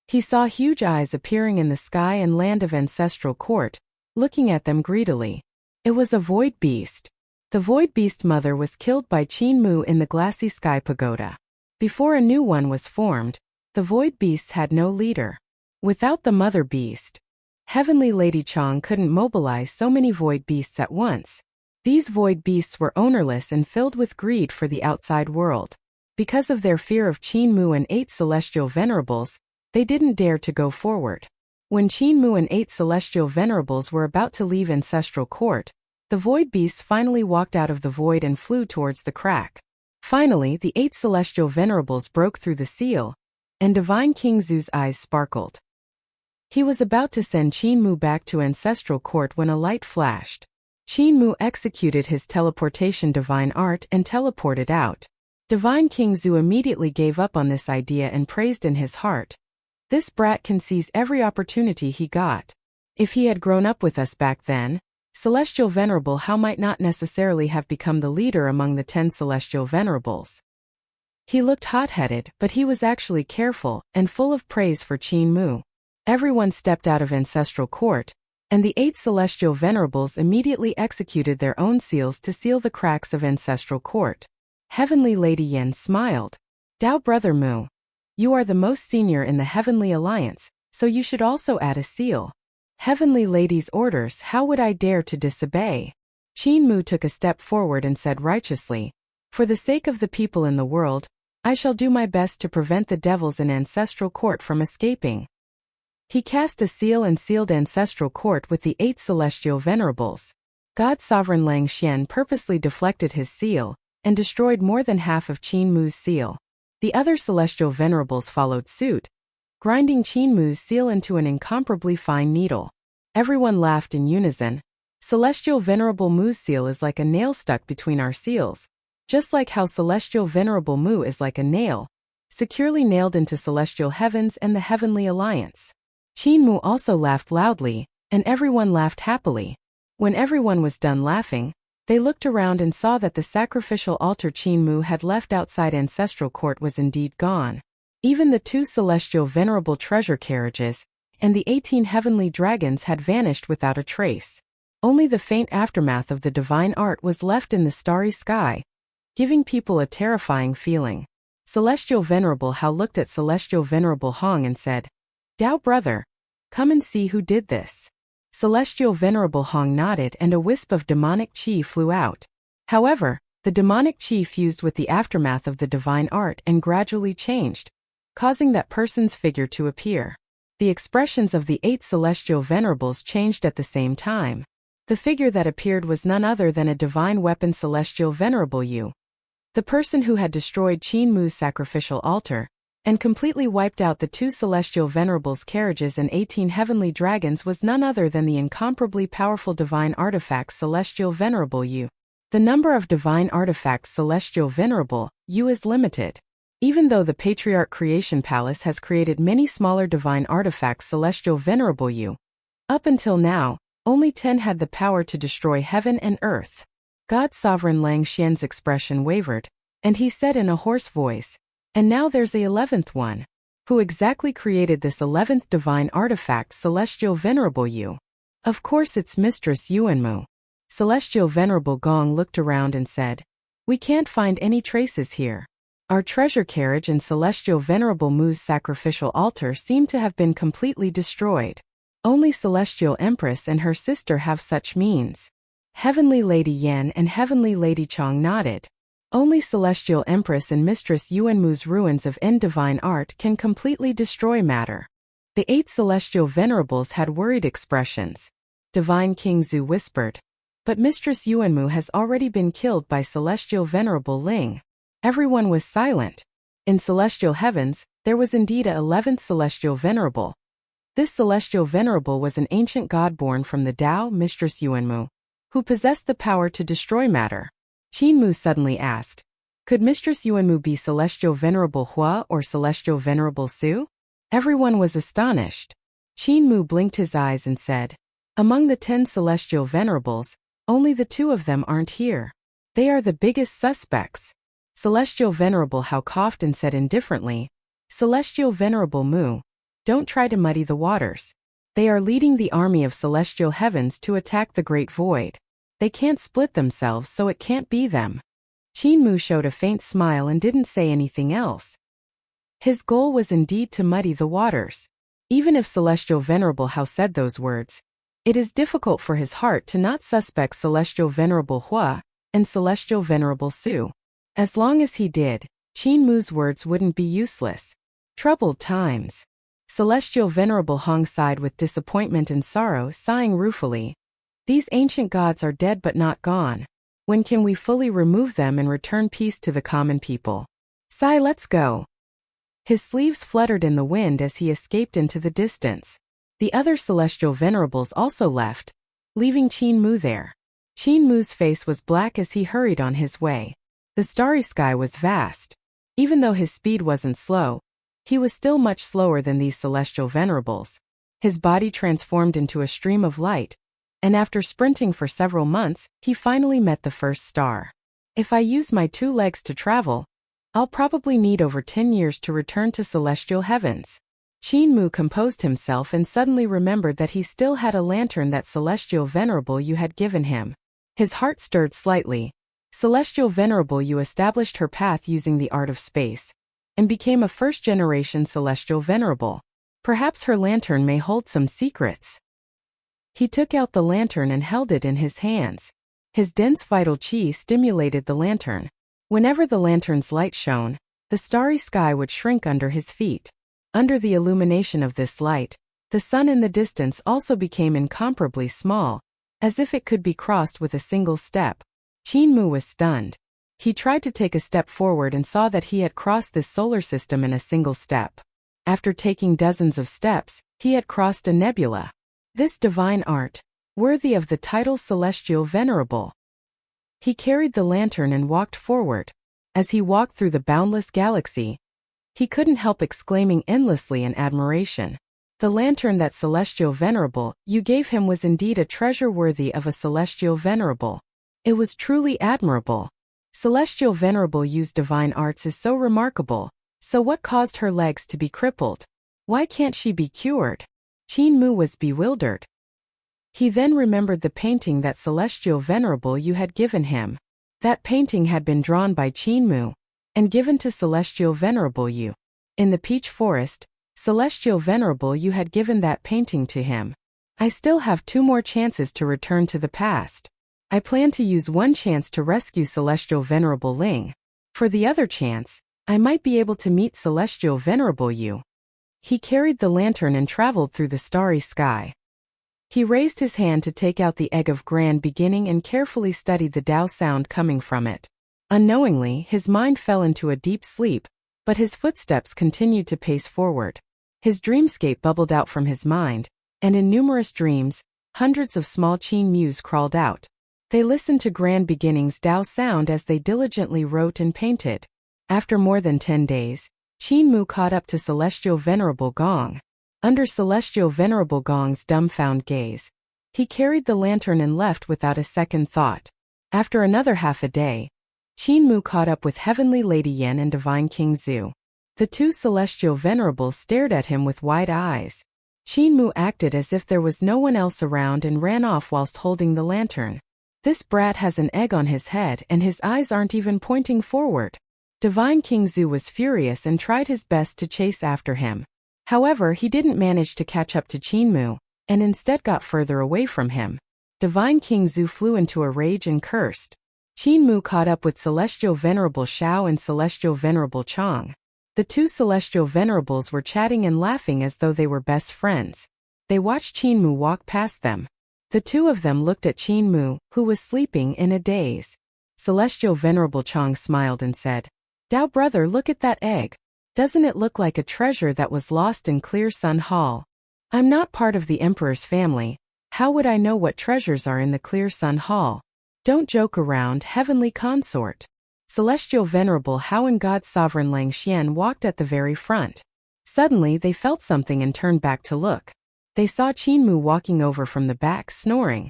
He saw huge eyes appearing in the sky and land of Ancestral Court, looking at them greedily. It was a void beast. The void beast mother was killed by Qin Mu in the glassy sky pagoda. Before a new one was formed, the void beasts had no leader. Without the mother beast, Heavenly Lady Chang couldn't mobilize so many void beasts at once. These void beasts were ownerless and filled with greed for the outside world. Because of their fear of Qin Mu and 8 celestial venerables, they didn't dare to go forward. When Qin Mu and 8 celestial venerables were about to leave ancestral court, the void beasts finally walked out of the void and flew towards the crack. Finally, the 8 celestial venerables broke through the seal, and Divine King Zu's eyes sparkled. He was about to send Qin Mu back to ancestral court when a light flashed. Qin Mu executed his teleportation divine art and teleported out. Divine King Zu immediately gave up on this idea and praised in his heart, "This brat can seize every opportunity he got. If he had grown up with us back then, Celestial Venerable How might not necessarily have become the leader among the 10 Celestial Venerables." He looked hot-headed, but he was actually careful and full of praise for Qin Mu. Everyone stepped out of ancestral court, and the 8 Celestial Venerables immediately executed their own seals to seal the cracks of ancestral court. Heavenly Lady Yen smiled. "Dao Brother Mu, you are the most senior in the Heavenly Alliance, so you should also add a seal." Heavenly Lady's orders, how would I dare to disobey? Qin Mu took a step forward and said righteously, "For the sake of the people in the world, I shall do my best to prevent the devils in ancestral court from escaping." He cast a seal and sealed ancestral court with the 8 celestial venerables. God Sovereign Lang Xian purposely deflected his seal and destroyed more than half of Qin Mu's seal. The other celestial venerables followed suit, grinding Qin Mu's seal into an incomparably fine needle. Everyone laughed in unison. Celestial Venerable Mu's seal is like a nail stuck between our seals, just like how Celestial Venerable Mu is like a nail, securely nailed into celestial heavens and the Heavenly Alliance. Qin Mu also laughed loudly, and everyone laughed happily. When everyone was done laughing, they looked around and saw that the sacrificial altar Qin Mu had left outside ancestral court was indeed gone. Even the 2 celestial venerable treasure carriages and the 18 heavenly dragons had vanished without a trace. Only the faint aftermath of the divine art was left in the starry sky, giving people a terrifying feeling. Celestial Venerable Hao looked at Celestial Venerable Hong and said, "Dao brother, come and see who did this." Celestial Venerable Hong nodded and a wisp of demonic qi flew out. However, the demonic qi fused with the aftermath of the divine art and gradually changed, causing that person's figure to appear. The expressions of the 8 celestial venerables changed at the same time. The figure that appeared was none other than a divine weapon Celestial Venerable Yu. The person who had destroyed Qin Mu's sacrificial altar and completely wiped out the 2 celestial venerables' carriages and 18 heavenly dragons was none other than the incomparably powerful divine artifacts Celestial Venerable Yu. The number of divine artifacts Celestial Venerable Yu is limited. Even though the Patriarch Creation Palace has created many smaller divine artifacts Celestial Venerable Yu, up until now, only 10 had the power to destroy heaven and earth. God Sovereign Lang Xian's expression wavered, and he said in a hoarse voice, "And now there's the 11th one. Who exactly created this 11th divine artifact Celestial Venerable Yu?" "Of course it's Mistress Yuanmu." Celestial Venerable Gong looked around and said, "We can't find any traces here. Our treasure carriage and Celestial Venerable Mu's sacrificial altar seem to have been completely destroyed. Only Celestial Empress and her sister have such means." Heavenly Lady Yan and Heavenly Lady Chang nodded. Only Celestial Empress and Mistress Yuanmu's ruins of divine art can completely destroy matter. The 8 celestial venerables had worried expressions. Divine King Zu whispered, "But Mistress Yuanmu has already been killed by Celestial Venerable Ling." Everyone was silent. In celestial heavens, there was indeed a 11th celestial venerable. This celestial venerable was an ancient god born from the Tao, Mistress Yuanmu, who possessed the power to destroy matter. Qin Mu suddenly asked, "Could Mistress Yuanmu be Celestial Venerable Hua or Celestial Venerable Su?" Everyone was astonished. Qin Mu blinked his eyes and said, "Among the 10 celestial venerables, only the 2 of them aren't here. They are the biggest suspects." Celestial Venerable Hao coughed and said indifferently, "Celestial Venerable Mu, don't try to muddy the waters. They are leading the army of celestial heavens to attack the Great Void. They can't split themselves, so it can't be them. Qin Mu showed a faint smile and didn't say anything else. His goal was indeed to muddy the waters. Even if Celestial Venerable Hao said those words, it is difficult for his heart to not suspect Celestial Venerable Hua and Celestial Venerable Su. As long as he did, Qin Mu's words wouldn't be useless. Troubled times. Celestial Venerable Hong sighed with disappointment and sorrow, sighing ruefully. These ancient gods are dead but not gone. When can we fully remove them and return peace to the common people? Sai, let's go. His sleeves fluttered in the wind as he escaped into the distance. The other Celestial Venerables also left, leaving Qin Mu there. Qin Mu's face was black as he hurried on his way. The starry sky was vast. Even though his speed wasn't slow, he was still much slower than these Celestial Venerables. His body transformed into a stream of light, and after sprinting for several months, he finally met the first star. If I use my 2 legs to travel, I'll probably need over 10 years to return to celestial heavens. Qin Mu composed himself and suddenly remembered that he still had a lantern that Celestial Venerable Yu had given him. His heart stirred slightly. Celestial Venerable Yu established her path using the art of space, and became a first-generation Celestial Venerable. Perhaps her lantern may hold some secrets. He took out the lantern and held it in his hands. His dense vital qi stimulated the lantern. Whenever the lantern's light shone, the starry sky would shrink under his feet. Under the illumination of this light, the sun in the distance also became incomparably small, as if it could be crossed with a single step. Qin Mu was stunned. He tried to take a step forward and saw that he had crossed this solar system in a single step. After taking dozens of steps, he had crossed a nebula. This divine art, worthy of the title Celestial Venerable. He carried the lantern and walked forward. As he walked through the boundless galaxy, he couldn't help exclaiming endlessly in admiration. The lantern that Celestial Venerable Yu gave him was indeed a treasure worthy of a Celestial Venerable. It was truly admirable. Celestial Venerable Yu's divine arts is so remarkable, so what caused her legs to be crippled? Why can't she be cured? Qin Mu was bewildered. He then remembered the painting that Celestial Venerable Yu had given him. That painting had been drawn by Qin Mu and given to Celestial Venerable Yu. In the Peach Forest, Celestial Venerable Yu had given that painting to him. I still have 2 more chances to return to the past. I plan to use one chance to rescue Celestial Venerable Ling. For the other chance, I might be able to meet Celestial Venerable Yu. He carried the lantern and traveled through the starry sky. He raised his hand to take out the egg of grand beginning and carefully studied the Tao sound coming from it. Unknowingly, his mind fell into a deep sleep, but his footsteps continued to pace forward. His dreamscape bubbled out from his mind, and in numerous dreams, hundreds of small Qin Mus crawled out. They listened to grand beginning's Tao sound as they diligently wrote and painted. After more than 10 days, Qin Mu caught up to Celestial Venerable Gong. Under Celestial Venerable Gong's dumbfounded gaze, he carried the lantern and left without a second thought. After another half a day, Qin Mu caught up with Heavenly Lady Yan and Divine King Zhu. The 2 Celestial Venerables stared at him with wide eyes. Qin Mu acted as if there was no one else around and ran off whilst holding the lantern. This brat has an egg on his head and his eyes aren't even pointing forward. Divine King Zhu was furious and tried his best to chase after him. However, he didn't manage to catch up to Qin Mu, and instead got further away from him. Divine King Zhu flew into a rage and cursed. Qin Mu caught up with Celestial Venerable Shao and Celestial Venerable Chang. The 2 Celestial Venerables were chatting and laughing as though they were best friends. They watched Qin Mu walk past them. The 2 of them looked at Qin Mu, who was sleeping in a daze. Celestial Venerable Chang smiled and said, "Dao brother, look at that egg. Doesn't it look like a treasure that was lost in Clear Sun Hall? I'm not part of the Emperor's family. How would I know what treasures are in the Clear Sun Hall? Don't joke around, heavenly consort." Celestial Venerable Hao and God Sovereign Lang Xian walked at the very front. Suddenly they felt something and turned back to look. They saw Qin Mu walking over from the back, snoring.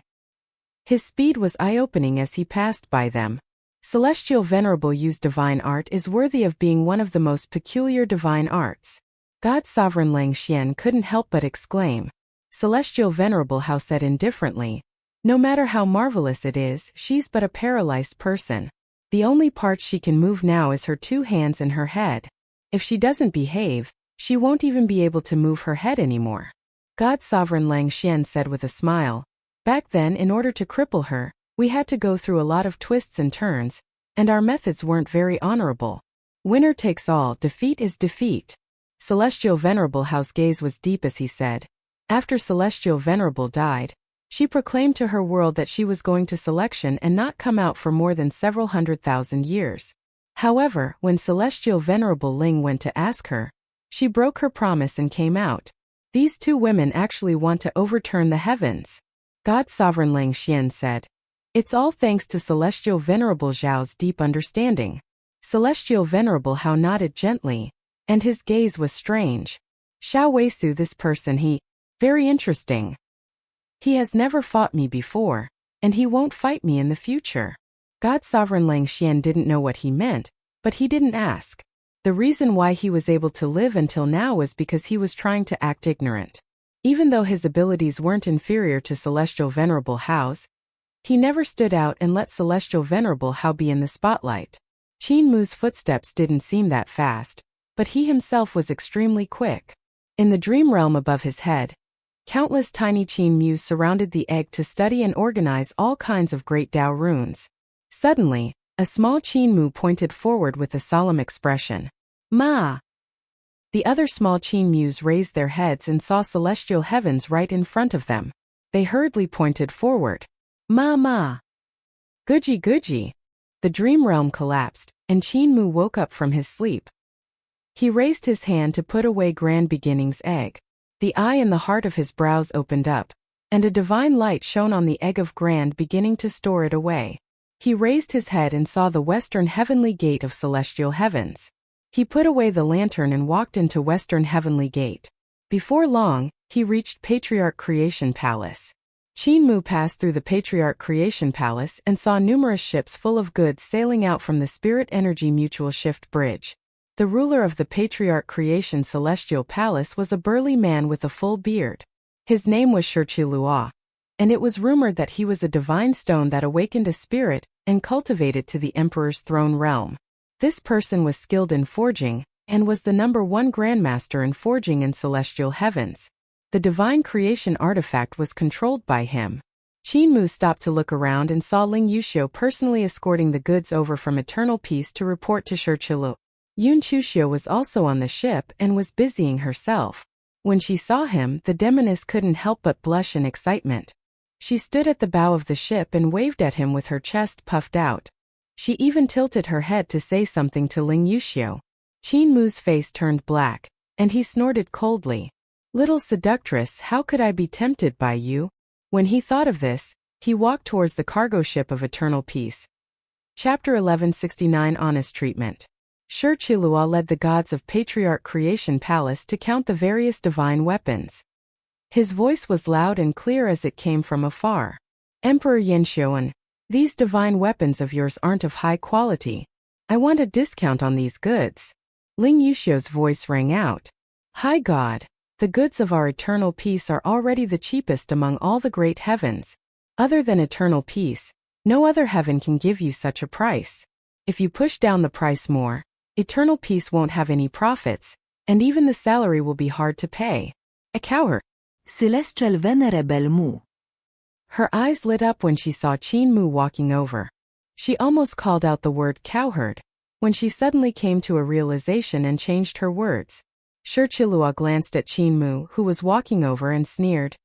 His speed was eye-opening as he passed by them. Celestial Venerable Yu's divine art is worthy of being one of the most peculiar divine arts. God Sovereign Lang Xian couldn't help but exclaim. Celestial Venerable Hao said indifferently, No matter how marvelous it is, she's but a paralyzed person. The only part she can move now is her 2 hands and her head. If she doesn't behave, she won't even be able to move her head anymore. God Sovereign Lang Xian said with a smile. Back then, in order to cripple her, we had to go through a lot of twists and turns, and our methods weren't very honorable. Winner takes all, defeat is defeat. Celestial Venerable Hao's gaze was deep as he said. After Celestial Venerable died, she proclaimed to her world that she was going to selection and not come out for more than several 100,000 years. However, when Celestial Venerable Ling went to ask her, she broke her promise and came out. These 2 women actually want to overturn the heavens. God Sovereign Lang Xian said. It's all thanks to Celestial Venerable Zhao's deep understanding. Celestial Venerable Hao nodded gently, and his gaze was strange. Xiao Weisu, this person, very interesting. He has never fought me before, and he won't fight me in the future. God Sovereign Lang Xian didn't know what he meant, but he didn't ask. The reason why he was able to live until now was because he was trying to act ignorant. Even though his abilities weren't inferior to Celestial Venerable Hao's, he never stood out and let Celestial Venerable Hao be in the spotlight. Qin Mu's footsteps didn't seem that fast, but he himself was extremely quick. In the dream realm above his head, countless tiny Qin Mus surrounded the egg to study and organize all kinds of great Tao runes. Suddenly, a small Qin Mu pointed forward with a solemn expression. Ma! The other small Qin Mus raised their heads and saw celestial heavens right in front of them. They hurriedly pointed forward. Ma! Guji Guji! The dream realm collapsed, and Qin Mu woke up from his sleep. He raised his hand to put away Grand Beginning's egg. The eye and the heart of his brows opened up, and a divine light shone on the egg of Grand Beginning to store it away. He raised his head and saw the western heavenly gate of celestial heavens. He put away the lantern and walked into western heavenly gate. Before long, he reached Patriarch Creation Palace. Qin Mu passed through the Patriarch Creation Palace and saw numerous ships full of goods sailing out from the Spirit Energy Mutual Shift Bridge. The ruler of the Patriarch Creation Celestial Palace was a burly man with a full beard. His name was Shirchilua, and it was rumored that he was a divine stone that awakened a spirit and cultivated to the Emperor's throne realm. This person was skilled in forging, and was the #1 grandmaster in forging in celestial heavens. The divine creation artifact was controlled by him. Qin Mu stopped to look around and saw Ling Yuxiu personally escorting the goods over from Eternal Peace to report to Shirchilu. Yun Chuxiu was also on the ship and was busying herself. When she saw him, the demoness couldn't help but blush in excitement. She stood at the bow of the ship and waved at him with her chest puffed out. She even tilted her head to say something to Ling Yuxiu. Qin Mu's face turned black, and he snorted coldly. Little seductress, how could I be tempted by you? When he thought of this, he walked towards the cargo ship of Eternal Peace. Chapter 1169 Honest Treatment. Shirchilua led the gods of Patriarch Creation Palace to count the various divine weapons. His voice was loud and clear as it came from afar. Emperor Yanxiuan, these divine weapons of yours aren't of high quality. I want a discount on these goods. Ling Yuxiu's voice rang out. High God, the goods of our Eternal Peace are already the cheapest among all the great heavens. Other than Eternal Peace, no other heaven can give you such a price. If you push down the price more, Eternal Peace won't have any profits, and even the salary will be hard to pay. A cowherd. Celestial Venerable Mu. Her eyes lit up when she saw Qin Mu walking over. She almost called out the word cowherd, when she suddenly came to a realization and changed her words. Shirchilua glanced at Qin Mu, who was walking over, and sneered.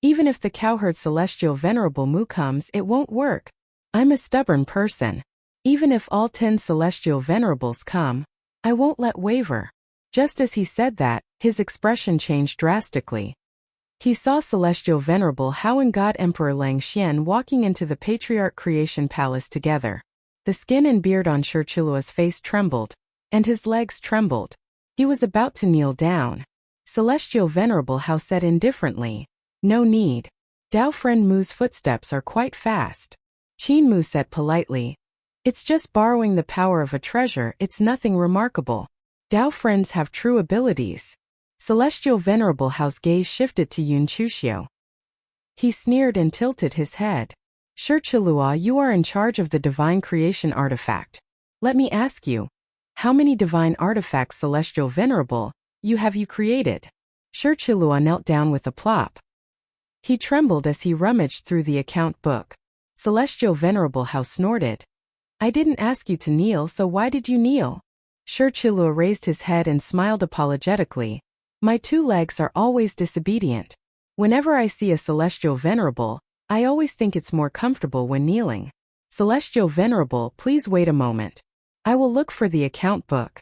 Even if the cowherd Celestial Venerable Mu comes, it won't work. I'm a stubborn person. Even if all 10 Celestial Venerables come, I won't let waver. Just as he said that, his expression changed drastically. He saw Celestial Venerable Hao and God Emperor Lang Xian walking into the Patriarch Creation Palace together. The skin and beard on Shirchilua's face trembled, and his legs trembled. He was about to kneel down. Celestial Venerable Hao said indifferently, No need. Dao Friend Mu's footsteps are quite fast. Qin Mu said politely, It's just borrowing the power of a treasure, it's nothing remarkable. Dao Friends have true abilities. Celestial Venerable Hao's gaze shifted to Yun Chuxiu. He sneered and tilted his head. Shirchilua, you are in charge of the divine creation artifact. Let me ask you, how many divine artifacts, Celestial Venerable, have you created? Shirchilua knelt down with a plop. He trembled as he rummaged through the account book. Celestial Venerable How snorted. I didn't ask you to kneel, so why did you kneel? Shirchilua raised his head and smiled apologetically. My 2 legs are always disobedient. Whenever I see a Celestial Venerable, I always think it's more comfortable when kneeling. Celestial Venerable, please wait a moment. I will look for the account book.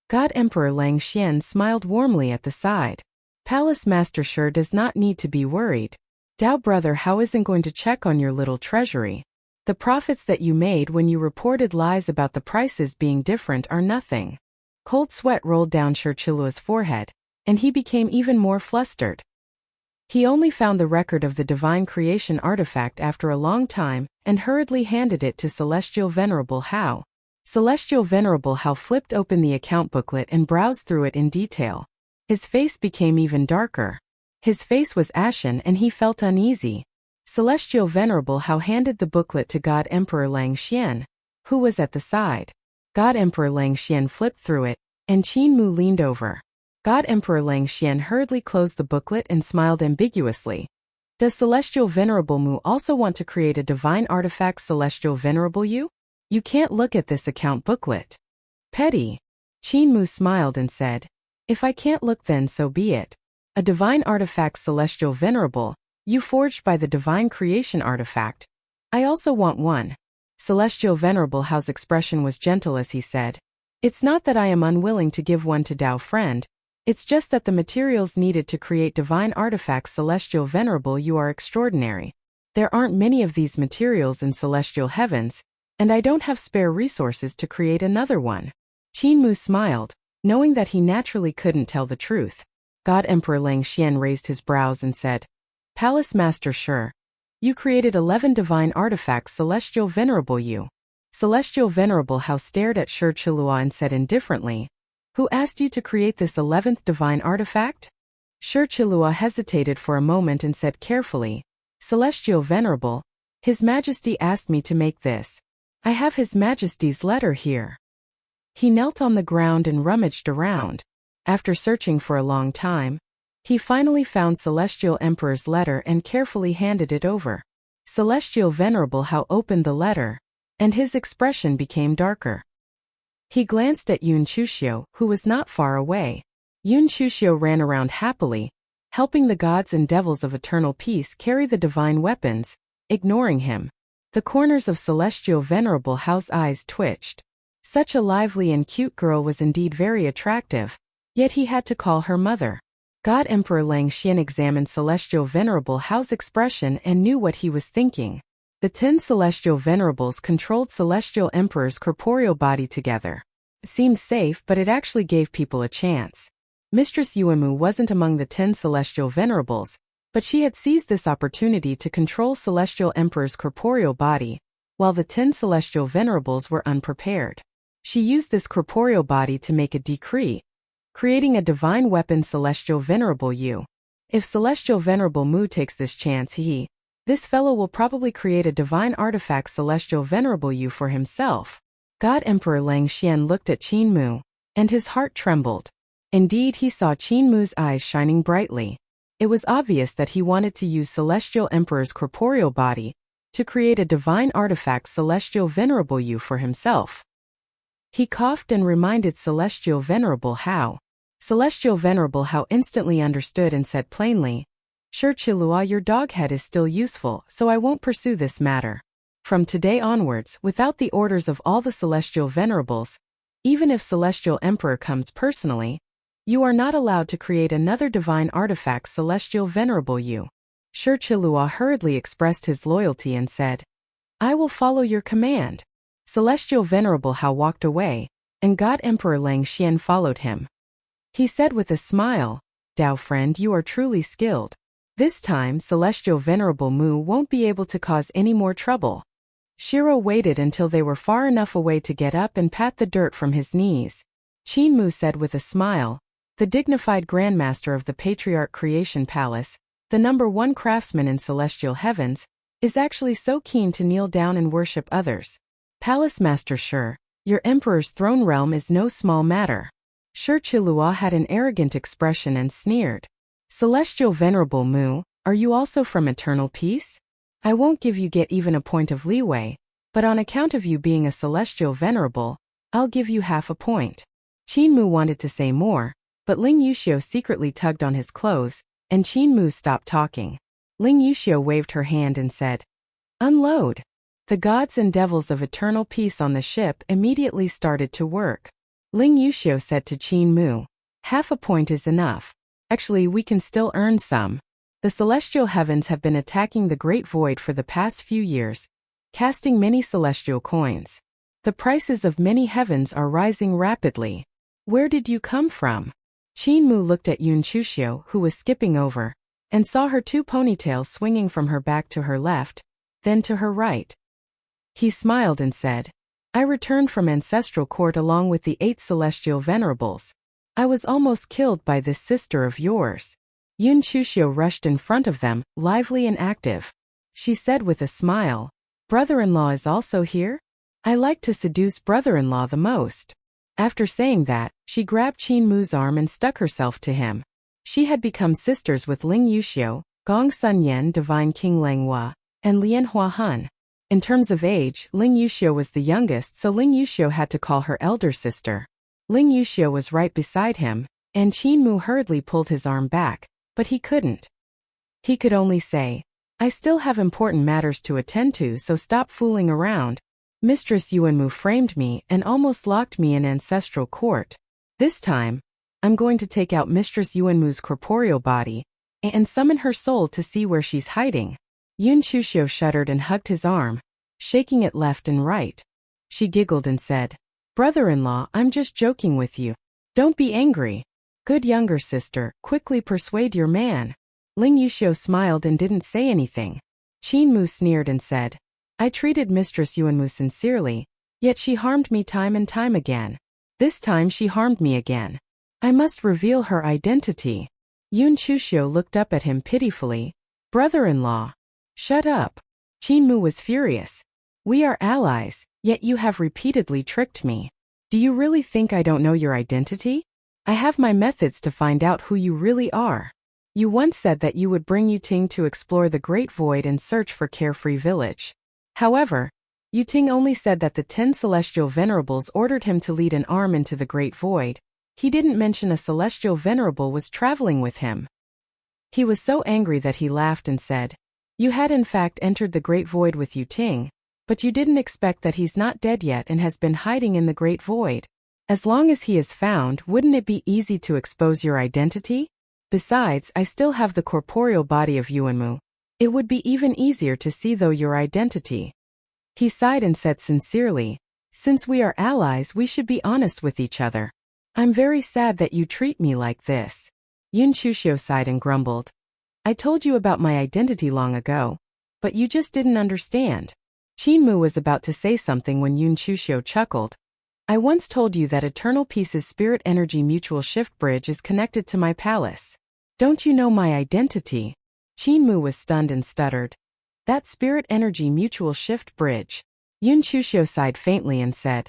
God Emperor Lang Xian smiled warmly at the side. Palace Master sure does not need to be worried. Dao brother How isn't going to check on your little treasury. The profits that you made when you reported lies about the prices being different are nothing. Cold sweat rolled down Shirchilua's forehead, and he became even more flustered. He only found the record of the divine creation artifact after a long time and hurriedly handed it to Celestial Venerable Hao. Celestial Venerable Hao flipped open the account booklet and browsed through it in detail. His face became even darker. His face was ashen and he felt uneasy. Celestial Venerable Hao handed the booklet to God Emperor Lang Xian, who was at the side. God Emperor Lang Xian flipped through it, and Qin Mu leaned over. God Emperor Lang Xian hurriedly closed the booklet and smiled ambiguously. Does Celestial Venerable Mu also want to create a divine artifact, Celestial Venerable Yu? You can't look at this account booklet. Petty. Qin Mu smiled and said, if I can't look, then so be it. A divine artifact, Celestial Venerable, you forged by the divine creation artifact. I also want one. Celestial Venerable Hao's expression was gentle as he said, it's not that I am unwilling to give one to Dao friend. It's just that the materials needed to create divine artifacts, Celestial Venerable, you are extraordinary. There aren't many of these materials in celestial heavens, and I don't have spare resources to create another one. Qin Mu smiled, knowing that he naturally couldn't tell the truth. God Emperor Lang Xian raised his brows and said, Palace Master sure. You created 11 divine artifacts, Celestial Venerable Yu. Celestial Venerable Hao stared at Shirchilua and said indifferently, who asked you to create this 11th divine artifact? Shirchilua hesitated for a moment and said carefully, Celestial Venerable, His Majesty asked me to make this. I have His Majesty's letter here. He knelt on the ground and rummaged around. After searching for a long time, he finally found Celestial Emperor's letter and carefully handed it over. Celestial Venerable Hao opened the letter, and his expression became darker. He glanced at Yun Chuxiu, who was not far away. Yun Chuxiu ran around happily, helping the gods and devils of eternal peace carry the divine weapons, ignoring him. The corners of Celestial Venerable Hao's eyes twitched. Such a lively and cute girl was indeed very attractive, yet he had to call her mother. God Emperor Lang Xian examined Celestial Venerable Hao's expression and knew what he was thinking. The 10 Celestial Venerables controlled Celestial Emperor's corporeal body together. It seemed safe, but it actually gave people a chance. Mistress Yuemu wasn't among the 10 Celestial Venerables, but she had seized this opportunity to control Celestial Emperor's corporeal body, while the 10 Celestial Venerables were unprepared. She used this corporeal body to make a decree, creating a divine weapon, Celestial Venerable Yu. If Celestial Venerable Mu takes this chance, this fellow will probably create a divine artifact, Celestial Venerable Yu, for himself. God Emperor Lang Xian looked at Qin Mu, and his heart trembled. Indeed, he saw Qin Mu's eyes shining brightly. It was obvious that he wanted to use Celestial Emperor's corporeal body to create a divine artifact, Celestial Venerable Yu, for himself. He coughed and reminded Celestial Venerable Hao. Celestial Venerable Hao instantly understood and said plainly, Shirchilua, your dog head is still useful, so I won't pursue this matter. From today onwards, without the orders of all the Celestial Venerables, even if Celestial Emperor comes personally, you are not allowed to create another divine artifact, Celestial Venerable Yu. Shirchilua hurriedly expressed his loyalty and said, I will follow your command. Celestial Venerable Hao walked away, and God Emperor Lang Xian followed him. He said with a smile, Dao friend, you are truly skilled. This time, Celestial Venerable Mu won't be able to cause any more trouble. Shiro waited until they were far enough away to get up and pat the dirt from his knees. Qin Mu said with a smile, the dignified Grandmaster of the Patriarch Creation Palace, the #1 craftsman in celestial heavens, is actually so keen to kneel down and worship others. Palace Master Shi, your emperor's throne realm is no small matter. Shi Chilua had an arrogant expression and sneered. Celestial Venerable Mu, are you also from eternal peace? I won't give you get even a point of leeway, but on account of you being a celestial venerable, I'll give you half a point. Qin Mu wanted to say more, but Ling Yuxiu secretly tugged on his clothes, and Qin Mu stopped talking. Ling Yuxiu waved her hand and said, "Unload." The gods and devils of eternal peace on the ship immediately started to work. Ling Yuxiu said to Qin Mu, "Half a point is enough. Actually, we can still earn some. The celestial heavens have been attacking the Great Void for the past few years, casting many celestial coins. The prices of many heavens are rising rapidly. Where did you come from?" Qin Mu looked at Yun Chuxiu, who was skipping over, and saw her 2 ponytails swinging from her back to her left, then to her right. He smiled and said, "I returned from ancestral court along with the 8 celestial venerables. I was almost killed by this sister of yours." Yun Chuxiu rushed in front of them, lively and active. She said with a smile, "Brother-in-law is also here? I like to seduce brother-in-law the most." After saying that, she grabbed Qin Mu's arm and stuck herself to him. She had become sisters with Ling Yuxiu, Gong Sun Yan Divine King Langhua, and Lian Hua Han. In terms of age, Ling Yuxiu was the youngest, so Ling Yuxiu had to call her elder sister. Ling Yuxiu was right beside him, and Qin Mu hurriedly pulled his arm back, but he couldn't. He could only say, "I still have important matters to attend to, so stop fooling around. Mistress Yuanmu framed me and almost locked me in ancestral court. This time, I'm going to take out Mistress Yuanmu's corporeal body and summon her soul to see where she's hiding." Yun Chuxiu shuddered and hugged his arm, shaking it left and right. She giggled and said, "Brother-in-law, I'm just joking with you. Don't be angry. Good younger sister, quickly persuade your man." Ling Yuxiu smiled and didn't say anything. Qin Mu sneered and said, "I treated Mistress Yuanmu sincerely, yet she harmed me time and time again. This time she harmed me again. I must reveal her identity." Yun Chuxiu looked up at him pitifully. "Brother-in-law, shut up." Qin Mu was furious. "We are allies, yet you have repeatedly tricked me. Do you really think I don't know your identity? I have my methods to find out who you really are. You once said that you would bring Yuting to explore the Great Void and search for Carefree Village. However, Yuting only said that the 10 celestial venerables ordered him to lead an arm into the Great Void. He didn't mention a celestial venerable was traveling with him." He was so angry that he laughed and said, "You had in fact entered the Great Void with Yuting, but you didn't expect that he's not dead yet and has been hiding in the Great Void. As long as he is found, wouldn't it be easy to expose your identity? Besides, I still have the corporeal body of Yuanmu. It would be even easier to see though your identity." He sighed and said sincerely, "Since we are allies, we should be honest with each other. I'm very sad that you treat me like this." Yun Chuxiu sighed and grumbled, "I told you about my identity long ago, but you just didn't understand." Qin Mu was about to say something when Yun Chuxiu chuckled. "I once told you that Eternal Peace's Spirit Energy Mutual Shift Bridge is connected to my palace. Don't you know my identity?" Qin Mu was stunned and stuttered. "That Spirit Energy Mutual Shift Bridge." Yun Chuxiu sighed faintly and said,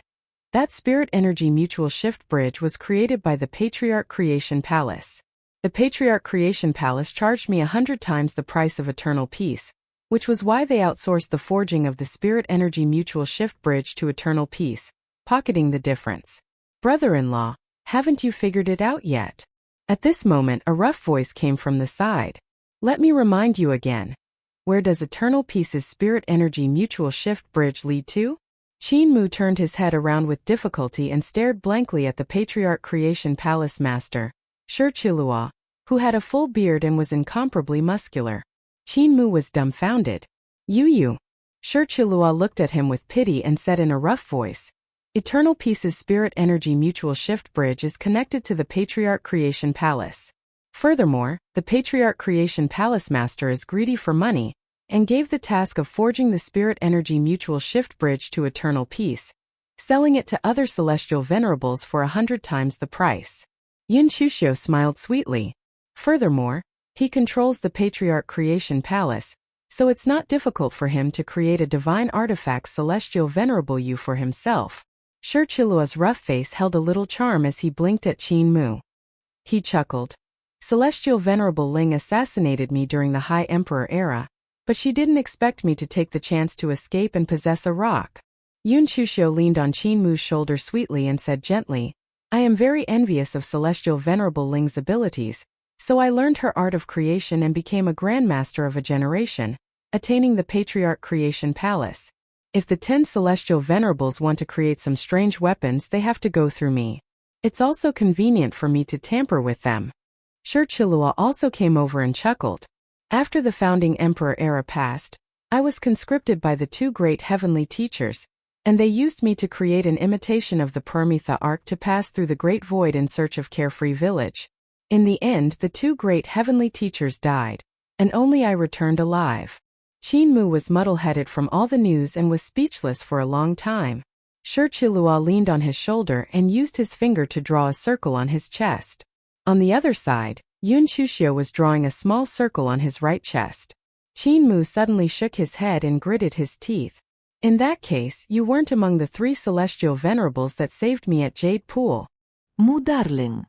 "That Spirit Energy Mutual Shift Bridge was created by the Patriarch Creation Palace. The Patriarch Creation Palace charged me 100 times the price of Eternal Peace, which was why they outsourced the forging of the Spirit Energy Mutual Shift Bridge to Eternal Peace, pocketing the difference. Brother-in-law, haven't you figured it out yet?" At this moment a rough voice came from the side. "Let me remind you again. Where does Eternal Peace's Spirit Energy Mutual Shift Bridge lead to?" Qin Mu turned his head around with difficulty and stared blankly at the Patriarch Creation Palace Master, Shi Chilua, who had a full beard and was incomparably muscular. Qin Mu was dumbfounded. You. Shi Chilua looked at him with pity and said in a rough voice, "Eternal Peace's Spirit Energy Mutual Shift Bridge is connected to the Patriarch Creation Palace. Furthermore, the Patriarch Creation Palace Master is greedy for money, and gave the task of forging the Spirit Energy Mutual Shift Bridge to Eternal Peace, selling it to other celestial venerables for 100 times the price." Yun Chuxiu smiled sweetly. "Furthermore, He controls the Patriarch Creation Palace, so it's not difficult for him to create a divine artifact Celestial Venerable You for himself. Shi Chilua's rough face held a little charm as he blinked at Qin Mu. He chuckled. Celestial Venerable Ling assassinated me during the High Emperor era, but she didn't expect me to take the chance to escape and possess a rock. Yun Chuxiu leaned on Qin Mu's shoulder sweetly and said gently, I am very envious of Celestial Venerable Ling's abilities, so I learned her art of creation and became a grandmaster of a generation, attaining the Patriarch Creation Palace. If the 10 Celestial Venerables want to create some strange weapons, they have to go through me. It's also convenient for me to tamper with them. Shi Chilua also came over and chuckled. After the founding emperor era passed, I was conscripted by the 2 great heavenly teachers, and they used me to create an imitation of the Paramitha Ark to pass through the Great Void in search of Carefree Village. In the end, the 2 great heavenly teachers died, and only I returned alive. Qin Mu was muddle-headed from all the news and was speechless for a long time. Shi Chilua leaned on his shoulder and used his finger to draw a circle on his chest. On the other side, Yun Chuxiu was drawing a small circle on his right chest. Qin Mu suddenly shook his head and gritted his teeth. In that case, you weren't among the 3 Celestial Venerables that saved me at Jade Pool. Mu darling.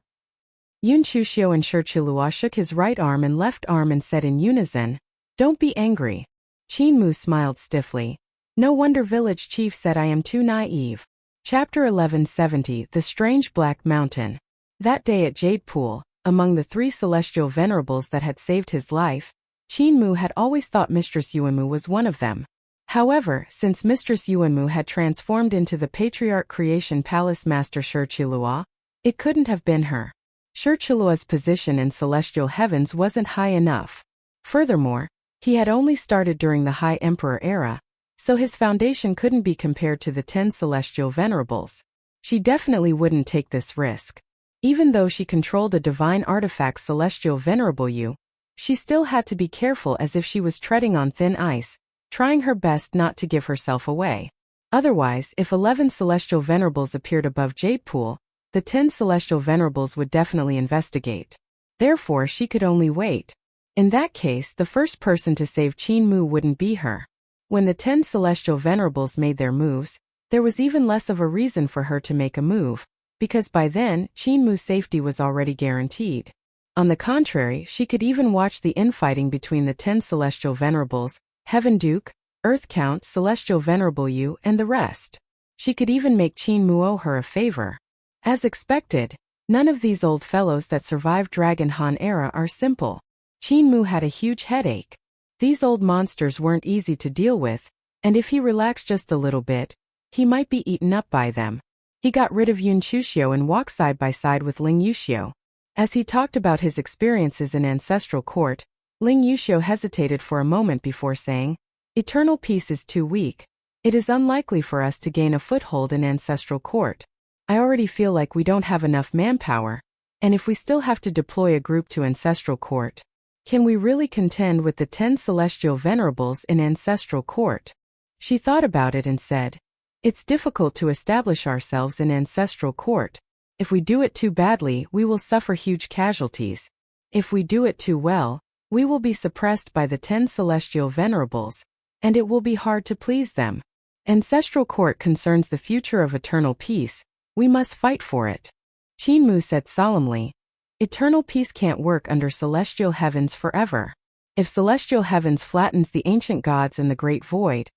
Yun Chuxiu and Shi Chilua shook his right arm and left arm and said in unison, Don't be angry. Qin Mu smiled stiffly. No wonder village chief said I am too naive. Chapter 1170 The Strange Black Mountain. That day at Jade Pool, among the 3 Celestial Venerables that had saved his life, Qin Mu had always thought Mistress Yuanmu was one of them. However, since Mistress Yuanmu had transformed into the Patriarch Creation Palace Master Shi Chilua, it couldn't have been her. Shi Chilua's position in celestial heavens wasn't high enough. Furthermore, he had only started during the High Emperor era, so his foundation couldn't be compared to the 10 Celestial Venerables. She definitely wouldn't take this risk. Even though she controlled a divine artifact Celestial Venerable You, she still had to be careful as if she was treading on thin ice, trying her best not to give herself away. Otherwise, if 11 Celestial Venerables appeared above Jade Pool, the 10 Celestial Venerables would definitely investigate. Therefore, she could only wait. In that case, the first person to save Qin Mu wouldn't be her. When the 10 Celestial Venerables made their moves, there was even less of a reason for her to make a move, because by then, Qin Mu's safety was already guaranteed. On the contrary, she could even watch the infighting between the 10 Celestial Venerables, Heaven Duke, Earth Count, Celestial Venerable You, and the rest. She could even make Qin Mu owe her a favor. As expected, none of these old fellows that survived Dragon Han era are simple. Qin Mu had a huge headache. These old monsters weren't easy to deal with, and if he relaxed just a little bit, he might be eaten up by them. He got rid of Yun Chuxiu and walked side by side with Ling Yuxiu. As he talked about his experiences in Ancestral Court, Ling Yuxiu hesitated for a moment before saying, Eternal Peace is too weak. It is unlikely for us to gain a foothold in Ancestral Court. I already feel like we don't have enough manpower, and if we still have to deploy a group to Ancestral Court, can we really contend with the 10 Celestial Venerables in Ancestral Court? She thought about it and said, It's difficult to establish ourselves in Ancestral Court. If we do it too badly, we will suffer huge casualties. If we do it too well, we will be suppressed by the 10 Celestial Venerables, and it will be hard to please them. Ancestral Court concerns the future of eternal peace. We must fight for it. Qin Mu said solemnly, Eternal peace can't work under celestial heavens forever. If celestial heavens flattens the ancient gods and the great void,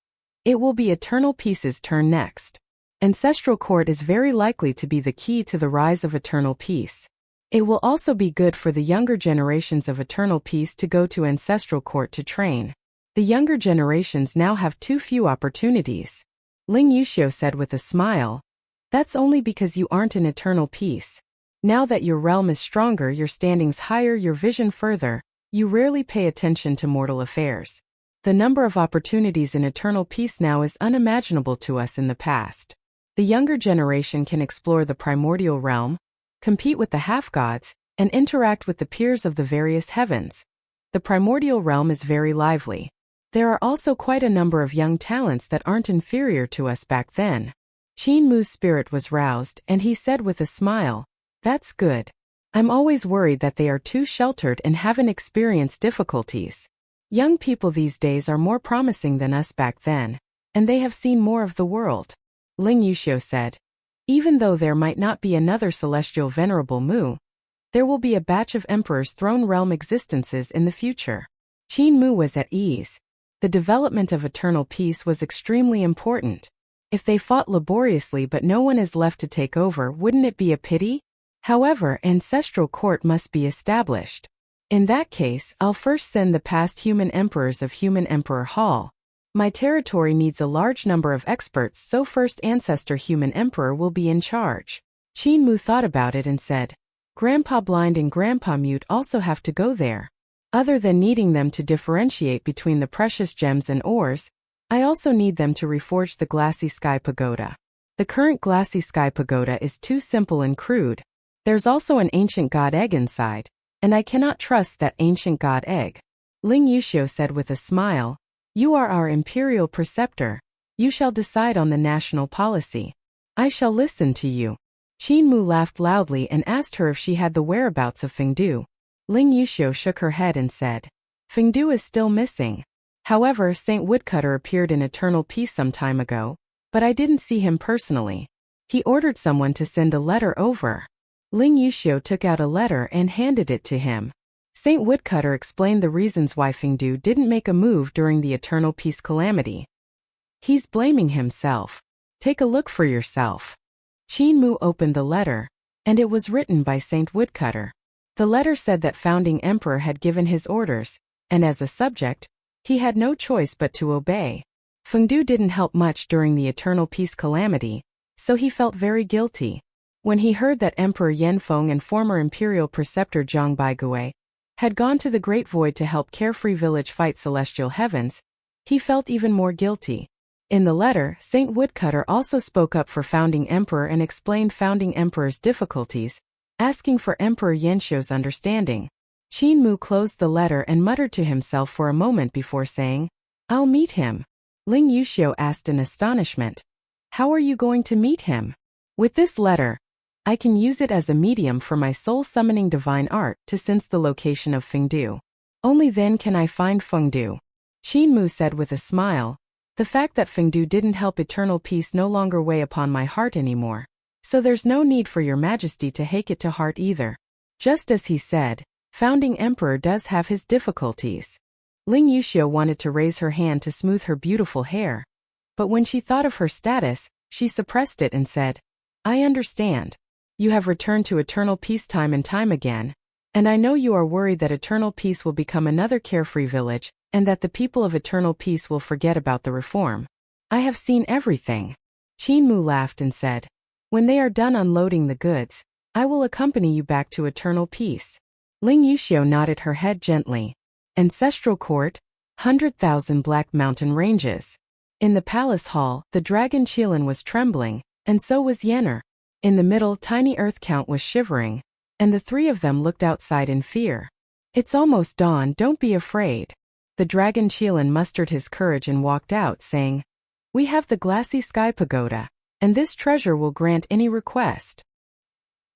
it will be eternal peace's turn next. Ancestral Court is very likely to be the key to the rise of eternal peace. It will also be good for the younger generations of eternal peace to go to Ancestral Court to train. The younger generations now have too few opportunities. Ling Yuxiu said with a smile, That's only because you aren't in eternal peace. Now that your realm is stronger, your standings higher, your vision further, you rarely pay attention to mortal affairs. The number of opportunities in eternal peace now is unimaginable to us in the past. The younger generation can explore the primordial realm, compete with the half-gods, and interact with the peers of the various heavens. The primordial realm is very lively. There are also quite a number of young talents that aren't inferior to us back then. Qin Mu's spirit was roused, and he said with a smile, That's good. I'm always worried that they are too sheltered and haven't experienced difficulties. Young people these days are more promising than us back then, and they have seen more of the world. Ling Yuxiu said. Even though there might not be another celestial venerable Mu, there will be a batch of Emperor's throne realm existences in the future. Qin Mu was at ease. The development of eternal peace was extremely important. If they fought laboriously but no one is left to take over, wouldn't it be a pity? However, ancestral court must be established. In that case, I'll first send the past human emperors of Human Emperor Hall. My territory needs a large number of experts, so first ancestor human emperor will be in charge. Qin Mu thought about it and said, Grandpa Blind and Grandpa Mute also have to go there. Other than needing them to differentiate between the precious gems and ores, I also need them to reforge the Glassy Sky Pagoda. The current Glassy Sky Pagoda is too simple and crude. There's also an ancient god egg inside, and I cannot trust that ancient god egg. Ling Yuxiu said with a smile, You are our imperial preceptor. You shall decide on the national policy. I shall listen to you. Qin Mu laughed loudly and asked her if she had the whereabouts of Fengdu. Ling Yuxiu shook her head and said, Fengdu is still missing. However, Saint Woodcutter appeared in eternal peace some time ago, but I didn't see him personally. He ordered someone to send a letter over. Ling Yuxiu took out a letter and handed it to him. Saint Woodcutter explained the reasons why Fengdu didn't make a move during the eternal peace calamity. He's blaming himself. Take a look for yourself. Qin Mu opened the letter, and it was written by Saint Woodcutter. The letter said that founding emperor had given his orders, and as a subject, he had no choice but to obey. Fengdu didn't help much during the eternal peace calamity, so he felt very guilty. When he heard that Emperor Yanfeng and former imperial preceptor Zhang Baigui had gone to the Great Void to help Carefree Village fight celestial heavens, he felt even more guilty. In the letter, Saint Woodcutter also spoke up for founding emperor and explained founding emperor's difficulties, asking for Emperor Yanxiu's understanding. Qin Mu closed the letter and muttered to himself for a moment before saying, I'll meet him. Ling Yuxiu asked in astonishment, How are you going to meet him? With this letter, I can use it as a medium for my soul-summoning divine art to sense the location of Fengdu. Only then can I find Fengdu. Qin Mu said with a smile, The fact that Fengdu didn't help eternal peace no longer weigh upon my heart anymore. So there's no need for your majesty to take it to heart either. Just as he said, founding emperor does have his difficulties. Ling Yuxiu wanted to raise her hand to smooth her beautiful hair. But when she thought of her status, she suppressed it and said, I understand. You have returned to eternal peace time and time again, and I know you are worried that eternal peace will become another carefree village, and that the people of eternal peace will forget about the reform. I have seen everything. Qin Mu laughed and said, When they are done unloading the goods, I will accompany you back to eternal peace. Ling Yuxiu nodded her head gently. Ancestral Court, 100,000 Black Mountain Ranges. In the palace hall, the dragon Qilin was trembling, and so was Yenner. In the middle, Tiny Earth Count was shivering, and the three of them looked outside in fear. It's almost dawn, don't be afraid. The dragon Qilin mustered his courage and walked out, saying, We have the Glassy Sky Pagoda, and this treasure will grant any request.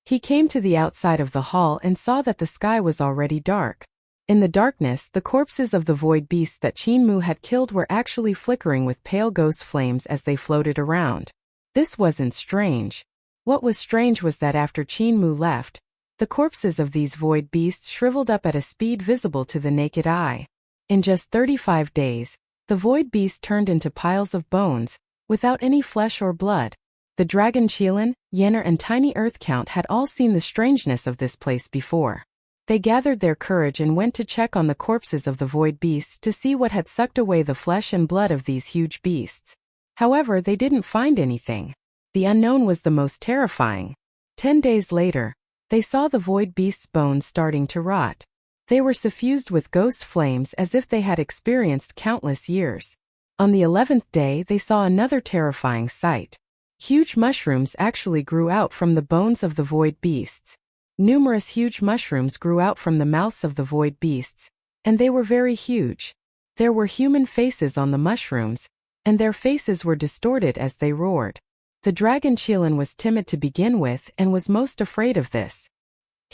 He came to the outside of the hall and saw that the sky was already dark. In the darkness, the corpses of the void beasts that Qin Mu had killed were actually flickering with pale ghost flames as they floated around. This wasn't strange. What was strange was that after Qin Mu left, the corpses of these void beasts shriveled up at a speed visible to the naked eye. In just 35 days, the void beast turned into piles of bones, without any flesh or blood. The dragon Qilin, Yenner and Tiny Earth Count had all seen the strangeness of this place before. They gathered their courage and went to check on the corpses of the void beasts to see what had sucked away the flesh and blood of these huge beasts. However, they didn't find anything. The unknown was the most terrifying. 10 days later, they saw the void beast's bones starting to rot. They were suffused with ghost flames as if they had experienced countless years. On the 11th day, they saw another terrifying sight. Huge mushrooms actually grew out from the bones of the void beasts. Numerous huge mushrooms grew out from the mouths of the void beasts, and they were very huge. There were human faces on the mushrooms, and their faces were distorted as they roared. The dragon Qilin was timid to begin with and was most afraid of this.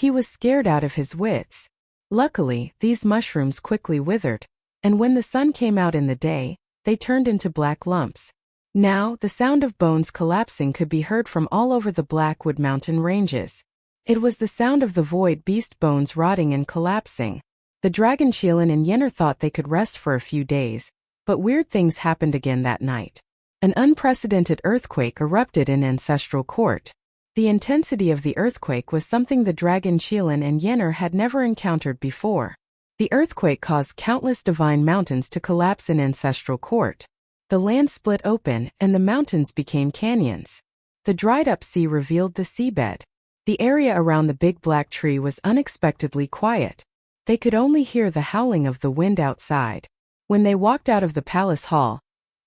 He was scared out of his wits. Luckily, these mushrooms quickly withered, and when the sun came out in the day, they turned into black lumps. Now, the sound of bones collapsing could be heard from all over the Blackwood Mountain ranges. It was the sound of the void beast bones rotting and collapsing. The dragon Shilin and Yenner thought they could rest for a few days, but weird things happened again that night. An unprecedented earthquake erupted in Ancestral Court. The intensity of the earthquake was something the dragon Shilin and Yenner had never encountered before. The earthquake caused countless divine mountains to collapse in Ancestral Court. The land split open, and the mountains became canyons. The dried-up sea revealed the seabed. The area around the big black tree was unexpectedly quiet. They could only hear the howling of the wind outside. When they walked out of the palace hall,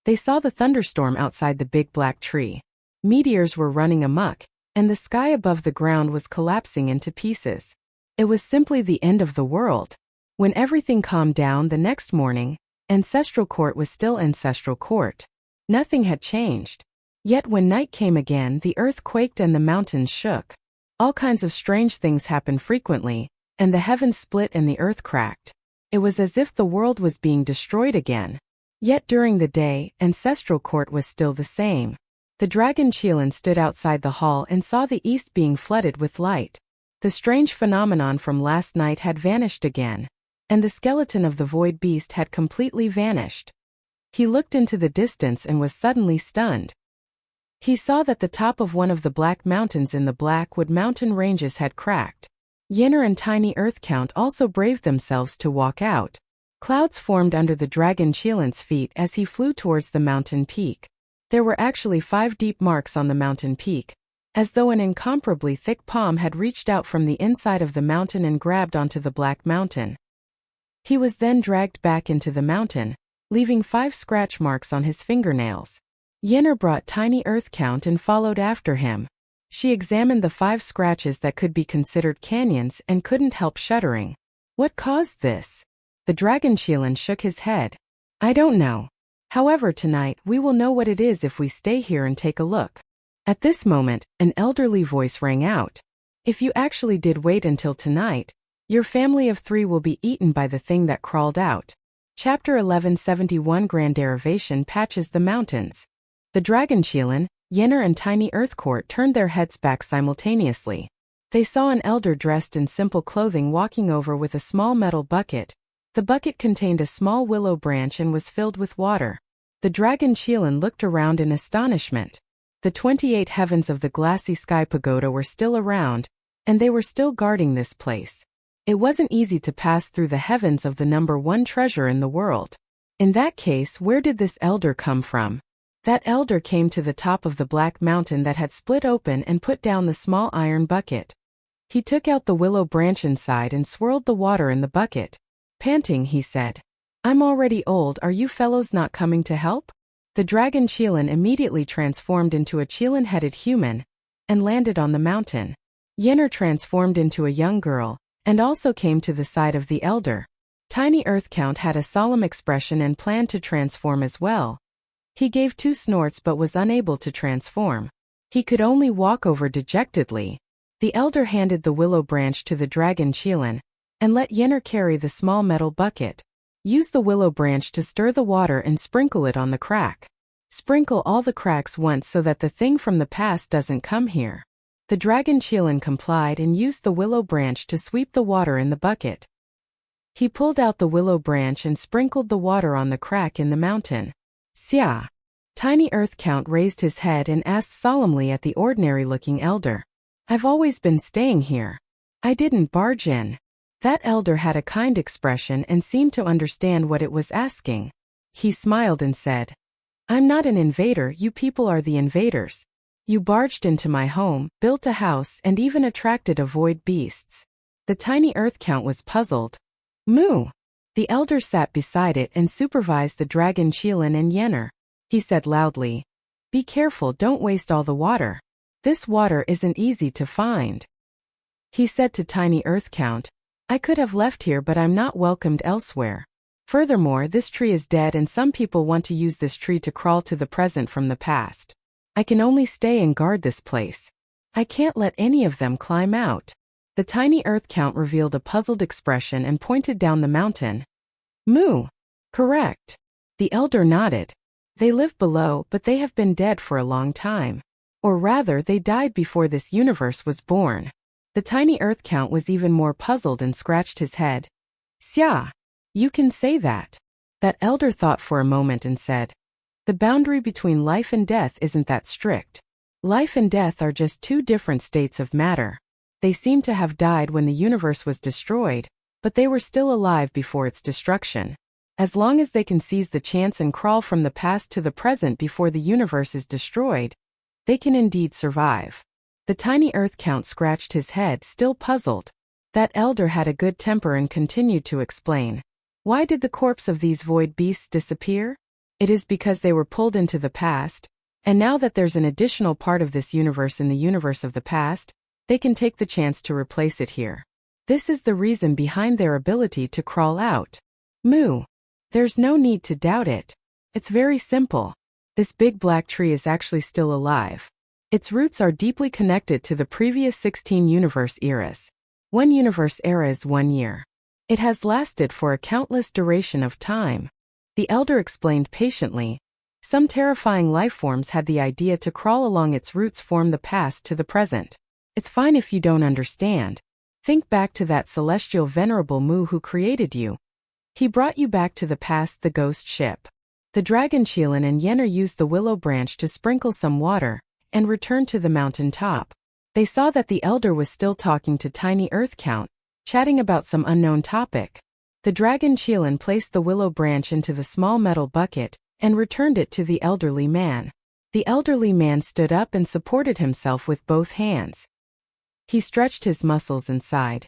they saw the thunderstorm outside the big black tree. Meteors were running amok, and the sky above the ground was collapsing into pieces. It was simply the end of the world. When everything calmed down the next morning, Ancestral Court was still Ancestral Court. Nothing had changed. Yet when night came again, the earth quaked and the mountains shook. All kinds of strange things happened frequently, and the heavens split and the earth cracked. It was as if the world was being destroyed again. Yet during the day, Ancestral Court was still the same. The dragon Shilin stood outside the hall and saw the east being flooded with light. The strange phenomenon from last night had vanished again, and the skeleton of the void beast had completely vanished. He looked into the distance and was suddenly stunned. He saw that the top of one of the black mountains in the Blackwood Mountain ranges had cracked. Yenner and Tiny Earthcount also braved themselves to walk out. Clouds formed under the dragon Shilin's feet as he flew towards the mountain peak. There were actually 5 deep marks on the mountain peak, as though an incomparably thick palm had reached out from the inside of the mountain and grabbed onto the black mountain. He was then dragged back into the mountain, leaving 5 scratch marks on his fingernails. Yenner brought Tiny Earthcount and followed after him. She examined the 5 scratches that could be considered canyons and couldn't help shuddering. What caused this? The dragon Shilin shook his head. I don't know. However, tonight we will know what it is if we stay here and take a look. At this moment, an elderly voice rang out. If you actually did wait until tonight, your family of 3 will be eaten by the thing that crawled out. Chapter 1171 Grand Derivation Patches the Mountains. The dragon Shilin, Yenner and Tiny Earthcourt turned their heads back simultaneously. They saw an elder dressed in simple clothing walking over with a small metal bucket. The bucket contained a small willow branch and was filled with water. The dragon Shilin looked around in astonishment. The 28 heavens of the glassy sky pagoda were still around, and they were still guarding this place. It wasn't easy to pass through the heavens of the number 1 treasure in the world. In that case, where did this elder come from? That elder came to the top of the black mountain that had split open and put down the small iron bucket. He took out the willow branch inside and swirled the water in the bucket. Panting, he said, "I'm already old, are you fellows not coming to help?" The dragon Shilin immediately transformed into a Shilin-headed human and landed on the mountain. Yenner transformed into a young girl and also came to the side of the elder. Tiny Earthcount had a solemn expression and planned to transform as well. He gave 2 snorts but was unable to transform. He could only walk over dejectedly. The elder handed the willow branch to the dragon Shilin and let Yenner carry the small metal bucket. Use the willow branch to stir the water and sprinkle it on the crack. Sprinkle all the cracks once so that the thing from the past doesn't come here. The dragon Shilin complied and used the willow branch to sweep the water in the bucket. He pulled out the willow branch and sprinkled the water on the crack in the mountain. Xia. Tiny Earthcount raised his head and asked solemnly at the ordinary-looking elder. I've always been staying here. I didn't barge in. That elder had a kind expression and seemed to understand what it was asking. He smiled and said, I'm not an invader, you people are the invaders. You barged into my home, built a house, and even attracted avoid beasts. The Tiny Earthcount was puzzled. Moo! The elder sat beside it and supervised the dragon Shilin and Yenner. He said loudly, Be careful, don't waste all the water. This water isn't easy to find. He said to Tiny Earthcount, I could have left here but I'm not welcomed elsewhere. Furthermore, this tree is dead and some people want to use this tree to crawl to the present from the past. I can only stay and guard this place. I can't let any of them climb out. The tiny Earth Count revealed a puzzled expression and pointed down the mountain. Moo. Correct. The elder nodded. They live below, but they have been dead for a long time. Or rather, they died before this universe was born. The tiny Earth Count was even more puzzled and scratched his head. Xia. You can say that. That elder thought for a moment and said, the boundary between life and death isn't that strict. Life and death are just two different states of matter. They seem to have died when the universe was destroyed, but they were still alive before its destruction. As long as they can seize the chance and crawl from the past to the present before the universe is destroyed, they can indeed survive. The tiny Earth Count scratched his head, still puzzled. That elder had a good temper and continued to explain. Why did the corpse of these void beasts disappear? It is because they were pulled into the past, and now that there's an additional part of this universe in the universe of the past, they can take the chance to replace it here. This is the reason behind their ability to crawl out. Moo. There's no need to doubt it. It's very simple. This big black tree is actually still alive. Its roots are deeply connected to the previous 16 universe eras. One universe era is 1 year. It has lasted for a countless duration of time. The elder explained patiently. Some terrifying life forms had the idea to crawl along its roots from the past to the present. It's fine if you don't understand. Think back to that celestial venerable Mu who created you. He brought you back to the past, the ghost ship. The dragon Qilin and Yenner used the willow branch to sprinkle some water and returned to the mountain top. They saw that the elder was still talking to tiny Earth Count, chatting about some unknown topic. The dragon Qilin placed the willow branch into the small metal bucket and returned it to the elderly man. The elderly man stood up and supported himself with both hands. He stretched his muscles and sighed.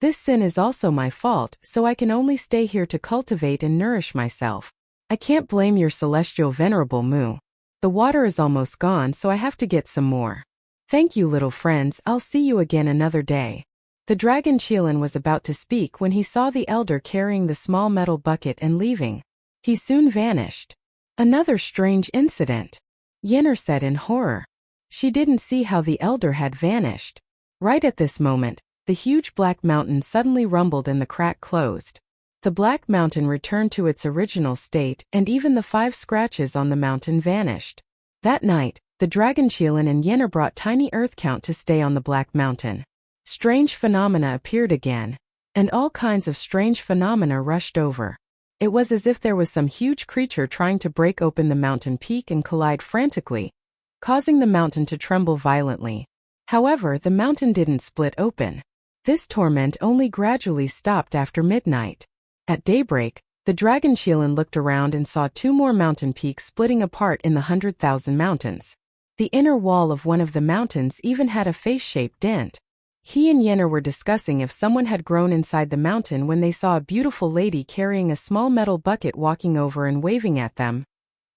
This sin is also my fault, so I can only stay here to cultivate and nourish myself. I can't blame your celestial venerable Mu. The water is almost gone, so I have to get some more. Thank you, little friends, I'll see you again another day. The dragon Qilin was about to speak when he saw the elder carrying the small metal bucket and leaving. He soon vanished. Another strange incident, Yenner said in horror. She didn't see how the elder had vanished. Right at this moment, the huge black mountain suddenly rumbled and the crack closed. The black mountain returned to its original state, and even the 5 scratches on the mountain vanished. That night, the dragon Qilin and Yenner brought tiny Earth Count to stay on the black mountain. Strange phenomena appeared again, and all kinds of strange phenomena rushed over. It was as if there was some huge creature trying to break open the mountain peak and collide frantically, causing the mountain to tremble violently. However, the mountain didn't split open. This torment only gradually stopped after midnight. At daybreak, the dragon Qilin looked around and saw 2 more mountain peaks splitting apart in the 100,000 mountains. The inner wall of one of the mountains even had a face-shaped dent. He and Yenner were discussing if someone had grown inside the mountain when they saw a beautiful lady carrying a small metal bucket walking over and waving at them.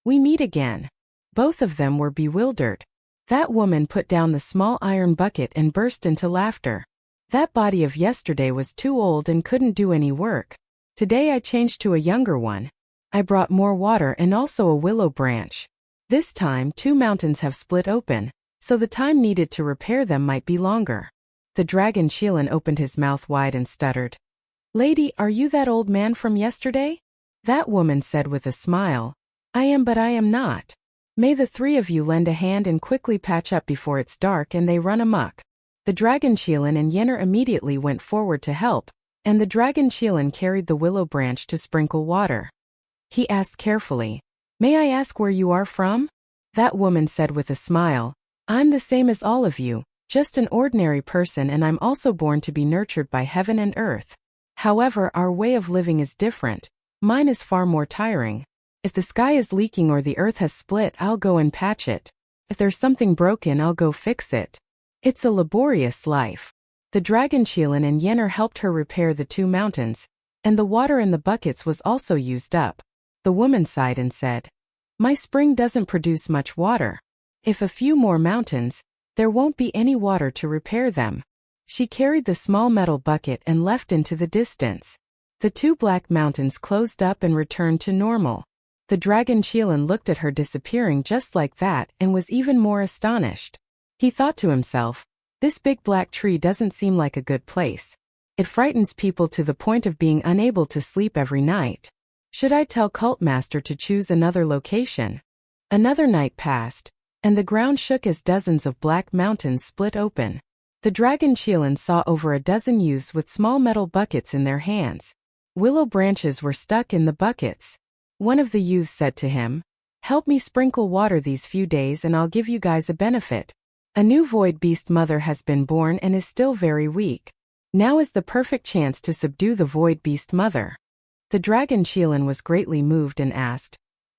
We meet again. Both of them were bewildered. That woman put down the small iron bucket and burst into laughter. That body of yesterday was too old and couldn't do any work. Today I changed to a younger one. I brought more water and also a willow branch. This time 2 mountains have split open, so the time needed to repair them might be longer. The dragon Qilin opened his mouth wide and stuttered. Lady, are you that old man from yesterday? That woman said with a smile. I am, but I am not. May the 3 of you lend a hand and quickly patch up before it's dark and they run amok. The dragon Qilin and Yenner immediately went forward to help, and the dragon Qilin carried the willow branch to sprinkle water. He asked carefully, May I ask where you are from? That woman said with a smile, I'm the same as all of you, just an ordinary person, and I'm also born to be nurtured by heaven and earth. However, our way of living is different. Mine is far more tiring. If the sky is leaking or the earth has split, I'll go and patch it. If there's something broken, I'll go fix it. It's a laborious life. The dragon Qilin and Yenner helped her repair the 2 mountains, and the water in the buckets was also used up. The woman sighed and said, My spring doesn't produce much water. If a few more mountains, there won't be any water to repair them. She carried the small metal bucket and left into the distance. The 2 black mountains closed up and returned to normal. The dragon Qilin looked at her disappearing just like that and was even more astonished. He thought to himself, This big black tree doesn't seem like a good place. It frightens people to the point of being unable to sleep every night. Should I tell Cult Master to choose another location? Another night passed, and the ground shook as dozens of black mountains split open. The dragon Qilan saw over a dozen youths with small metal buckets in their hands. Willow branches were stuck in the buckets. One of the youths said to him, "Help me sprinkle water these few days and I'll give you guys a benefit. A new void beast mother has been born and is still very weak. Now is the perfect chance to subdue the void beast mother." The dragon Qilan was greatly moved and asked,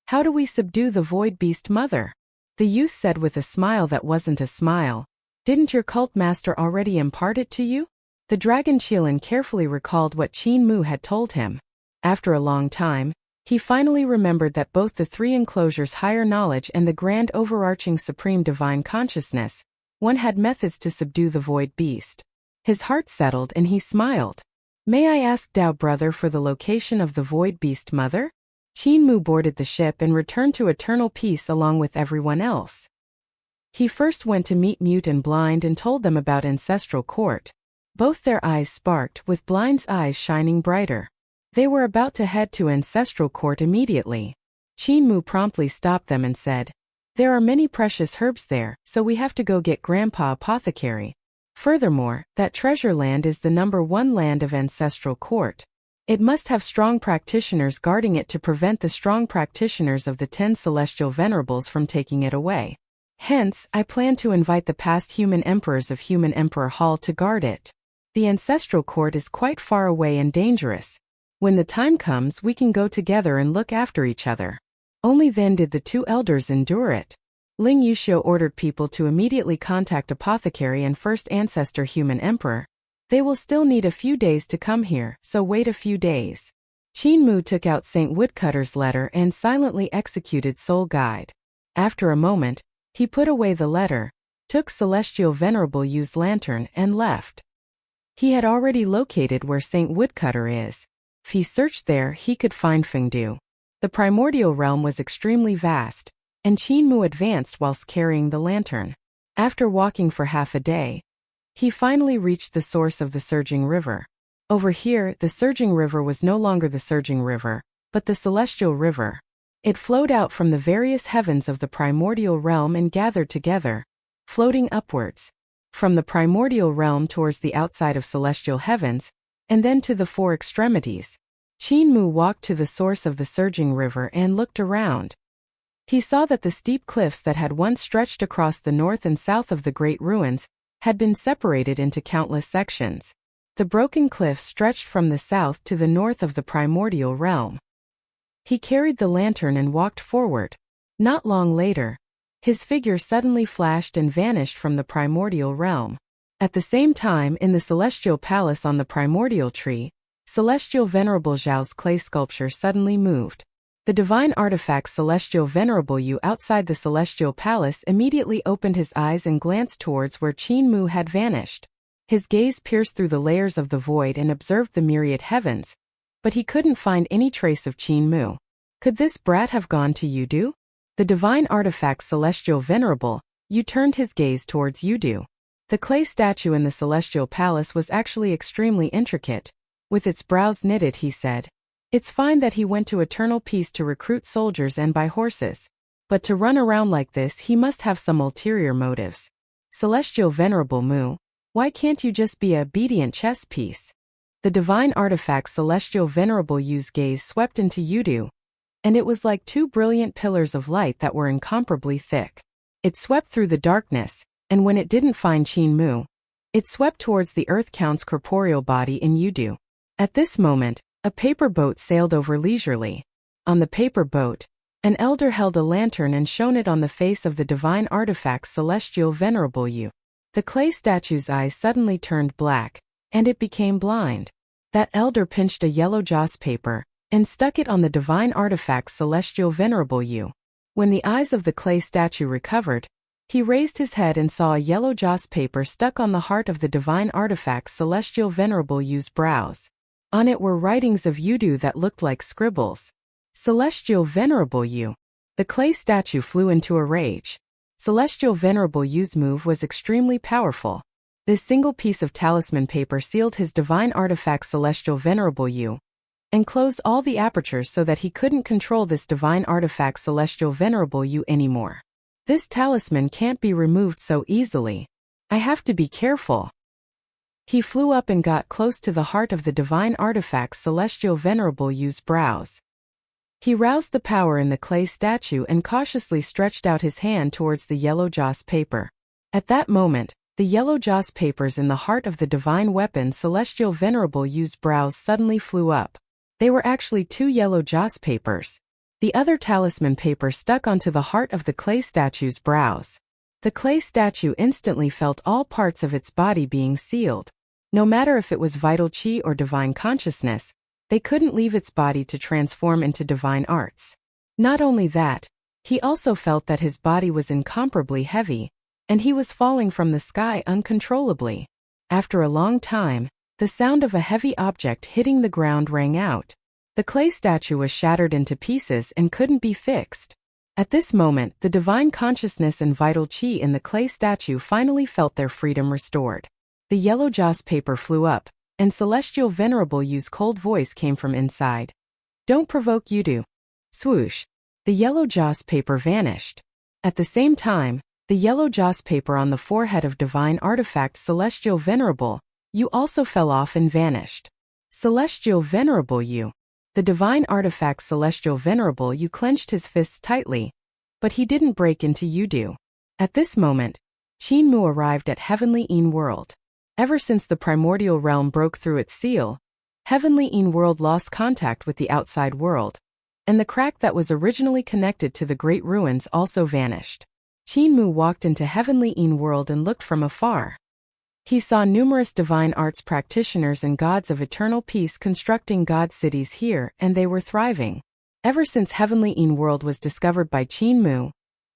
"How do we subdue the void beast mother?" The youth said with a smile that wasn't a smile, "Didn't your cult master already impart it to you?" The dragon Qilan carefully recalled what Qin Mu had told him. After a long time, he finally remembered that both the three enclosures' higher knowledge and the grand overarching supreme divine consciousness, one had methods to subdue the void beast. His heart settled and he smiled. "May I ask Dao brother for the location of the void beast mother?" Qin Mu boarded the ship and returned to eternal peace along with everyone else. He first went to meet Mute and Blind and told them about Ancestral Court. Both their eyes sparked, with Blind's eyes shining brighter. They were about to head to Ancestral Court immediately. Qin Mu promptly stopped them and said, "There are many precious herbs there, so we have to go get Grandpa Apothecary. Furthermore, that treasure land is the #1 land of Ancestral Court. It must have strong practitioners guarding it to prevent the strong practitioners of the 10 celestial venerables from taking it away. Hence, I plan to invite the past human emperors of Human Emperor Hall to guard it. The Ancestral Court is quite far away and dangerous. When the time comes, we can go together and look after each other." Only then did the two elders endure it. Ling Yuxiu ordered people to immediately contact Apothecary and First Ancestor Human Emperor. They will still need a few days to come here, so wait a few days. Qin Mu took out St. Woodcutter's letter and silently executed Soul Guide. After a moment, he put away the letter, took Celestial Venerable Yu's lantern and left. He had already located where St. Woodcutter is. If he searched there, he could find Fengdu. The primordial realm was extremely vast, and Qin Mu advanced whilst carrying the lantern. After walking for half a day, he finally reached the source of the surging river. Over here, the surging river was no longer the surging river, but the celestial river. It flowed out from the various heavens of the primordial realm and gathered together, floating upwards, from the primordial realm towards the outside of celestial heavens, and then to the four extremities. Qin Mu walked to the source of the surging river and looked around. He saw that the steep cliffs that had once stretched across the north and south of the great ruins had been separated into countless sections. The broken cliffs stretched from the south to the north of the primordial realm. He carried the lantern and walked forward. Not long later, his figure suddenly flashed and vanished from the primordial realm. At the same time, in the celestial palace on the primordial tree, Celestial Venerable Zhao's clay sculpture suddenly moved. The divine artifact Celestial Venerable Yu outside the celestial palace immediately opened his eyes and glanced towards where Qin Mu had vanished. His gaze pierced through the layers of the void and observed the myriad heavens, but he couldn't find any trace of Qin Mu. Could this brat have gone to Yudu? The divine artifact Celestial Venerable Yu turned his gaze towards Yudu. The clay statue in the celestial palace was actually extremely intricate. With its brows knitted, he said, "It's fine that he went to eternal peace to recruit soldiers and buy horses. But to run around like this, he must have some ulterior motives. Celestial Venerable Mu, why can't you just be a obedient chess piece?" The divine artifact Celestial Venerable Yu's gaze swept into Yudu, and it was like two brilliant pillars of light that were incomparably thick. It swept through the darkness, and when it didn't find Qin Mu, it swept towards the Earth Count's corporeal body in Yudu. At this moment, a paper boat sailed over leisurely. On the paper boat, an elder held a lantern and shone it on the face of the divine artifact Celestial Venerable Yu. The clay statue's eyes suddenly turned black, and it became blind. That elder pinched a yellow joss paper and stuck it on the divine artifact Celestial Venerable Yu. When the eyes of the clay statue recovered, he raised his head and saw a yellow joss paper stuck on the heart of the divine artifact Celestial Venerable Yu's brows. On it were writings of Yudu that looked like scribbles. Celestial Venerable Yu. The clay statue flew into a rage. Celestial Venerable Yu's move was extremely powerful. This single piece of talisman paper sealed his divine artifact Celestial Venerable Yu, and closed all the apertures so that he couldn't control this divine artifact Celestial Venerable Yu anymore. This talisman can't be removed so easily. I have to be careful. He flew up and got close to the heart of the divine artifact Celestial Venerable Yu's brows. He roused the power in the clay statue and cautiously stretched out his hand towards the yellow joss paper. At that moment, the yellow joss papers in the heart of the divine weapon Celestial Venerable Yu's brows suddenly flew up. They were actually 2 yellow joss papers. The other talisman paper stuck onto the heart of the clay statue's brows. The clay statue instantly felt all parts of its body being sealed. No matter if it was vital chi or divine consciousness, they couldn't leave its body to transform into divine arts. Not only that, he also felt that his body was incomparably heavy, and he was falling from the sky uncontrollably. After a long time, the sound of a heavy object hitting the ground rang out. The clay statue was shattered into pieces and couldn't be fixed. At this moment, the divine consciousness and vital chi in the clay statue finally felt their freedom restored. The yellow joss paper flew up, and Celestial Venerable Yu's cold voice came from inside. "Don't provoke Yudu." Swoosh. The yellow joss paper vanished. At the same time, the yellow joss paper on the forehead of divine artifact Celestial Venerable Yu also fell off and vanished. Celestial Venerable Yu. The divine artifact Celestial Venerable Yu clenched his fists tightly, but he didn't break into Yudu. At this moment, Qin Mu arrived at Heavenly Yin World. Ever since the primordial realm broke through its seal, Heavenly Yin World lost contact with the outside world, and the crack that was originally connected to the Great Ruins also vanished. Qin Mu walked into Heavenly Yin World and looked from afar. He saw numerous divine arts practitioners and gods of eternal peace constructing god cities here, and they were thriving. Ever since Heavenly Yin World was discovered by Qin Mu,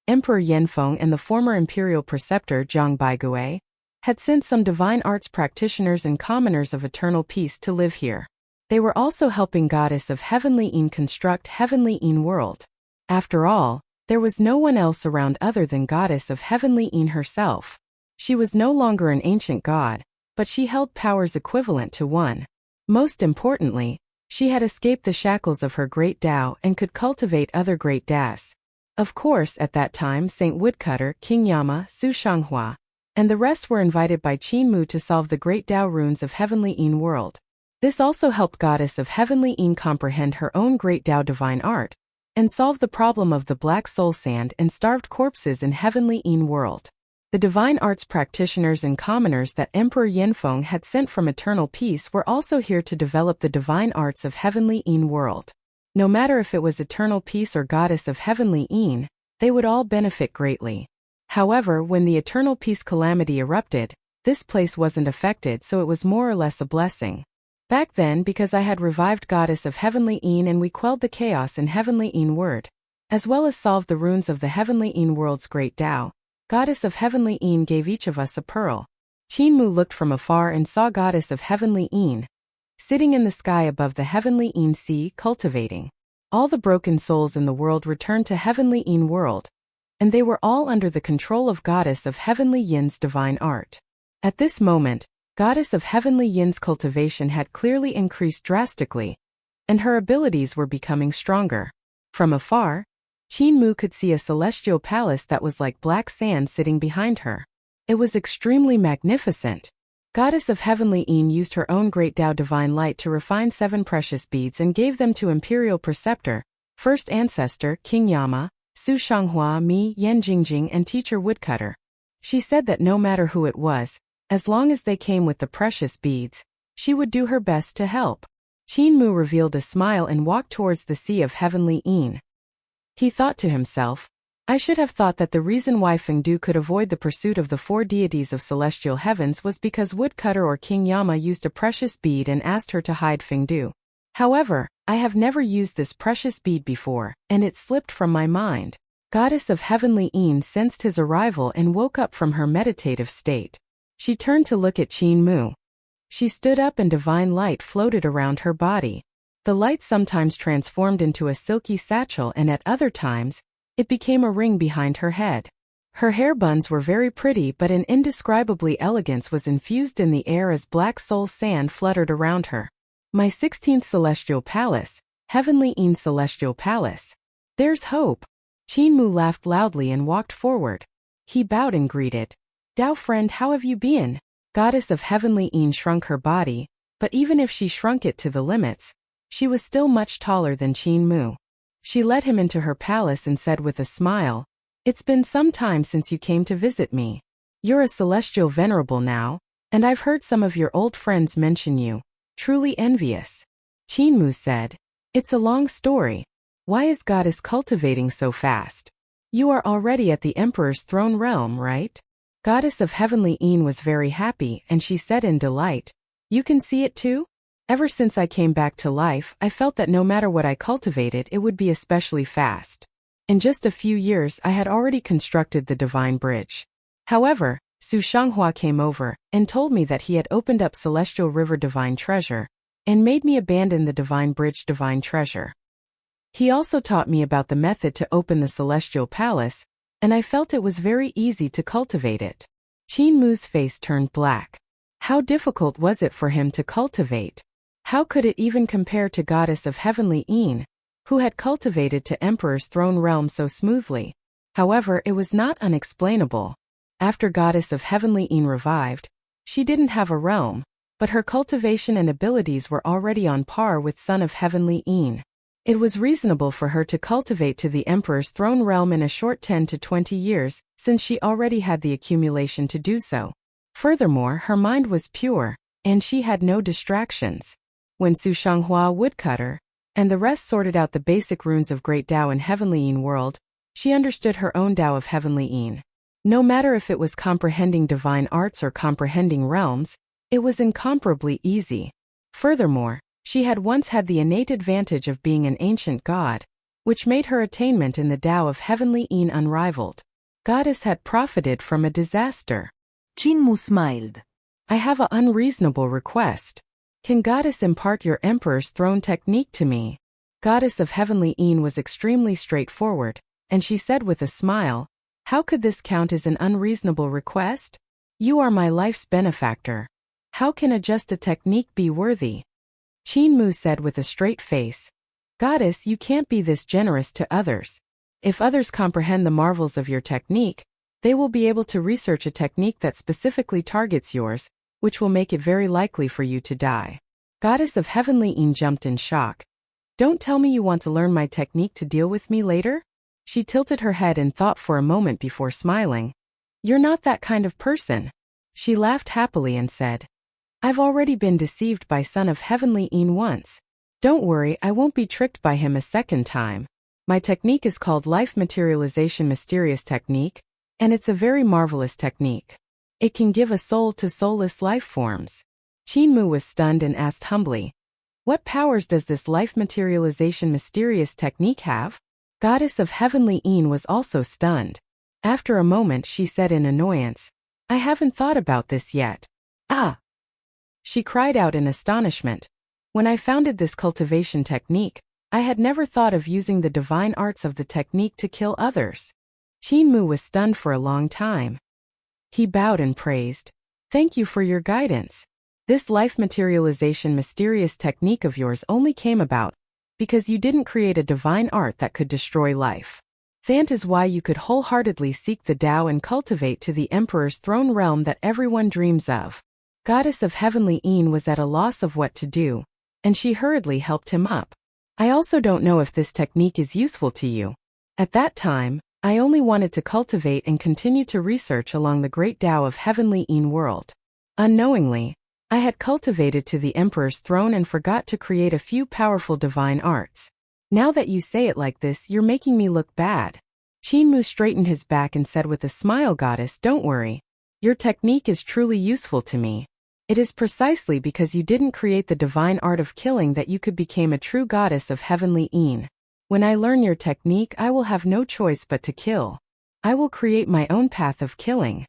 Emperor Yanfeng and the former imperial preceptor Zhang Baigui had sent some divine arts practitioners and commoners of eternal peace to live here. They were also helping Goddess of Heavenly Yin construct Heavenly Yin World. After all, there was no one else around other than Goddess of Heavenly Yin herself. She was no longer an ancient god, but she held powers equivalent to one. Most importantly, she had escaped the shackles of her great Tao and could cultivate other great Das. Of course, at that time Saint Woodcutter, King Yama, Su Shanghua, and the rest were invited by Qin Mu to solve the great Tao runes of Heavenly Yin World. This also helped Goddess of Heavenly Yin comprehend her own great Tao divine art, and solve the problem of the black soul sand and starved corpses in Heavenly Yin World. The divine arts practitioners and commoners that Emperor Yanfeng had sent from Eternal Peace were also here to develop the divine arts of Heavenly Yin World. No matter if it was Eternal Peace or Goddess of Heavenly Yin, they would all benefit greatly. However, when the Eternal Peace calamity erupted, this place wasn't affected, so it was more or less a blessing. Back then, because I had revived Goddess of Heavenly Yin and we quelled the chaos in Heavenly Yin World, as well as solved the runes of the Heavenly Yin World's great Tao, Goddess of Heavenly Yin gave each of us a pearl. Qin Mu looked from afar and saw Goddess of Heavenly Yin sitting in the sky above the Heavenly Yin Sea, cultivating. All the broken souls in the world returned to Heavenly Yin World, and they were all under the control of Goddess of Heavenly Yin's divine art. At this moment, Goddess of Heavenly Yin's cultivation had clearly increased drastically, and her abilities were becoming stronger. From afar, Qin Mu could see a celestial palace that was like black sand sitting behind her. It was extremely magnificent. Goddess of Heavenly Yin used her own great Tao divine light to refine 7 precious beads and gave them to Imperial Preceptor, First Ancestor, King Yama, Su Shanghua, Mi, Yan Jingjing, and Teacher Woodcutter. She said that no matter who it was, as long as they came with the precious beads, she would do her best to help. Qin Mu revealed a smile and walked towards the Sea of Heavenly Yin. He thought to himself, I should have thought that the reason why Fengdu could avoid the pursuit of the 4 deities of celestial heavens was because Woodcutter or King Yama used a precious bead and asked her to hide Fengdu. However, I have never used this precious bead before, and it slipped from my mind. Goddess of Heavenly Yin sensed his arrival and woke up from her meditative state. She turned to look at Qin Mu. She stood up and divine light floated around her body. The light sometimes transformed into a silky satchel and at other times, it became a ring behind her head. Her hair buns were very pretty, but an indescribably elegance was infused in the air as black soul sand fluttered around her. My 16th Celestial Palace, Heavenly Een Celestial Palace. There's hope. Qin laughed loudly and walked forward. He bowed and greeted. Dao friend, how have you been? Goddess of Heavenly Een shrunk her body, but even if she shrunk it to the limits, she was still much taller than Qin. She led him into her palace and said with a smile, "It's been some time since you came to visit me. You're a celestial venerable now, and I've heard some of your old friends mention you. Truly envious." Qin said, "It's a long story. Why is Goddess cultivating so fast? You are already at the Emperor's throne realm, right?" Goddess of Heavenly Een was very happy, and she said in delight, "You can see it too? Ever since I came back to life, I felt that no matter what I cultivated, it would be especially fast. In just a few years, I had already constructed the Divine Bridge. However, Su Shanghua came over and told me that he had opened up Celestial River Divine Treasure and made me abandon the Divine Bridge Divine Treasure. He also taught me about the method to open the Celestial Palace, and I felt it was very easy to cultivate it." Qin face turned black. How difficult was it for him to cultivate? How could it even compare to Goddess of Heavenly Een, who had cultivated to Emperor's throne realm so smoothly? However, it was not unexplainable. After Goddess of Heavenly Een revived, she didn't have a realm, but her cultivation and abilities were already on par with Son of Heavenly Een. It was reasonable for her to cultivate to the Emperor's throne realm in a short 10 to 20 years, since she already had the accumulation to do so. Furthermore, her mind was pure, and she had no distractions. When Su Shanghua Woodcutter and the rest sorted out the basic runes of Great Tao in Heavenly Een world, she understood her own Tao of Heavenly Een. No matter if it was comprehending divine arts or comprehending realms, it was incomparably easy. Furthermore, she had once had the innate advantage of being an ancient god, which made her attainment in the Tao of Heavenly Een unrivaled. Goddess had profited from a disaster. Qin smiled. "I have an unreasonable request. Can Goddess impart your Emperor's throne technique to me?" Goddess of Heavenly Een was extremely straightforward, and she said with a smile, "How could this count as an unreasonable request? You are my life's benefactor. How can just a technique be worthy?" Qin said with a straight face, "Goddess, you can't be this generous to others. If others comprehend the marvels of your technique, they will be able to research a technique that specifically targets yours, which will make it very likely for you to die." Goddess of Heavenly Een jumped in shock. "Don't tell me you want to learn my technique to deal with me later?" She tilted her head and thought for a moment before smiling. "You're not that kind of person." She laughed happily and said, "I've already been deceived by Son of Heavenly Een once. Don't worry, I won't be tricked by him a second time. My technique is called Life Materialization Mysterious Technique, and it's a very marvelous technique. It can give a soul to soulless life forms." Qin was stunned and asked humbly, "What powers does this Life Materialization Mysterious Technique have?" Goddess of Heavenly Een was also stunned. After a moment she said in annoyance, "I haven't thought about this yet." "Ah!" She cried out in astonishment. "When I founded this cultivation technique, I had never thought of using the divine arts of the technique to kill others." Qin was stunned for a long time. He bowed and praised, "Thank you for your guidance. This life materialization mysterious technique of yours only came about because you didn't create a divine art that could destroy life. That is why you could wholeheartedly seek the Tao and cultivate to the Emperor's throne realm that everyone dreams of." Goddess of Heavenly Een was at a loss of what to do, and she hurriedly helped him up. "I also don't know if this technique is useful to you. At that time, I only wanted to cultivate and continue to research along the great Tao of Heavenly Een world. Unknowingly, I had cultivated to the Emperor's throne and forgot to create a few powerful divine arts. Now that you say it like this, you're making me look bad." Qin straightened his back and said with a smile, "Goddess, don't worry. Your technique is truly useful to me. It is precisely because you didn't create the divine art of killing that you could become a true Goddess of Heavenly Een. When I learn your technique, I will have no choice but to kill. I will create my own path of killing."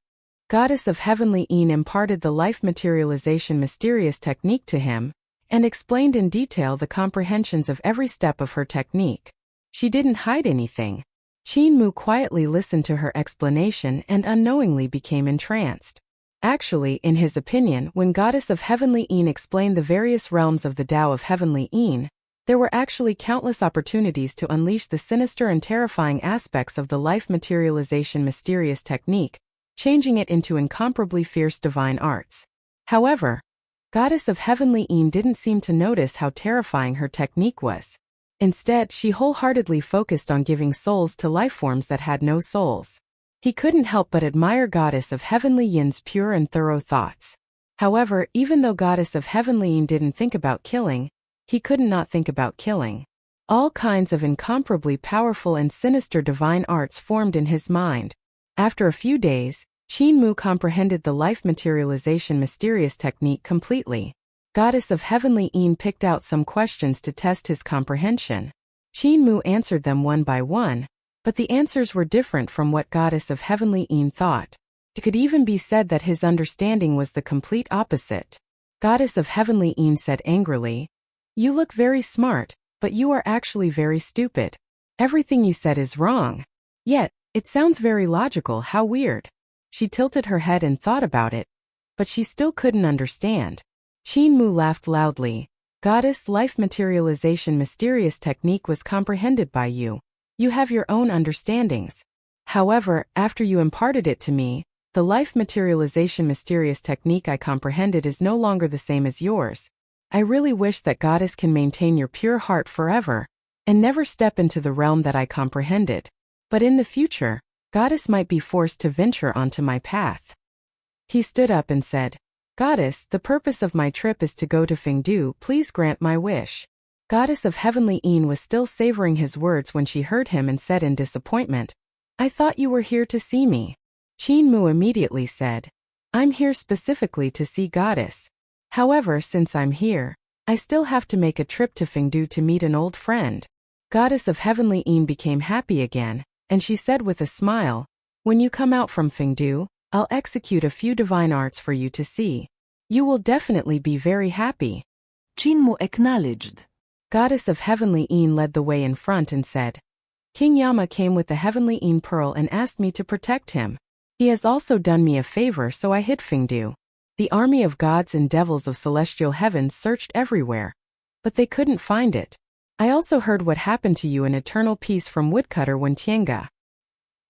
Goddess of Heavenly Een imparted the Life Materialization Mysterious Technique to him, and explained in detail the comprehensions of every step of her technique. She didn't hide anything. Qin Mu quietly listened to her explanation and unknowingly became entranced. Actually, in his opinion, when Goddess of Heavenly Yin explained the various realms of the Tao of Heavenly Yin, there were actually countless opportunities to unleash the sinister and terrifying aspects of the life materialization mysterious technique, changing it into incomparably fierce divine arts. However, Goddess of Heavenly Yin didn't seem to notice how terrifying her technique was. Instead, she wholeheartedly focused on giving souls to lifeforms that had no souls. He couldn't help but admire Goddess of Heavenly Yin's pure and thorough thoughts. However, even though Goddess of Heavenly Yin didn't think about killing, he couldn't not think about killing. All kinds of incomparably powerful and sinister divine arts formed in his mind. After a few days, Qin Mu comprehended the life materialization mysterious technique completely. Goddess of Heavenly Yin picked out some questions to test his comprehension. Qin Mu answered them one by one, but the answers were different from what Goddess of Heavenly Yin thought. It could even be said that his understanding was the complete opposite. Goddess of Heavenly Yin said angrily, "You look very smart, but you are actually very stupid. Everything you said is wrong. Yet, it sounds very logical. How weird." She tilted her head and thought about it, but she still couldn't understand. Qin Mu laughed loudly. "Goddess, life materialization mysterious technique was comprehended by you. You have your own understandings. However, after you imparted it to me, the life materialization mysterious technique I comprehended is no longer the same as yours. I really wish that Goddess can maintain your pure heart forever, and never step into the realm that I comprehended. But in the future, Goddess might be forced to venture onto my path." He stood up and said, "Goddess, the purpose of my trip is to go to Fengdu. Please grant my wish." Goddess of Heavenly Yin was still savoring his words when she heard him and said in disappointment, "I thought you were here to see me." Qin Mu immediately said, "I'm here specifically to see Goddess. However, since I'm here, I still have to make a trip to Fengdu to meet an old friend." Goddess of Heavenly Yin became happy again, and she said with a smile, "When you come out from Fengdu, I'll execute a few divine arts for you to see. You will definitely be very happy." Qin Mu acknowledged. Goddess of Heavenly Yin led the way in front and said, "King Yama came with the Heavenly Yin Pearl and asked me to protect him. He has also done me a favor, so I hid Fengdu. The army of gods and devils of celestial heavens searched everywhere, but they couldn't find it. I also heard what happened to you in Eternal Peace from Woodcutter when Tienga.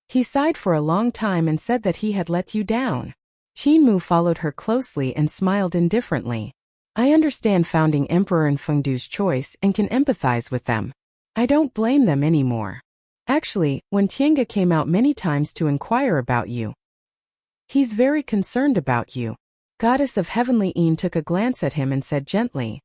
He sighed for a long time and said that he had let you down." Qin Mu followed her closely and smiled indifferently. "I understand founding Emperor and Fengdu's choice and can empathize with them. I don't blame them anymore. Actually, when Tienga came out many times to inquire about you, he's very concerned about you." Goddess of Heavenly Yin took a glance at him and said gently,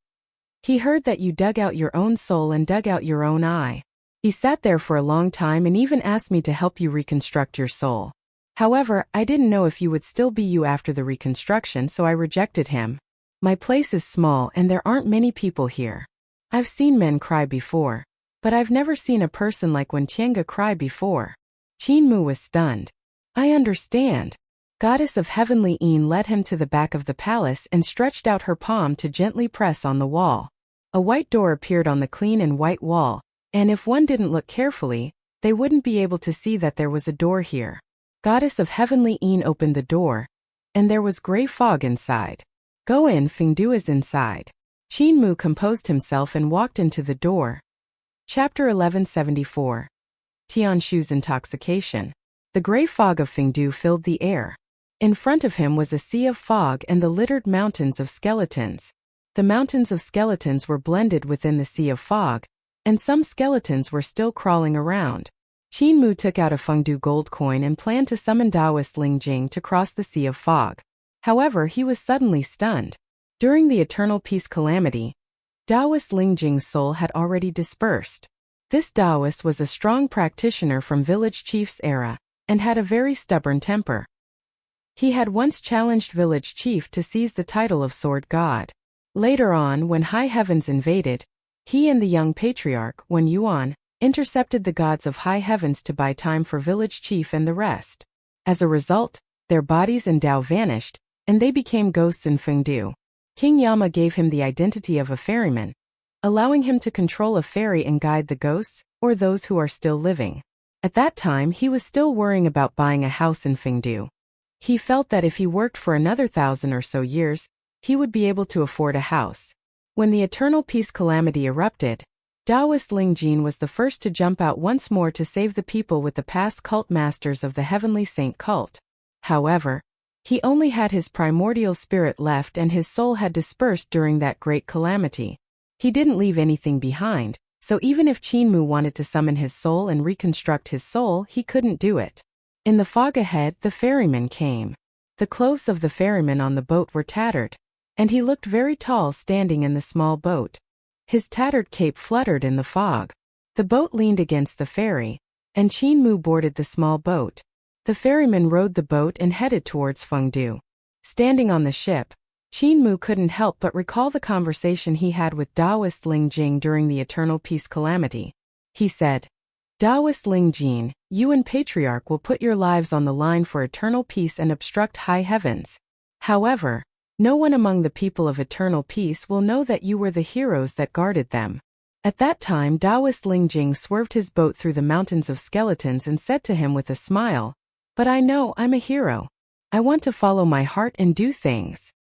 "He heard that you dug out your own soul and dug out your own eye. He sat there for a long time and even asked me to help you reconstruct your soul. However, I didn't know if you would still be you after the reconstruction, so I rejected him. My place is small and there aren't many people here. I've seen men cry before, but I've never seen a person like when Tienga cry before." Qin Mu was stunned. "I understand." Goddess of Heavenly Yin led him to the back of the palace and stretched out her palm to gently press on the wall. A white door appeared on the clean and white wall, and if one didn't look carefully, they wouldn't be able to see that there was a door here. Goddess of Heavenly Yin opened the door, and there was gray fog inside. "Go in, Fengdu is inside." Qin Mu composed himself and walked into the door. Chapter 1174. Tianshu's Intoxication. The gray fog of Fengdu filled the air. In front of him was a sea of fog and the littered mountains of skeletons. The mountains of skeletons were blended within the sea of fog, and some skeletons were still crawling around. Qin Mu took out a Fengdu gold coin and planned to summon Taoist Ling Jing to cross the sea of fog. However, he was suddenly stunned. During the Eternal Peace calamity, Taoist Ling Jing's soul had already dispersed. This Taoist was a strong practitioner from village chief's era, and had a very stubborn temper. He had once challenged village chief to seize the title of Sword God. Later on, when high heavens invaded, he and the young patriarch, Wen Yuan, intercepted the gods of high heavens to buy time for village chief and the rest. As a result, their bodies and Tao vanished, and they became ghosts in Fengdu. King Yama gave him the identity of a ferryman, allowing him to control a ferry and guide the ghosts, or those who are still living. At that time he was still worrying about buying a house in Fengdu. He felt that if he worked for another 1,000 or so years, he would be able to afford a house. When the Eternal Peace calamity erupted, Taoist Ling Jin was the first to jump out once more to save the people with the past cult masters of the Heavenly Saint cult. However, he only had his primordial spirit left and his soul had dispersed during that great calamity. He didn't leave anything behind, so even if Qinmu wanted to summon his soul and reconstruct his soul, he couldn't do it. In the fog ahead, the ferryman came. The clothes of the ferryman on the boat were tattered, and he looked very tall standing in the small boat. His tattered cape fluttered in the fog. The boat leaned against the ferry, and Qinmu boarded the small boat. The ferryman rowed the boat and headed towards Fengdu. Standing on the ship, Qinmu couldn't help but recall the conversation he had with Taoist Ling Jing during the Eternal Peace calamity. He said, "Taoist Ling Jin, you and Patriarch will put your lives on the line for eternal peace and obstruct high heavens. However, no one among the people of eternal peace will know that you were the heroes that guarded them." At that time Taoist Ling Jing swerved his boat through the mountains of skeletons and said to him with a smile, "But I know I'm a hero. I want to follow my heart and do things."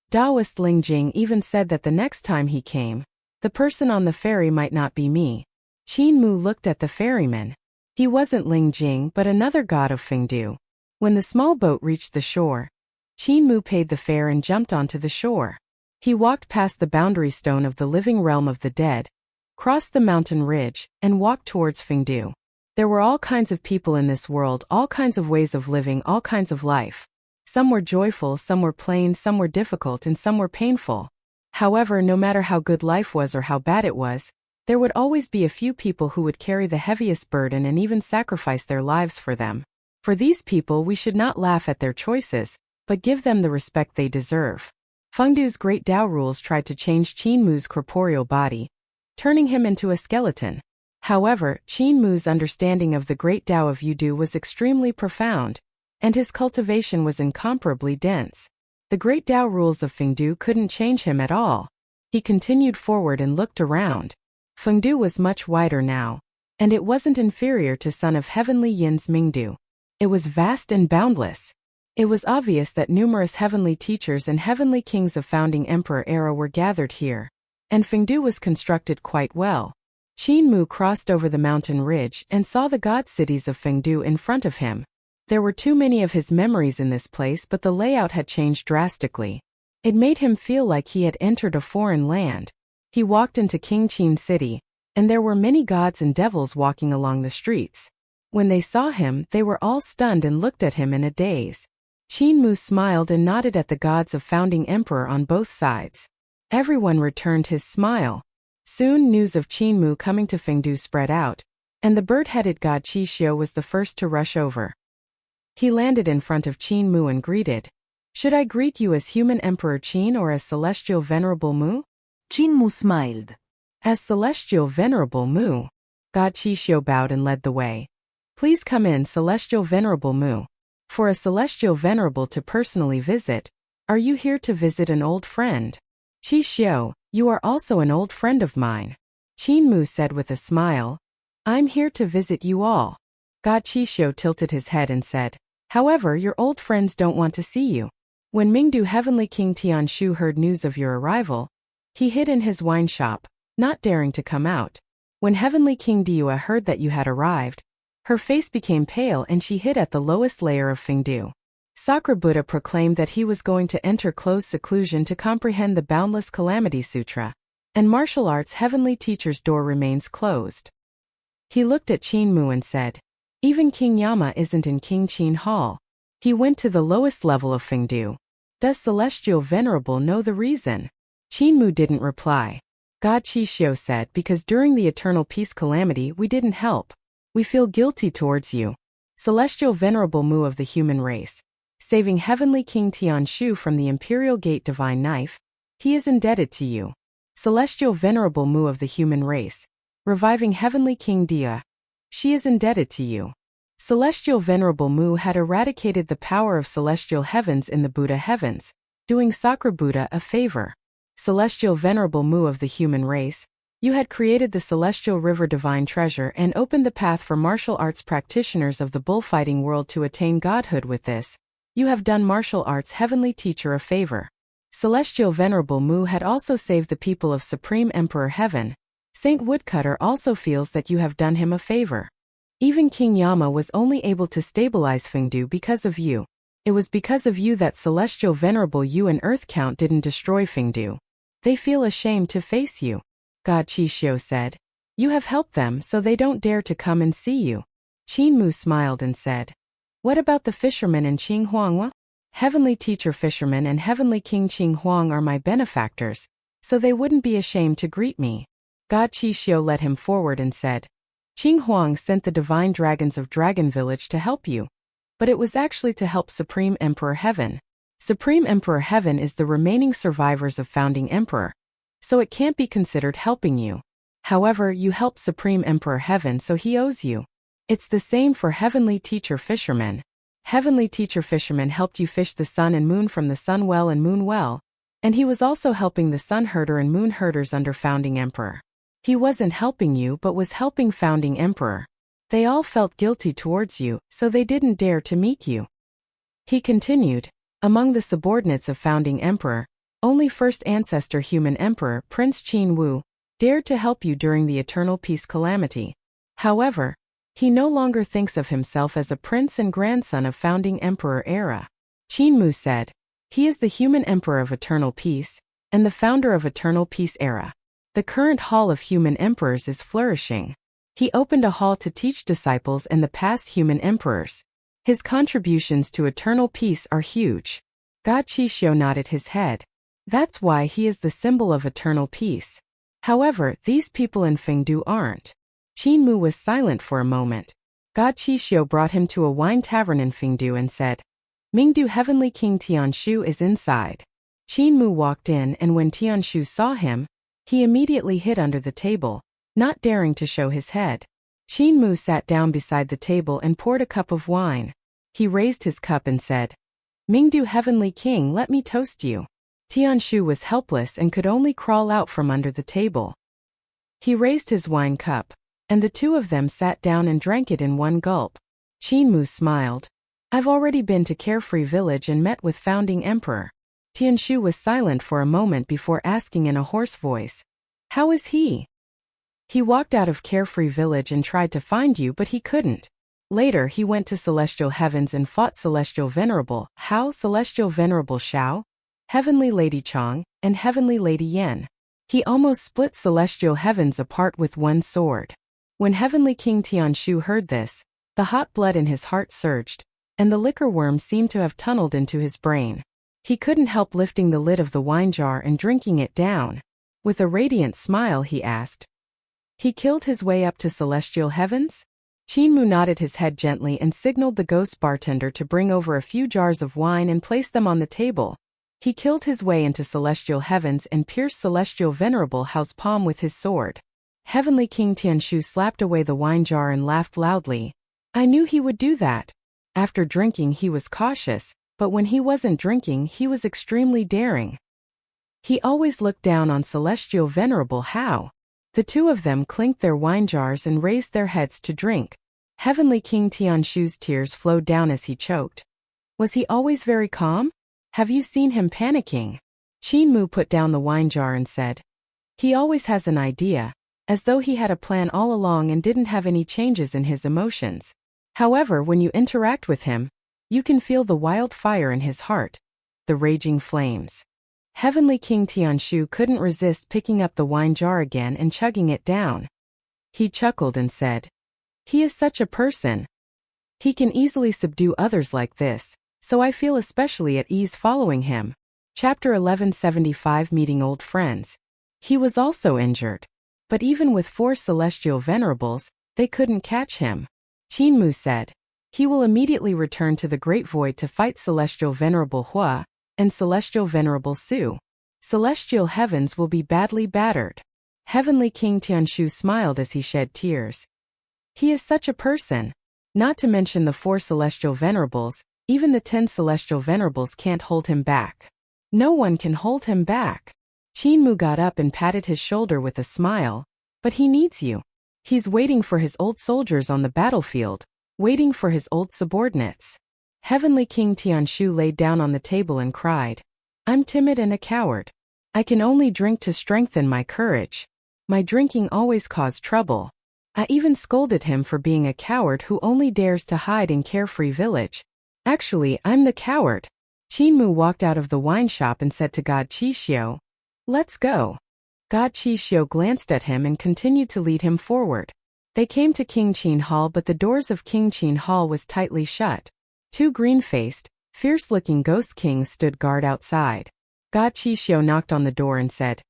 Taoist Ling Jing even said that the next time he came, the person on the ferry might not be me. Qinmu looked at the ferryman. He wasn't Ling Jing but another god of Fengdu. When the small boat reached the shore, Qinmu paid the fare and jumped onto the shore. He walked past the boundary stone of the living realm of the dead, crossed the mountain ridge, and walked towards Fengdu. There were all kinds of people in this world, all kinds of ways of living, all kinds of life. Some were joyful, some were plain, some were difficult, and some were painful. However, no matter how good life was or how bad it was, there would always be a few people who would carry the heaviest burden and even sacrifice their lives for them. For these people we should not laugh at their choices, but give them the respect they deserve. Fengdu's great Tao rules tried to change Qinmu's corporeal body, turning him into a skeleton. However, Qinmu's understanding of the great Tao of Yudu was extremely profound, and his cultivation was incomparably dense. The great Tao rules of Fengdu couldn't change him at all. He continued forward and looked around. Fengdu was much wider now, and it wasn't inferior to Son of Heavenly Yin's Mingdu. It was vast and boundless. It was obvious that numerous heavenly teachers and heavenly kings of founding emperor era were gathered here, and Fengdu was constructed quite well. Qinmu crossed over the mountain ridge and saw the god cities of Fengdu in front of him. There were too many of his memories in this place, but the layout had changed drastically. It made him feel like he had entered a foreign land. He walked into King Qin City, and there were many gods and devils walking along the streets. When they saw him, they were all stunned and looked at him in a daze. Qinmu smiled and nodded at the gods of founding emperor on both sides. Everyone returned his smile. Soon news of Qinmu coming to Fengdu spread out, and the bird-headed god Qixio was the first to rush over. He landed in front of Qinmu and greeted, "Should I greet you as human Emperor Qin or as Celestial Venerable Mu?" Qinmu smiled. "As Celestial Venerable Mu." God Qixio bowed and led the way. "Please come in, Celestial Venerable Mu. For a Celestial Venerable to personally visit, are you here to visit an old friend?" "Qixio, you are also an old friend of mine," Qinmu said with a smile. "I'm here to visit you all." God Qixio tilted his head and said, "However, your old friends don't want to see you." When Mingdu Heavenly King Tianshu heard news of your arrival, he hid in his wine shop, not daring to come out. When Heavenly King Diua heard that you had arrived, her face became pale and she hid at the lowest layer of Fengdu. Sakra Buddha proclaimed that he was going to enter closed seclusion to comprehend the Boundless Calamity Sutra, and martial arts Heavenly Teacher's door remains closed. He looked at Qinmu and said, "Even King Yama isn't in King Qin Hall. He went to the lowest level of Fengdu. Does Celestial Venerable know the reason?" Qinmu didn't reply. God Qixio said, "Because during the Eternal Peace calamity we didn't help. We feel guilty towards you. Celestial Venerable Mu of the human race, saving Heavenly King Tianshu from the Imperial Gate Divine Knife, he is indebted to you. Celestial Venerable Mu of the human race, reviving Heavenly King Dia, she is indebted to you." Celestial Venerable Mu had eradicated the power of celestial heavens in the Buddha heavens, doing Sakra Buddha a favor. Celestial Venerable Mu of the human race, You had created the celestial river divine treasure and opened the path for martial arts practitioners of the bullfighting world to attain godhood with this. You have done martial arts heavenly teacher a favor. Celestial Venerable Mu had also saved the people of Supreme Emperor Heaven. Saint Woodcutter also feels that you have done him a favor. Even King Yama was only able to stabilize Fengdu because of you. It was because of you that Celestial Venerable You and Earth Count didn't destroy Fengdu. They feel ashamed to face you. God Qixio said. You have helped them so they don't dare to come and see you. Qin Mu smiled and said. What about the fisherman and Qing Huangwa? Heavenly Teacher Fisherman and Heavenly King Qing Huang are my benefactors, so they wouldn't be ashamed to greet me. God Qixio led him forward and said. Qing Huang sent the divine dragons of Dragon Village to help you. But it was actually to help Supreme Emperor Heaven. Supreme Emperor Heaven is the remaining survivors of Founding Emperor, so it can't be considered helping you. However, you helped Supreme Emperor Heaven, so he owes you. It's the same for Heavenly Teacher Fisherman. Heavenly Teacher Fisherman helped you fish the sun and moon from the sun well and moon well, and he was also helping the sun herder and moon herders under Founding Emperor. He wasn't helping you but was helping Founding Emperor. They all felt guilty towards you, so they didn't dare to meet you. He continued, among the subordinates of Founding Emperor, only First Ancestor Human Emperor Prince Qin Wu dared to help you during the Eternal Peace Calamity. However, he no longer thinks of himself as a prince and grandson of Founding Emperor era. Qin Mu said, he is the Human Emperor of Eternal Peace, and the founder of Eternal Peace era. The current Hall of Human Emperors is flourishing. He opened a hall to teach disciples and the past human emperors. His contributions to eternal peace are huge. God Qixio nodded his head. That's why he is the symbol of eternal peace. However, these people in Fengdu aren't. Qin Mu was silent for a moment. God Qixio brought him to a wine tavern in Fengdu and said, Mingdu Heavenly King Tianshu is inside. Qin Mu walked in, and when Tianshu saw him, he immediately hid under the table, not daring to show his head. Qin Mu sat down beside the table and poured a cup of wine. He raised his cup and said, Mingdu Heavenly King, let me toast you. Tianshu was helpless and could only crawl out from under the table. He raised his wine cup, and the two of them sat down and drank it in one gulp. Qin Mu smiled. I've already been to Carefree Village and met with Founding Emperor. Tianshu was silent for a moment before asking in a hoarse voice, how is he? He walked out of Carefree Village and tried to find you, but he couldn't. Later he went to Celestial Heavens and fought Celestial Venerable Hao, Celestial Venerable Shao, Heavenly Lady Chang, and Heavenly Lady Yen. He almost split Celestial Heavens apart with one sword. When Heavenly King Tianshu heard this, the hot blood in his heart surged, and the liquor worm seemed to have tunneled into his brain. He couldn't help lifting the lid of the wine jar and drinking it down. With a radiant smile he asked, he killed his way up to Celestial Heavens? Qin Mu nodded his head gently and signaled the ghost bartender to bring over a few jars of wine and place them on the table. He killed his way into Celestial Heavens and pierced Celestial Venerable Hao's palm with his sword. Heavenly King Tianshu slapped away the wine jar and laughed loudly. I knew he would do that. After drinking he was cautious, but when he wasn't drinking he was extremely daring. He always looked down on Celestial Venerable Hao. The two of them clinked their wine jars and raised their heads to drink. Heavenly King Tianshu's tears flowed down as he choked. Was he always very calm? Have you seen him panicking? Qin Mu put down the wine jar and said, he always has an idea, as though he had a plan all along and didn't have any changes in his emotions. However, when you interact with him, you can feel the wild fire in his heart, the raging flames. Heavenly King Tianshu couldn't resist picking up the wine jar again and chugging it down. He chuckled and said, he is such a person. He can easily subdue others like this, so I feel especially at ease following him. Chapter 1175 Meeting Old Friends. He was also injured. But even with 4 Celestial Venerables, they couldn't catch him. Qin Mu said, he will immediately return to the Great Void to fight Celestial Venerable Hua and Celestial Venerable Su. Celestial Heavens will be badly battered. Heavenly King Tianshu smiled as he shed tears. He is such a person. Not to mention the 4 Celestial Venerables, even the 10 Celestial Venerables can't hold him back. No one can hold him back. Qin Mu got up and patted his shoulder with a smile. But he needs you. He's waiting for his old soldiers on the battlefield, waiting for his old subordinates. Heavenly King Tianshu laid down on the table and cried, I'm timid and a coward. I can only drink to strengthen my courage. My drinking always caused trouble. I even scolded him for being a coward who only dares to hide in Carefree Village. Actually, I'm the coward. Qinmu walked out of the wine shop and said to God Qixio, Let's go. God Qixio glanced at him and continued to lead him forward. They came to King Qin Hall, but the doors of King Qin Hall was tightly shut. Two green-faced, fierce-looking ghost kings stood guard outside. God Qixio knocked on the door and said,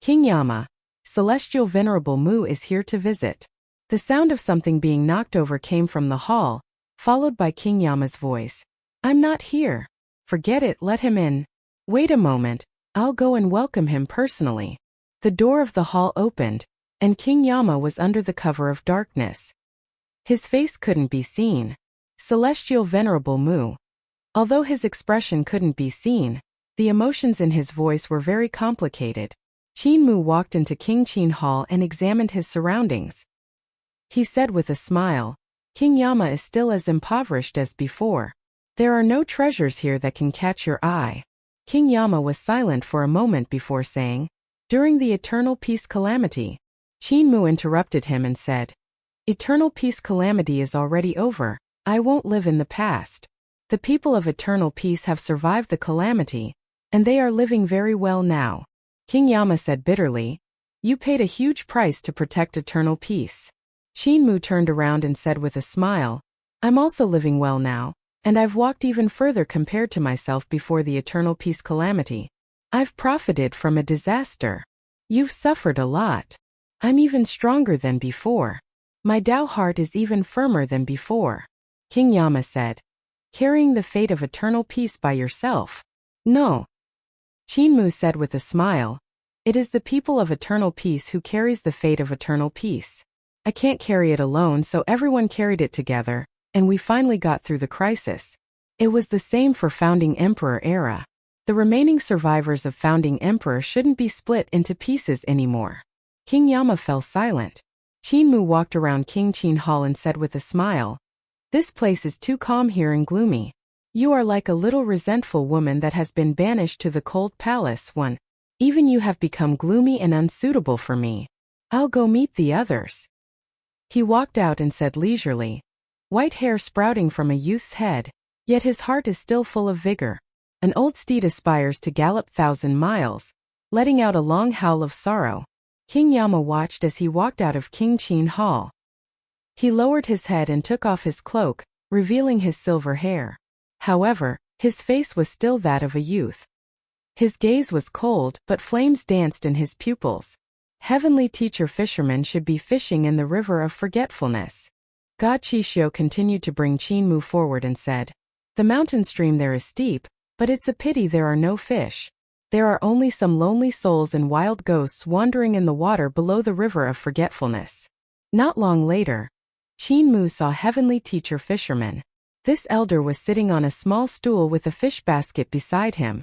King Yama, Celestial Venerable Mu is here to visit. The sound of something being knocked over came from the hall, followed by King Yama's voice. I'm not here. Forget it, let him in. Wait a moment, I'll go and welcome him personally. The door of the hall opened, and King Yama was under the cover of darkness. His face couldn't be seen. Celestial Venerable Mu. Although his expression couldn't be seen, the emotions in his voice were very complicated. Qinmu walked into King Qin Hall and examined his surroundings. He said with a smile, King Yama is still as impoverished as before. There are no treasures here that can catch your eye. King Yama was silent for a moment before saying, During the Eternal Peace Calamity. Qinmu interrupted him and said, Eternal Peace Calamity is already over. I won't live in the past. The people of Eternal Peace have survived the calamity, and they are living very well now. King Yama said bitterly, You paid a huge price to protect Eternal Peace. Qinmu turned around and said with a smile, I'm also living well now, and I've walked even further compared to myself before the Eternal Peace Calamity. I've profited from a disaster. You've suffered a lot. I'm even stronger than before. My Tao heart is even firmer than before. King Yama said, Carrying the fate of Eternal Peace by yourself? No. Qinmu said with a smile, It is the people of Eternal Peace who carries the fate of Eternal Peace. I can't carry it alone, so everyone carried it together, and we finally got through the crisis. It was the same for Founding Emperor era. The remaining survivors of Founding Emperor shouldn't be split into pieces anymore. King Yama fell silent. Qinmu walked around King Qin Hall and said with a smile, This place is too calm here and gloomy. You are like a little resentful woman that has been banished to the cold palace. Even you have become gloomy and unsuitable for me. I'll go meet the others. He walked out and said leisurely, white hair sprouting from a youth's head, yet his heart is still full of vigor. An old steed aspires to gallop 1,000 miles, letting out a long howl of sorrow. King Yama watched as he walked out of King Qin Hall. He lowered his head and took off his cloak, revealing his silver hair. However, his face was still that of a youth. His gaze was cold, but flames danced in his pupils. Heavenly Teacher Fisherman should be fishing in the river of forgetfulness. God Qixio continued to bring Qinmu forward and said, The mountain stream there is steep, but it's a pity there are no fish. There are only some lonely souls and wild ghosts wandering in the water below the river of forgetfulness. Not long later, Qinmu saw Heavenly Teacher Fisherman. This elder was sitting on a small stool with a fish basket beside him.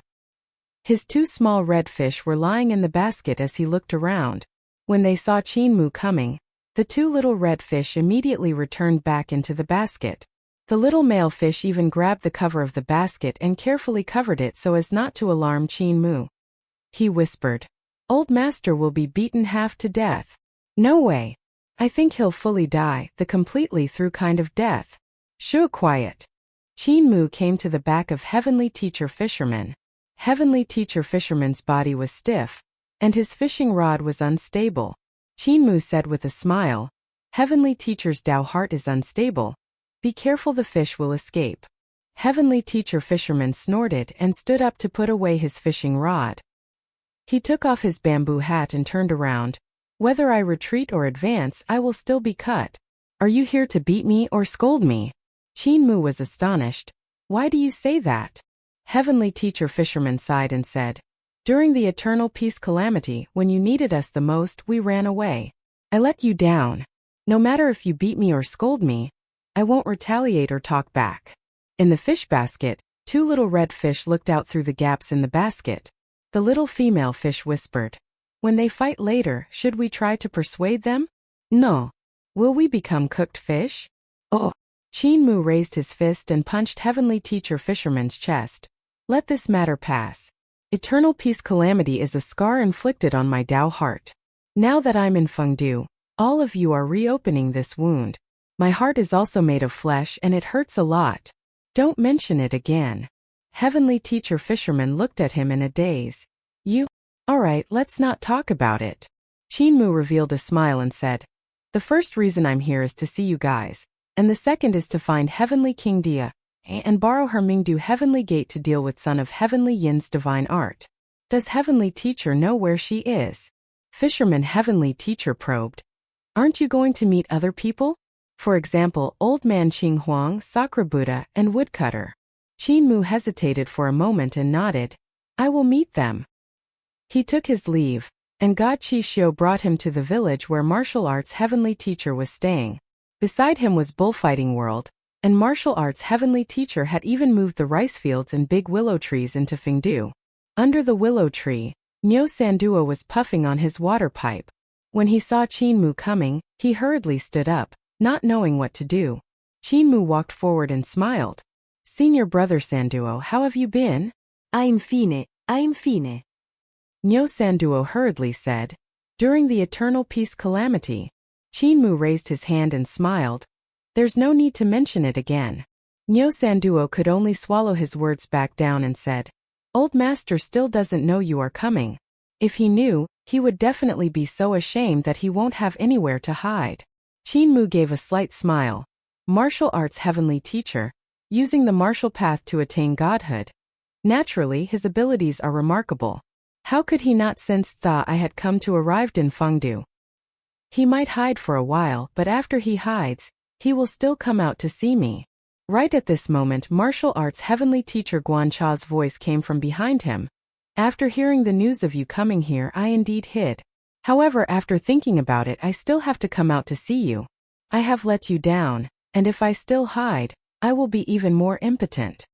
His two small red fish were lying in the basket as he looked around. When they saw Qinmu coming, the two little red fish immediately returned back into the basket. The little male fish even grabbed the cover of the basket and carefully covered it so as not to alarm Qinmu. He whispered, Old master will be beaten half to death. No way. I think he'll fully die, the completely through kind of death. Shoo, quiet. Qinmu came to the back of Heavenly Teacher Fisherman. Heavenly Teacher Fisherman's body was stiff, and his fishing rod was unstable. Qinmu said with a smile, Heavenly Teacher's Tao heart is unstable. Be careful, the fish will escape. Heavenly Teacher Fisherman snorted and stood up to put away his fishing rod. He took off his bamboo hat and turned around. Whether I retreat or advance, I will still be cut. Are you here to beat me or scold me? Qinmu was astonished. Why do you say that? Heavenly Teacher Fisherman sighed and said, During the Eternal Peace Calamity, when you needed us the most, we ran away. I let you down. No matter if you beat me or scold me, I won't retaliate or talk back. In the fish basket, two little red fish looked out through the gaps in the basket. The little female fish whispered, When they fight later, should we try to persuade them? No. Will we become cooked fish? Oh. Qin Mu raised his fist and punched Heavenly Teacher Fisherman's chest. Let this matter pass. Eternal peace calamity is a scar inflicted on my Tao heart. Now that I'm in Fengdu, all of you are reopening this wound. My heart is also made of flesh and it hurts a lot. Don't mention it again. Heavenly Teacher Fisherman looked at him in a daze. You? Alright, let's not talk about it. Qin Mu revealed a smile and said, the first reason I'm here is to see you guys, and the second is to find Heavenly King Dia, and borrow her Mingdu Heavenly Gate to deal with Son of Heavenly Yin's divine art. Does Heavenly Teacher know where she is? Fisherman Heavenly Teacher probed. Aren't you going to meet other people? For example, Old Man Qing Huang, Sakura Buddha, and Woodcutter. Qin Mu hesitated for a moment and nodded. I will meet them. He took his leave, and God Chi Xiu brought him to the village where martial arts Heavenly Teacher was staying. Beside him was Bullfighting World, and martial arts Heavenly Teacher had even moved the rice fields and big willow trees into Fengdu. Under the willow tree, Nyo Sanduo was puffing on his water pipe. When he saw Qin Mu coming, he hurriedly stood up, not knowing what to do. Qin Mu walked forward and smiled. Senior Brother Sanduo, how have you been? I'm fine. Nyo Sanduo hurriedly said. During the eternal peace calamity, Qin Mu raised his hand and smiled. There's no need to mention it again. Nyo Sanduo could only swallow his words back down and said, Old Master still doesn't know you are coming. If he knew, he would definitely be so ashamed that he won't have anywhere to hide. Qin Mu gave a slight smile. Martial arts Heavenly Teacher, using the martial path to attain godhood. Naturally, his abilities are remarkable. How could he not sense that I had come to arrived in Fengdu? He might hide for a while, but after he hides, he will still come out to see me. Right at this moment, martial arts Heavenly Teacher Guan Cha's voice came from behind him. After hearing the news of you coming here, I indeed hid. However, after thinking about it, I still have to come out to see you. I have let you down, and if I still hide, I will be even more impotent.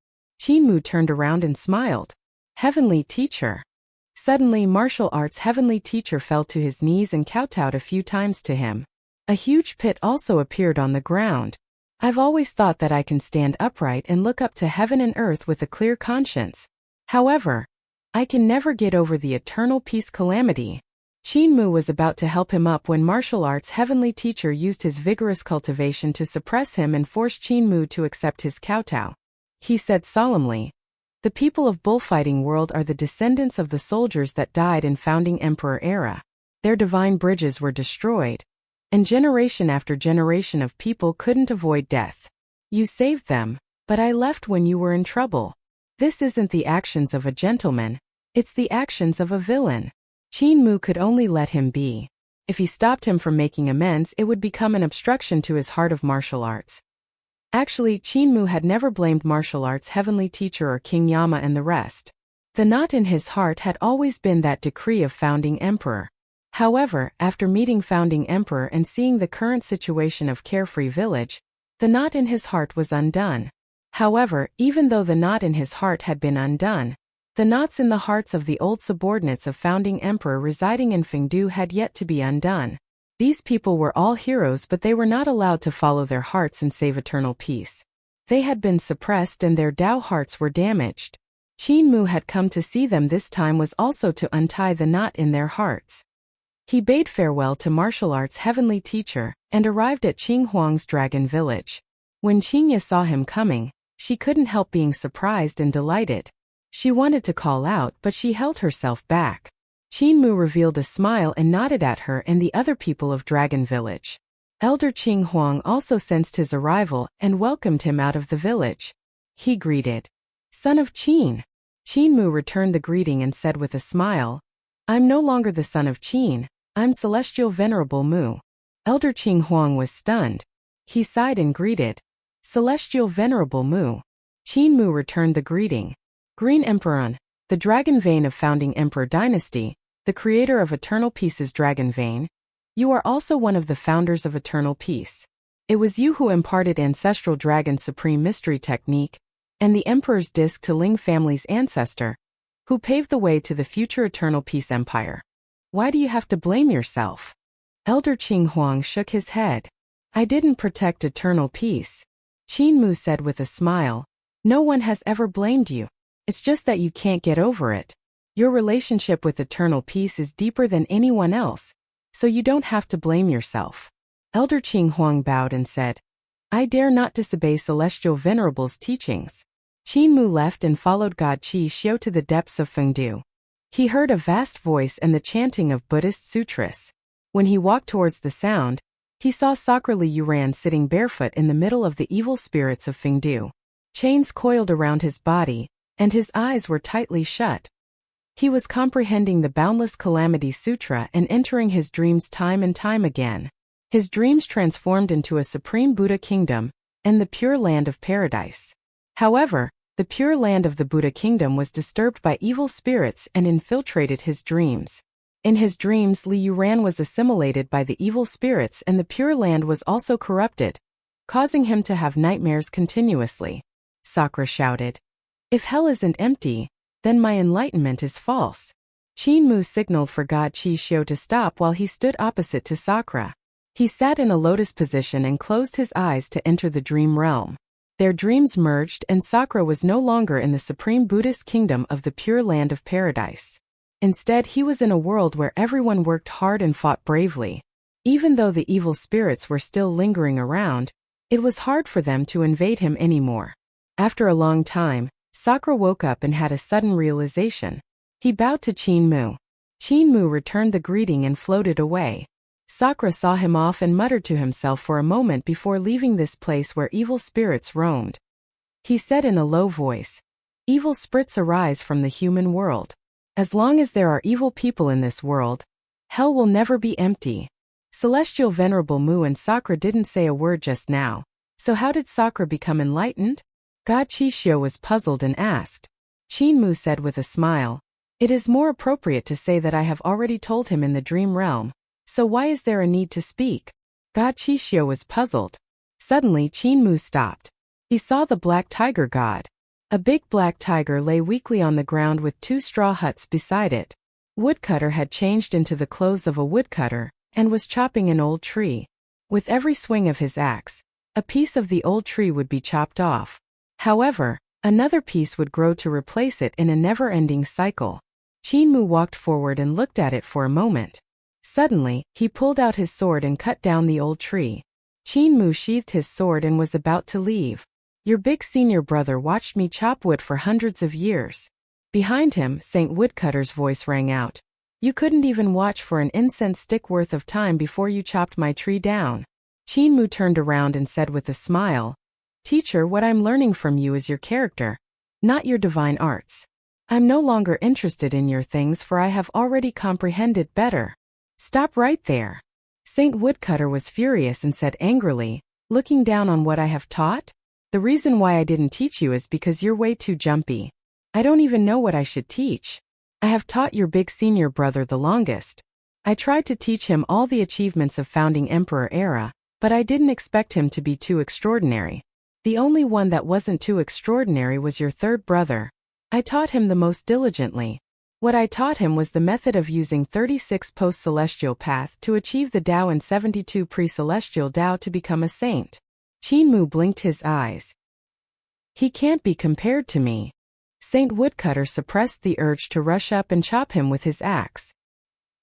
Qin Mu turned around and smiled. Heavenly Teacher. Suddenly, martial arts Heavenly Teacher fell to his knees and kowtowed a few times to him. A huge pit also appeared on the ground. I've always thought that I can stand upright and look up to heaven and earth with a clear conscience. However, I can never get over the eternal peace calamity. Qin Mu was about to help him up when martial arts Heavenly Teacher used his vigorous cultivation to suppress him and force Qin Mu to accept his kowtow. He said solemnly, the people of Bullfighting World are the descendants of the soldiers that died in founding Emperor era. Their divine bridges were destroyed, and generation after generation of people couldn't avoid death. You saved them, but I left when you were in trouble. This isn't the actions of a gentleman, it's the actions of a villain. Qin Mu could only let him be. If he stopped him from making amends, it would become an obstruction to his heart of martial arts. Actually, Qin Mu had never blamed martial arts Heavenly Teacher or King Yama and the rest. The knot in his heart had always been that decree of founding emperor. However, after meeting founding emperor and seeing the current situation of Carefree Village, the knot in his heart was undone. However, even though the knot in his heart had been undone, the knots in the hearts of the old subordinates of founding emperor residing in Fengdu had yet to be undone. These people were all heroes, but they were not allowed to follow their hearts and save eternal peace. They had been suppressed and their Tao hearts were damaged. Qin Mu had come to see them this time was also to untie the knot in their hearts. He bade farewell to martial arts Heavenly Teacher and arrived at Qing Huang's dragon village. When Qingya saw him coming, she couldn't help being surprised and delighted. She wanted to call out, but she held herself back. Qin Mu revealed a smile and nodded at her and the other people of Dragon Village. Elder Qing Huang also sensed his arrival and welcomed him out of the village. He greeted, Son of Qin. Qin Mu returned the greeting and said with a smile, I'm no longer the son of Qin, I'm Celestial Venerable Mu. Elder Qing Huang was stunned. He sighed and greeted, Celestial Venerable Mu. Qin Mu returned the greeting. Green Emperor, the dragon vein of founding Emperor Dynasty, the creator of Eternal Peace's dragon vein. You are also one of the founders of Eternal Peace. It was you who imparted Ancestral Dragon's Supreme Mystery Technique and the Emperor's Disc to Ling family's ancestor, who paved the way to the future Eternal Peace Empire. Why do you have to blame yourself? Elder Qing Huang shook his head. I didn't protect eternal peace. Qin Mu said with a smile. No one has ever blamed you. It's just that you can't get over it. Your relationship with eternal peace is deeper than anyone else, so you don't have to blame yourself. Elder Qing Huang bowed and said, I dare not disobey Celestial Venerable's teachings. Qin Mu left and followed God Qi Xiu to the depths of Fengdu. He heard a vast voice and the chanting of Buddhist sutras. When he walked towards the sound, he saw Sakura Li Yuran sitting barefoot in the middle of the evil spirits of Fengdu. Chains coiled around his body, and his eyes were tightly shut. He was comprehending the Boundless Calamity Sutra and entering his dreams time and time again. His dreams transformed into a supreme Buddha kingdom and the pure land of paradise. However, the pure land of the Buddha kingdom was disturbed by evil spirits and infiltrated his dreams. In his dreams, Li Yuran was assimilated by the evil spirits and the pure land was also corrupted, causing him to have nightmares continuously. Sakura shouted, If hell isn't empty, then my enlightenment is false. Qin Mu signaled for God Qi Xiu to stop while he stood opposite to Sakura. He sat in a lotus position and closed his eyes to enter the dream realm. Their dreams merged and Sakura was no longer in the supreme Buddhist kingdom of the pure land of paradise. Instead, he was in a world where everyone worked hard and fought bravely. Even though the evil spirits were still lingering around, it was hard for them to invade him anymore. After a long time, Sakura woke up and had a sudden realization. He bowed to Qin Mu. Qin Mu returned the greeting and floated away. Sakura saw him off and muttered to himself for a moment before leaving this place where evil spirits roamed. He said in a low voice, Evil spirits arise from the human world. As long as there are evil people in this world, hell will never be empty. Celestial Venerable Mu and Sakura didn't say a word just now. So how did Sakura become enlightened? God Qi Xiu was puzzled and asked. Qin Mu said with a smile, It is more appropriate to say that I have already told him in the dream realm. So why is there a need to speak? God Qi Xiu was puzzled. Suddenly Qin Mu stopped. He saw the black tiger god. A big black tiger lay weakly on the ground with two straw huts beside it. Woodcutter had changed into the clothes of a woodcutter and was chopping an old tree. With every swing of his axe, a piece of the old tree would be chopped off. However, another piece would grow to replace it in a never-ending cycle. Qin Mu walked forward and looked at it for a moment. Suddenly, he pulled out his sword and cut down the old tree. Qin Mu sheathed his sword and was about to leave. Your big senior brother watched me chop wood for hundreds of years. Behind him, Saint Woodcutter's voice rang out. You couldn't even watch for an incense stick worth of time before you chopped my tree down. Qin Mu turned around and said with a smile, Teacher, what I'm learning from you is your character, not your divine arts. I'm no longer interested in your things for I have already comprehended better. Stop right there. Saint Woodcutter was furious and said angrily, looking down on what I have taught? The reason why I didn't teach you is because you're way too jumpy. I don't even know what I should teach. I have taught your big senior brother the longest. I tried to teach him all the achievements of founding Emperor era, but I didn't expect him to be too extraordinary. The only one that wasn't too extraordinary was your third brother. I taught him the most diligently. What I taught him was the method of using 36 post-celestial path to achieve the Tao and 72 pre-celestial Tao to become a saint. Qin Mu blinked his eyes. He can't be compared to me. Saint Woodcutter suppressed the urge to rush up and chop him with his axe.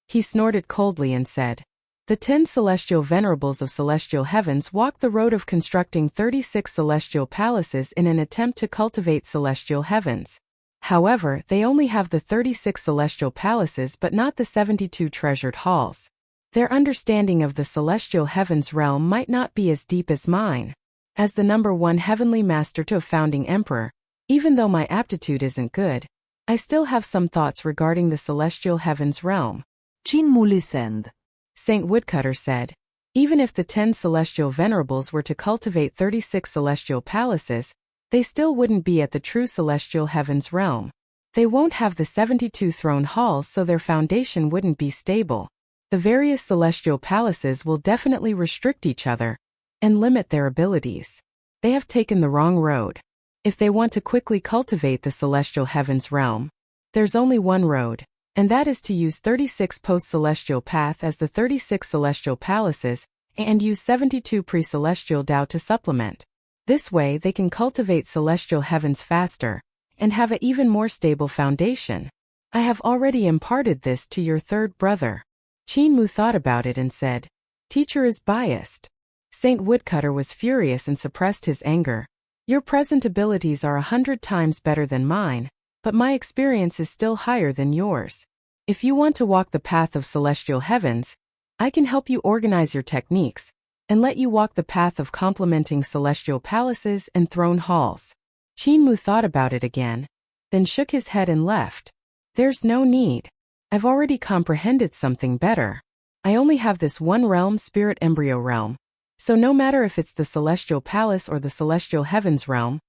He snorted coldly and said, The 10 celestial venerables of celestial heavens walked the road of constructing 36 celestial palaces in an attempt to cultivate celestial heavens. However, they only have the 36 celestial palaces but not the 72 treasured halls. Their understanding of the celestial heavens realm might not be as deep as mine. As the number 1 heavenly master to a founding emperor, even though my aptitude isn't good, I still have some thoughts regarding the celestial heavens realm. Qin Mu listened. Saint Woodcutter said, Even if the 10 celestial venerables were to cultivate 36 celestial palaces, they still wouldn't be at the true celestial heavens realm. They won't have the 72 throne halls, so their foundation wouldn't be stable. The various celestial palaces will definitely restrict each other and limit their abilities. They have taken the wrong road. If they want to quickly cultivate the celestial heavens realm, there's only one road, and that is to use 36 post-celestial path as the 36 celestial palaces, and use 72 pre-celestial Tao to supplement. This way they can cultivate celestial heavens faster, and have an even more stable foundation. I have already imparted this to your third brother. Qin Mu thought about it and said, Teacher is biased. Saint Woodcutter was furious and suppressed his anger. Your present abilities are 100 times better than mine, but my experience is still higher than yours. If you want to walk the path of celestial heavens, I can help you organize your techniques, and let you walk the path of complementing celestial palaces and throne halls. Qin Mu thought about it again, then shook his head and left. There's no need. I've already comprehended something better. I only have this one realm, spirit embryo realm. So no matter if it's the celestial palace or the celestial heavens realm,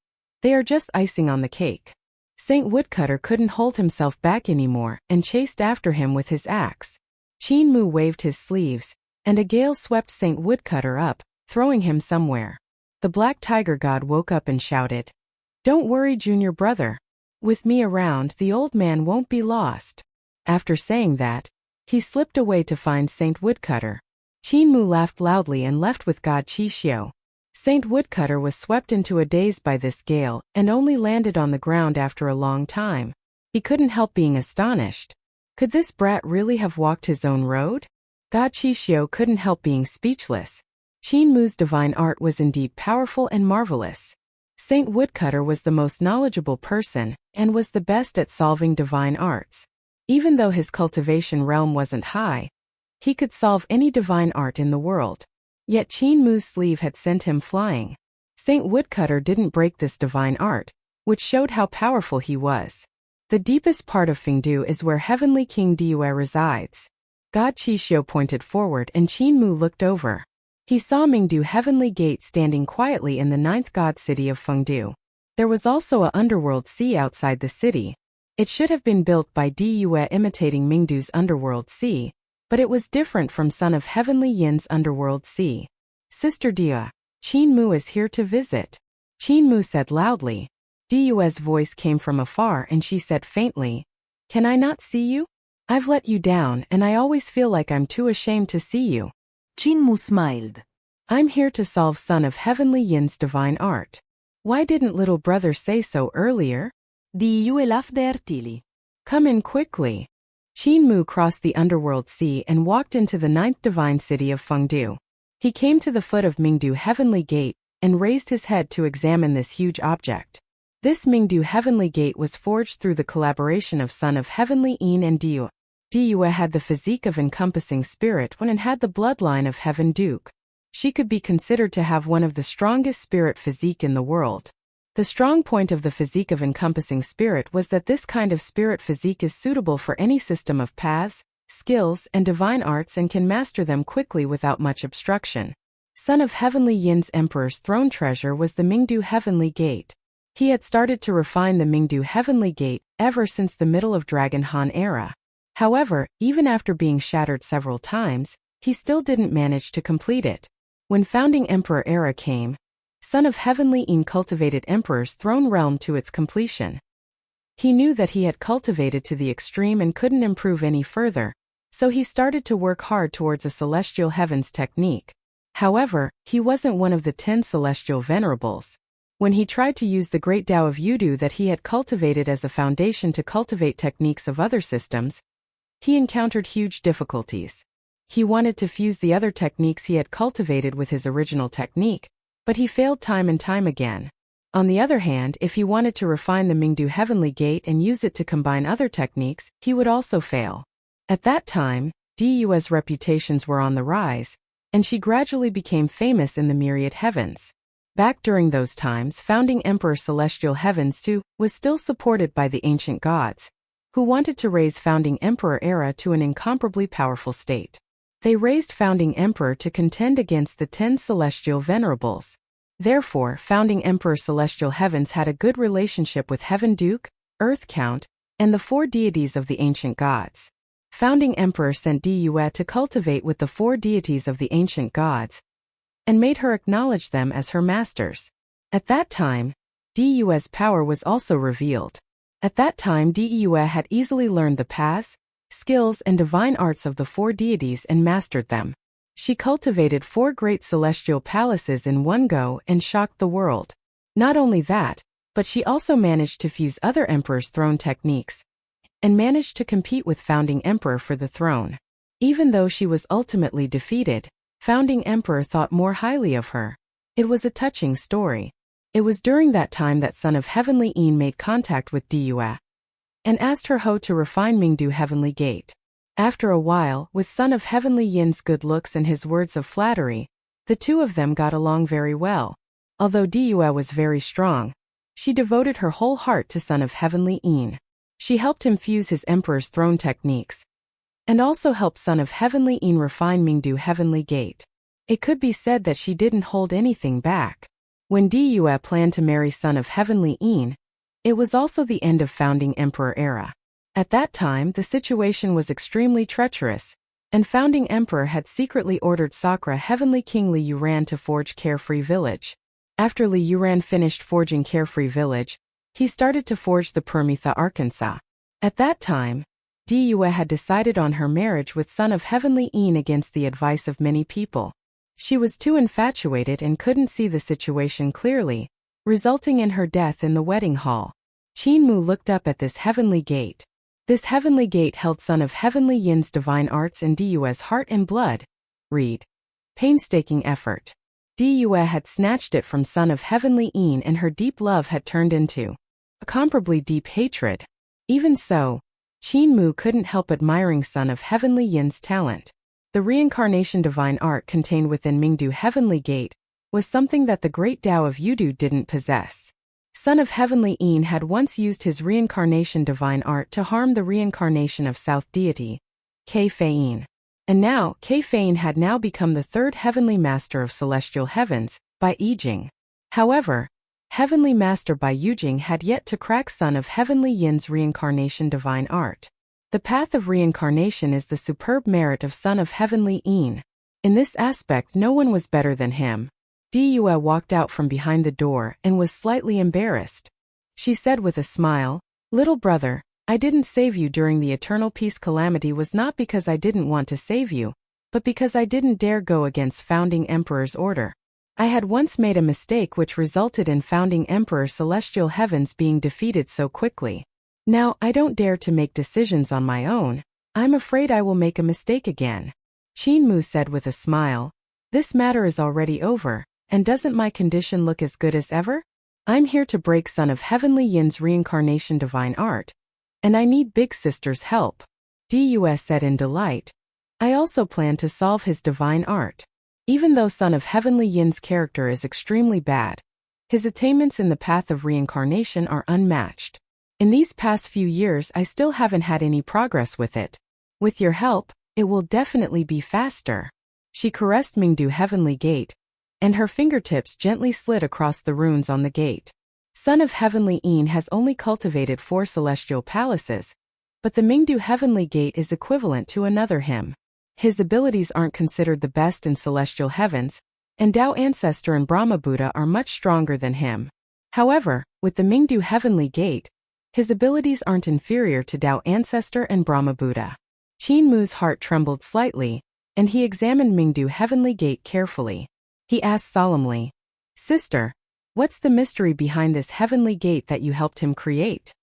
they are just icing on the cake. Saint Woodcutter couldn't hold himself back anymore and chased after him with his axe. Qin Mu waved his sleeves, and a gale swept Saint Woodcutter up, throwing him somewhere. The Black Tiger God woke up and shouted, Don't worry, junior brother. With me around, the old man won't be lost. After saying that, he slipped away to find Saint Woodcutter. Qin Mu laughed loudly and left with God Qixio. Saint Woodcutter was swept into a daze by this gale and only landed on the ground after a long time. He couldn't help being astonished. Could this brat really have walked his own road? God Qixio couldn't help being speechless. Qin Mu's divine art was indeed powerful and marvelous. Saint Woodcutter was the most knowledgeable person and was the best at solving divine arts. Even though his cultivation realm wasn't high, he could solve any divine art in the world. Yet Qin Mu's sleeve had sent him flying. Saint Woodcutter didn't break this divine art, which showed how powerful he was. The deepest part of Fengdu is where Heavenly King Diyue resides. God Qixio pointed forward and Qin Mu looked over. He saw Mingdu Heavenly Gate standing quietly in the 9th god city of Fengdu. There was also a underworld sea outside the city. It should have been built by Diyue imitating Mingdu's underworld sea, but it was different from Son of Heavenly Yin's underworld sea. Sister Dia, Qin Mu is here to visit. Qin Mu said loudly. Diyue's voice came from afar and she said faintly, Can I not see you? I've let you down and I always feel like I'm too ashamed to see you. Qin Mu smiled. I'm here to solve Son of Heavenly Yin's divine art. Why didn't little brother say so earlier? Diyue laughed artily. Come in quickly. Qin Mu crossed the underworld sea and walked into the 9th divine city of Fengdu. He came to the foot of Mingdu Heavenly Gate and raised his head to examine this huge object. This Mingdu Heavenly Gate was forged through the collaboration of Son of Heavenly Yin and Diyue. Diyue had the physique of encompassing spirit and had the bloodline of Heaven Duke. She could be considered to have one of the strongest spirit physique in the world. The strong point of the physique of encompassing spirit was that this kind of spirit physique is suitable for any system of paths, skills, and divine arts and can master them quickly without much obstruction. Son of Heavenly Yin's Emperor's throne treasure was the Mingdu Heavenly Gate. He had started to refine the Mingdu Heavenly Gate ever since the middle of Dragon Han era. However, even after being shattered several times, he still didn't manage to complete it. When Founding Emperor era came, Son of Heavenly Yin cultivated Emperor's throne realm to its completion. He knew that he had cultivated to the extreme and couldn't improve any further, so he started to work hard towards a celestial heavens technique. However, he wasn't one of the 10 celestial venerables. When he tried to use the great Tao of Yudu that he had cultivated as a foundation to cultivate techniques of other systems, he encountered huge difficulties. He wanted to fuse the other techniques he had cultivated with his original technique, but he failed time and time again. On the other hand, if he wanted to refine the Mingdu Heavenly Gate and use it to combine other techniques, he would also fail. At that time, Diyue's reputations were on the rise, and she gradually became famous in the myriad heavens. Back during those times, Founding Emperor Celestial Heavens too was still supported by the ancient gods, who wanted to raise Founding Emperor era to an incomparably powerful state. They raised Founding Emperor to contend against the 10 celestial venerables. Therefore, Founding Emperor Celestial Heavens had a good relationship with Heaven Duke, Earth Count, and the 4 deities of the ancient gods. Founding Emperor sent Diyue to cultivate with the 4 deities of the ancient gods, and made her acknowledge them as her masters. At that time, Diyue's power was also revealed. At that time Diyue had easily learned the paths, skills and divine arts of the 4 deities and mastered them. She cultivated 4 great celestial palaces in one go and shocked the world. Not only that, but she also managed to fuse other emperors' throne techniques and managed to compete with founding emperor for the throne. Even though she was ultimately defeated, founding emperor thought more highly of her. It was a touching story. It was during that time that Son of Heavenly Yin made contact with Diyue and asked her how to refine Mingdu Heavenly Gate. After a while, with Son of Heavenly Yin's good looks and his words of flattery, the two of them got along very well. Although Diyue was very strong, she devoted her whole heart to Son of Heavenly Yin. She helped him fuse his Emperor's throne techniques, and also helped Son of Heavenly Yin refine Mingdu Heavenly Gate. It could be said that she didn't hold anything back. When Diyue planned to marry Son of Heavenly Yin, it was also the end of founding Emperor era. At that time, the situation was extremely treacherous, and founding Emperor had secretly ordered Sakura Heavenly King Li Yuran to forge Carefree Village. After Li Yuran finished forging Carefree Village, he started to forge the Permitha Arkansas. At that time, Diyue had decided on her marriage with Son of Heavenly Yin against the advice of many people. She was too infatuated and couldn't see the situation clearly, resulting in her death in the wedding hall. Qinmu looked up at this heavenly gate. This heavenly gate held Son of Heavenly Yin's divine arts and Diyue's heart and blood. Read. Painstaking effort. Diyue had snatched it from Son of Heavenly Yin and her deep love had turned into a comparably deep hatred. Even so, Qinmu couldn't help admiring Son of Heavenly Yin's talent. The reincarnation divine art contained within Mingdu Heavenly Gate was something that the great Tao of Yudu didn't possess. Son of Heavenly Yin had once used his reincarnation divine art to harm the reincarnation of South deity, Kei Fei-yin. And now, Kei Fei-yin had now become the 3rd heavenly master of celestial heavens, by Yijing. However, Heavenly Master Bai Yujing had yet to crack Son of Heavenly Yin's reincarnation divine art. The path of reincarnation is the superb merit of Son of Heavenly Yin. In this aspect no one was better than him. Diyue walked out from behind the door and was slightly embarrassed. She said with a smile, "Little brother, I didn't save you during the Eternal Peace calamity was not because I didn't want to save you, but because I didn't dare go against founding Emperor's order. I had once made a mistake which resulted in founding Emperor Celestial Heavens being defeated so quickly. Now I don't dare to make decisions on my own. I'm afraid I will make a mistake again." Qinmu said with a smile, "This matter is already over, and doesn't my condition look as good as ever? I'm here to break Son of Heavenly Yin's reincarnation divine art, and I need Big Sister's help." Diyue said in delight, "I also plan to solve his divine art." Even though Son of Heavenly Yin's character is extremely bad, his attainments in the path of reincarnation are unmatched. In these past few years I still haven't had any progress with it. With your help, it will definitely be faster. She caressed Mingdu Heavenly Gate, and her fingertips gently slid across the runes on the gate. Son of Heavenly Yin has only cultivated 4 celestial palaces, but the Mingdu Heavenly Gate is equivalent to another him. His abilities aren't considered the best in celestial heavens, and Tao Ancestor and Brahma Buddha are much stronger than him. However, with the Mingdu Heavenly Gate, his abilities aren't inferior to Tao Ancestor and Brahma Buddha. Qinmu's heart trembled slightly, and he examined Mingdu Heavenly Gate carefully. He asked solemnly, "Sister, what's the mystery behind this heavenly gate that you helped him create?"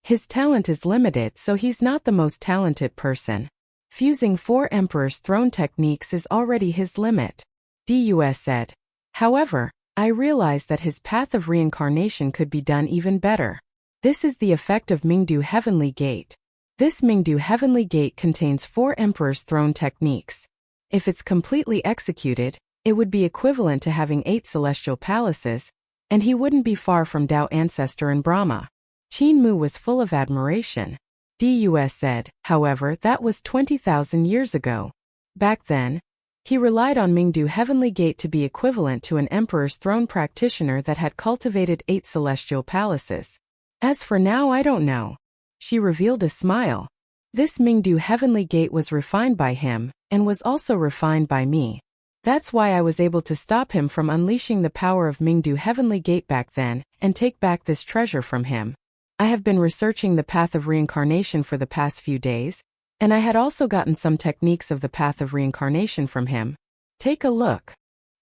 His talent is limited, so he's not the most talented person. Fusing 4 Emperor's throne techniques is already his limit, Diyue said. However, I realize that his path of reincarnation could be done even better. This is the effect of Mingdu Heavenly Gate. This Mingdu Heavenly Gate contains 4 Emperor's throne techniques. If it's completely executed, it would be equivalent to having 8 celestial palaces, and he wouldn't be far from Tao Ancestor and Brahma. Qinmu was full of admiration. Diyue said, however, that was 20,000 years ago. Back then, he relied on Mingdu Heavenly Gate to be equivalent to an Emperor's throne practitioner that had cultivated 8 celestial palaces. As for now, I don't know. She revealed a smile. This Mingdu Heavenly Gate was refined by him, and was also refined by me. That's why I was able to stop him from unleashing the power of Mingdu Heavenly Gate back then, and take back this treasure from him. I have been researching the path of reincarnation for the past few days, And I had also gotten some techniques of the path of reincarnation from him. Take a look.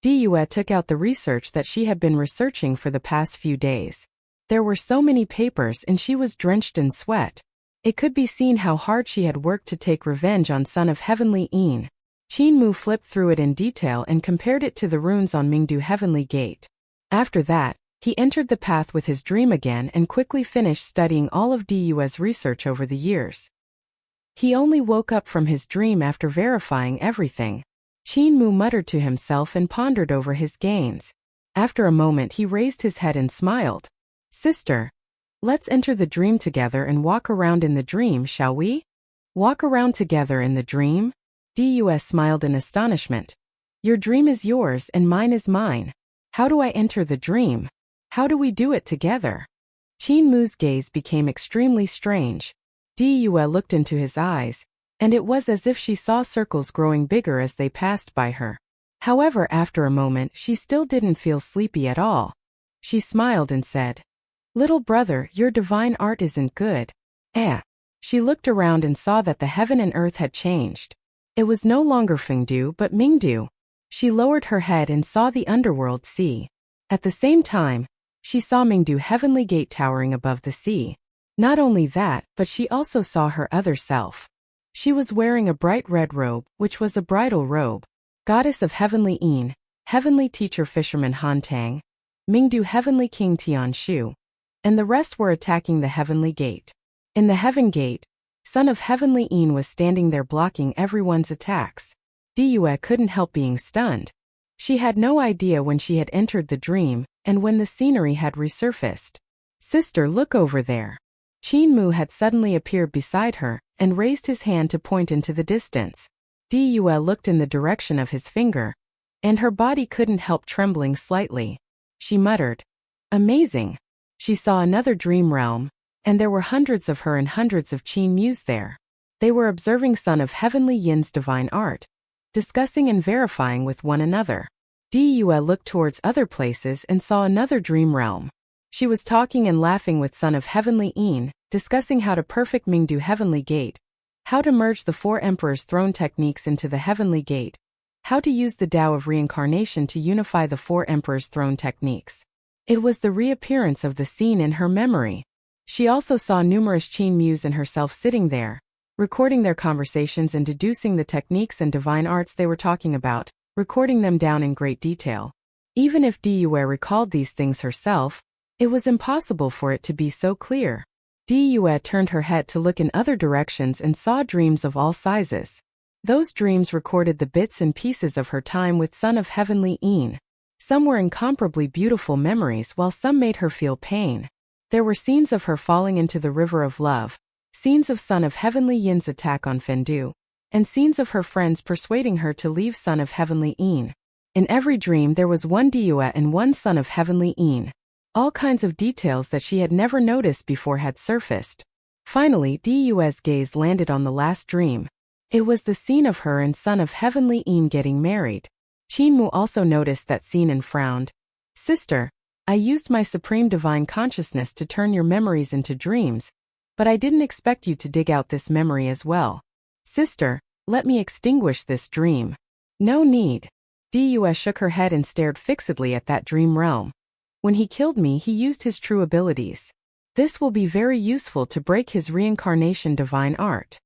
Diyue took out the research that she had been researching for the past few days. There were so many papers and she was drenched in sweat. It could be seen how hard she had worked to take revenge on Son of Heavenly Yin. Qin Mu flipped through it in detail and compared it to the runes on Mingdu Heavenly Gate. After that, he entered the path with his dream again and quickly finished studying all of Diyue's research over the years. He only woke up from his dream after verifying everything. Qin Mu muttered to himself and pondered over his gains. After a moment he raised his head and smiled. Sister, let's enter the dream together and walk around in the dream, shall we? Walk around together in the dream? Diyue smiled in astonishment. Your dream is yours and mine is mine. How do I enter the dream? How do we do it together? Qin Mu's gaze became extremely strange. Diyue looked into his eyes, and it was as if she saw circles growing bigger as they passed by her. However, after a moment she still didn't feel sleepy at all. She smiled and said, Little brother, your divine art isn't good. She looked around and saw that the heaven and earth had changed. It was no longer Fengdu but Mingdu. She lowered her head and saw the underworld sea. At the same time, she saw Mingdu Heavenly Gate towering above the sea. Not only that, but she also saw her other self. She was wearing a bright red robe, which was a bridal robe. Goddess of Heavenly Yin, Heavenly Teacher Fisherman Han Tang, Mingdu Heavenly King Tian Shu, and the rest were attacking the Heavenly Gate. In the Heaven Gate, Son of Heavenly Yin was standing there blocking everyone's attacks. Diyue couldn't help being stunned. She had no idea when she had entered the dream, and when the scenery had resurfaced. Sister, look over there. Qin Mu had suddenly appeared beside her, and raised his hand to point into the distance. Diyue looked in the direction of his finger, and her body couldn't help trembling slightly. She muttered, Amazing. She saw another dream realm, and there were hundreds of her and hundreds of Qin Mus there. They were observing Son of Heavenly Yin's divine art, discussing and verifying with one another. Diyue looked towards other places and saw another dream realm. She was talking and laughing with Son of Heavenly Yin, discussing how to perfect Mingdu Heavenly Gate, how to merge the four Emperor's throne techniques into the Heavenly Gate, how to use the Tao of reincarnation to unify the four Emperor's throne techniques. It was the reappearance of the scene in her memory. She also saw numerous Qin Mus and herself sitting there, recording their conversations and deducing the techniques and divine arts they were talking about, recording them down in great detail. Even if Diyue recalled these things herself, it was impossible for it to be so clear. Diyue turned her head to look in other directions and saw dreams of all sizes. Those dreams recorded the bits and pieces of her time with Son of Heavenly Yin. Some were incomparably beautiful memories while some made her feel pain. There were scenes of her falling into the river of love, scenes of Son of Heavenly Yin's attack on Fengdu, and scenes of her friends persuading her to leave Son of Heavenly Yin. In every dream there was one Diyue and one Son of Heavenly Yin. All kinds of details that she had never noticed before had surfaced. Finally, Diyue's gaze landed on the last dream. It was the scene of her and Son of Heavenly Yin getting married. Qin Mu also noticed that scene and frowned. Sister, I used my supreme divine consciousness to turn your memories into dreams, but I didn't expect you to dig out this memory as well. Sister, let me extinguish this dream. No need. Diyue shook her head and stared fixedly at that dream realm. When he killed me, he used his true abilities. This will be very useful to break his reincarnation divine art.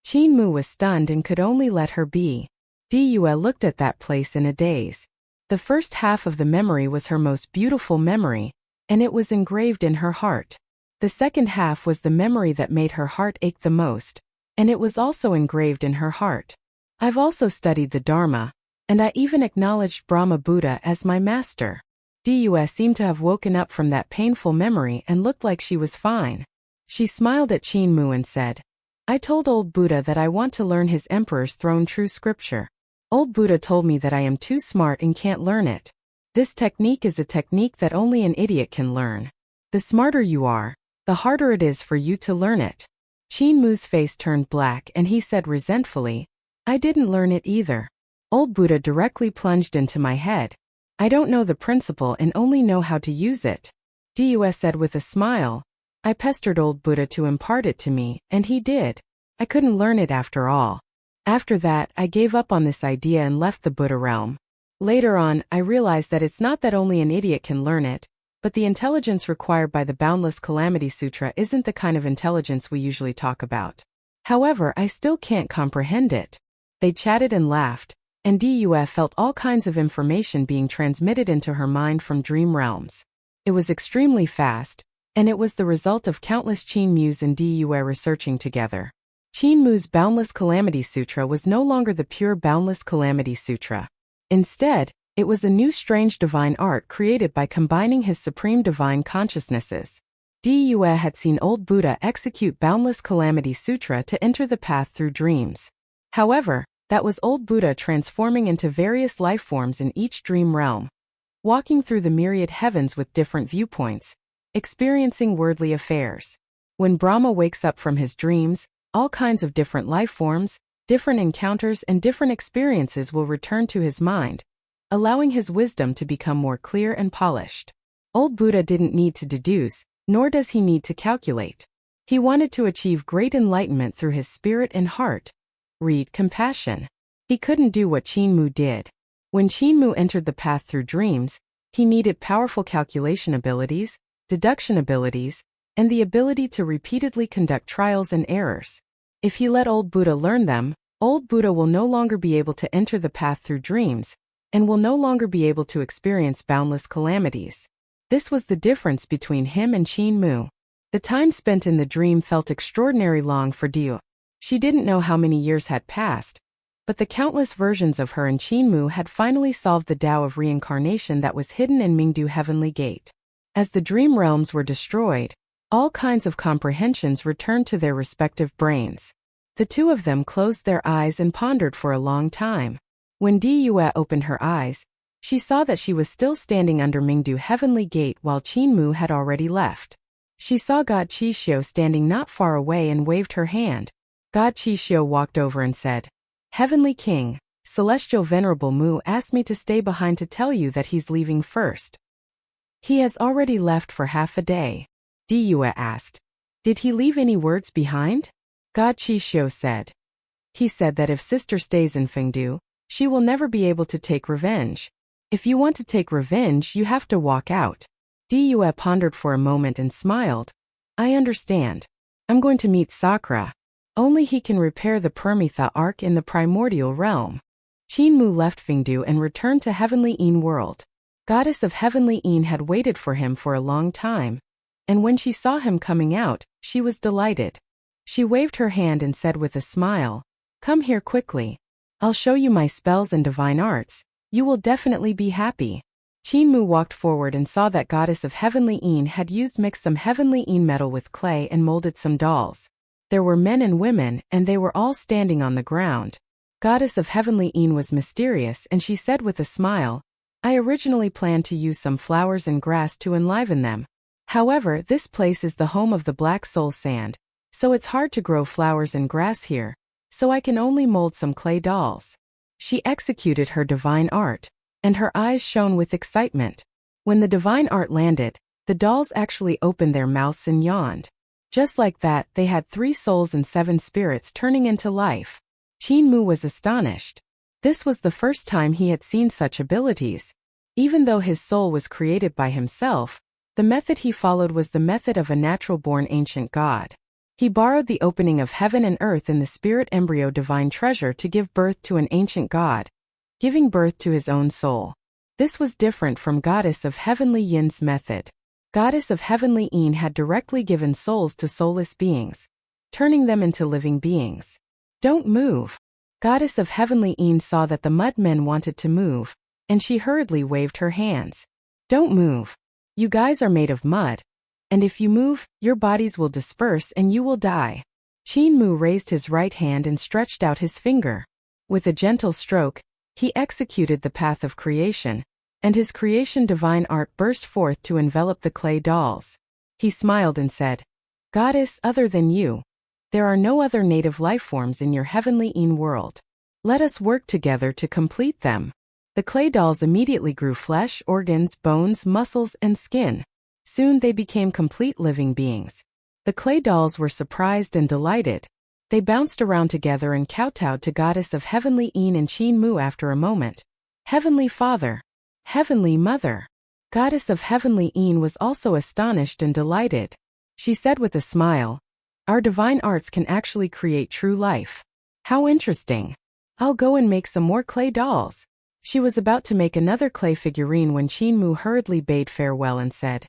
Qin Mu was stunned and could only let her be. Diyue looked at that place in a daze. The first half of the memory was her most beautiful memory, and it was engraved in her heart. The second half was the memory that made her heart ache the most, and it was also engraved in her heart. I've also studied the Dharma, and I even acknowledged Brahma Buddha as my master. Diyue seemed to have woken up from that painful memory and looked like she was fine. She smiled at Qin Mu and said, I told old Buddha that I want to learn his Emperor's throne true scripture. Old Buddha told me that I am too smart and can't learn it. This technique is a technique that only an idiot can learn. The smarter you are, the harder it is for you to learn it. Qin Mu's face turned black and he said resentfully, I didn't learn it either. Old Buddha directly plunged into my head. I don't know the principle and only know how to use it. Diyue said with a smile, I pestered old Buddha to impart it to me, and he did. I couldn't learn it after all. After that, I gave up on this idea and left the Buddha realm. Later on, I realized that it's not that only an idiot can learn it, but the intelligence required by the Boundless Calamity Sutra isn't the kind of intelligence we usually talk about. However, I still can't comprehend it. They chatted and laughed, and Due felt all kinds of information being transmitted into her mind from dream realms. It was extremely fast, and it was the result of countless Qin Mu's and Due researching together. Qin Mu's Boundless Calamity Sutra was no longer the pure Boundless Calamity Sutra. Instead, it was a new strange divine art created by combining his supreme divine consciousnesses. Due had seen old Buddha execute Boundless Calamity Sutra to enter the path through dreams. However, that was old Buddha transforming into various life forms in each dream realm, walking through the myriad heavens with different viewpoints, experiencing worldly affairs. When Brahma wakes up from his dreams, all kinds of different life forms, different encounters and different experiences will return to his mind, allowing his wisdom to become more clear and polished. Old Buddha didn't need to deduce, nor does he need to calculate. He wanted to achieve great enlightenment through his spirit and heart. Read compassion. He couldn't do what Qin Mu did. When Qin Mu entered the path through dreams, he needed powerful calculation abilities, deduction abilities, and the ability to repeatedly conduct trials and errors. If he let old Buddha learn them, old Buddha will no longer be able to enter the path through dreams, and will no longer be able to experience boundless calamities. This was the difference between him and Qin Mu. The time spent in the dream felt extraordinarily long for Due. She didn't know how many years had passed, but the countless versions of her and Qin Mu had finally solved the Tao of reincarnation that was hidden in Mingdu Heavenly Gate. As the dream realms were destroyed, all kinds of comprehensions returned to their respective brains. The two of them closed their eyes and pondered for a long time. When Due opened her eyes, she saw that she was still standing under Mingdu Heavenly Gate while Qin Mu had already left. She saw God Qixio standing not far away and waved her hand. God Qixio walked over and said, "Heavenly King, Celestial Venerable Mu asked me to stay behind to tell you that he's leaving first." "He has already left for half a day." Due asked, "Did he leave any words behind?" God Qixio said, "He said that if sister stays in Fengdu, she will never be able to take revenge. If you want to take revenge, you have to walk out." Due pondered for a moment and smiled. "I understand. I'm going to meet Sakura. Only he can repair the Permitha arc in the primordial realm." Qin Mu left Fengdu and returned to Heavenly Yin World. Goddess of Heavenly Yin had waited for him for a long time, and when she saw him coming out, she was delighted. She waved her hand and said with a smile, "Come here quickly. I'll show you my spells and divine arts. You will definitely be happy." Qin Mu walked forward and saw that Goddess of Heavenly Yin had mixed some Heavenly Yin metal with clay and molded some dolls. There were men and women, and they were all standing on the ground. Goddess of Heavenly Yin was mysterious, and she said with a smile, "I originally planned to use some flowers and grass to enliven them. However, this place is the home of the Black Soul Sand, so it's hard to grow flowers and grass here, so I can only mold some clay dolls." She executed her divine art, and her eyes shone with excitement. When the divine art landed, the dolls actually opened their mouths and yawned. Just like that, they had 3 souls and 7 spirits turning into life. Qin Mu was astonished. This was the first time he had seen such abilities. Even though his soul was created by himself, the method he followed was the method of a natural-born ancient god. He borrowed the opening of heaven and earth in the spirit embryo divine treasure to give birth to an ancient god, giving birth to his own soul. This was different from Goddess of Heavenly Yin's method. Goddess of Heavenly Yin had directly given souls to soulless beings, turning them into living beings. "Don't move." Goddess of Heavenly Yin saw that the mud men wanted to move, and she hurriedly waved her hands. "Don't move. You guys are made of mud, and if you move, your bodies will disperse and you will die." Qin Mu raised his right hand and stretched out his finger. With a gentle stroke, he executed the path of creation, and his creation divine art burst forth to envelop the clay dolls. He smiled and said, "Goddess, other than you, there are no other native life forms in your Heavenly Yin world. Let us work together to complete them." The clay dolls immediately grew flesh, organs, bones, muscles, and skin. Soon they became complete living beings. The clay dolls were surprised and delighted. They bounced around together and kowtowed to Goddess of Heavenly Een and Qin Mu after a moment. Heavenly Father. Heavenly Mother. Goddess of Heavenly Een was also astonished and delighted. She said with a smile, "Our divine arts can actually create true life. How interesting. I'll go and make some more clay dolls." She was about to make another clay figurine when Qin Mu hurriedly bade farewell and said,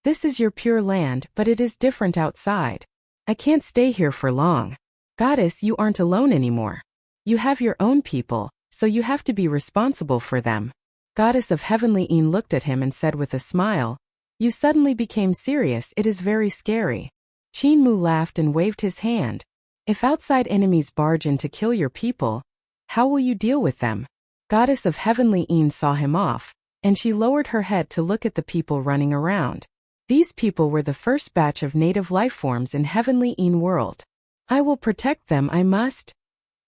"This is your pure land, but it is different outside. I can't stay here for long. Goddess, you aren't alone anymore. You have your own people, so you have to be responsible for them." Goddess of Heavenly Een looked at him and said with a smile, "You suddenly became serious, it is very scary." Qin Mu laughed and waved his hand. "If outside enemies barge in to kill your people, how will you deal with them?" Goddess of Heavenly Een saw him off, and she lowered her head to look at the people running around. These people were the first batch of native lifeforms in Heavenly Een world. "I will protect them, I must,"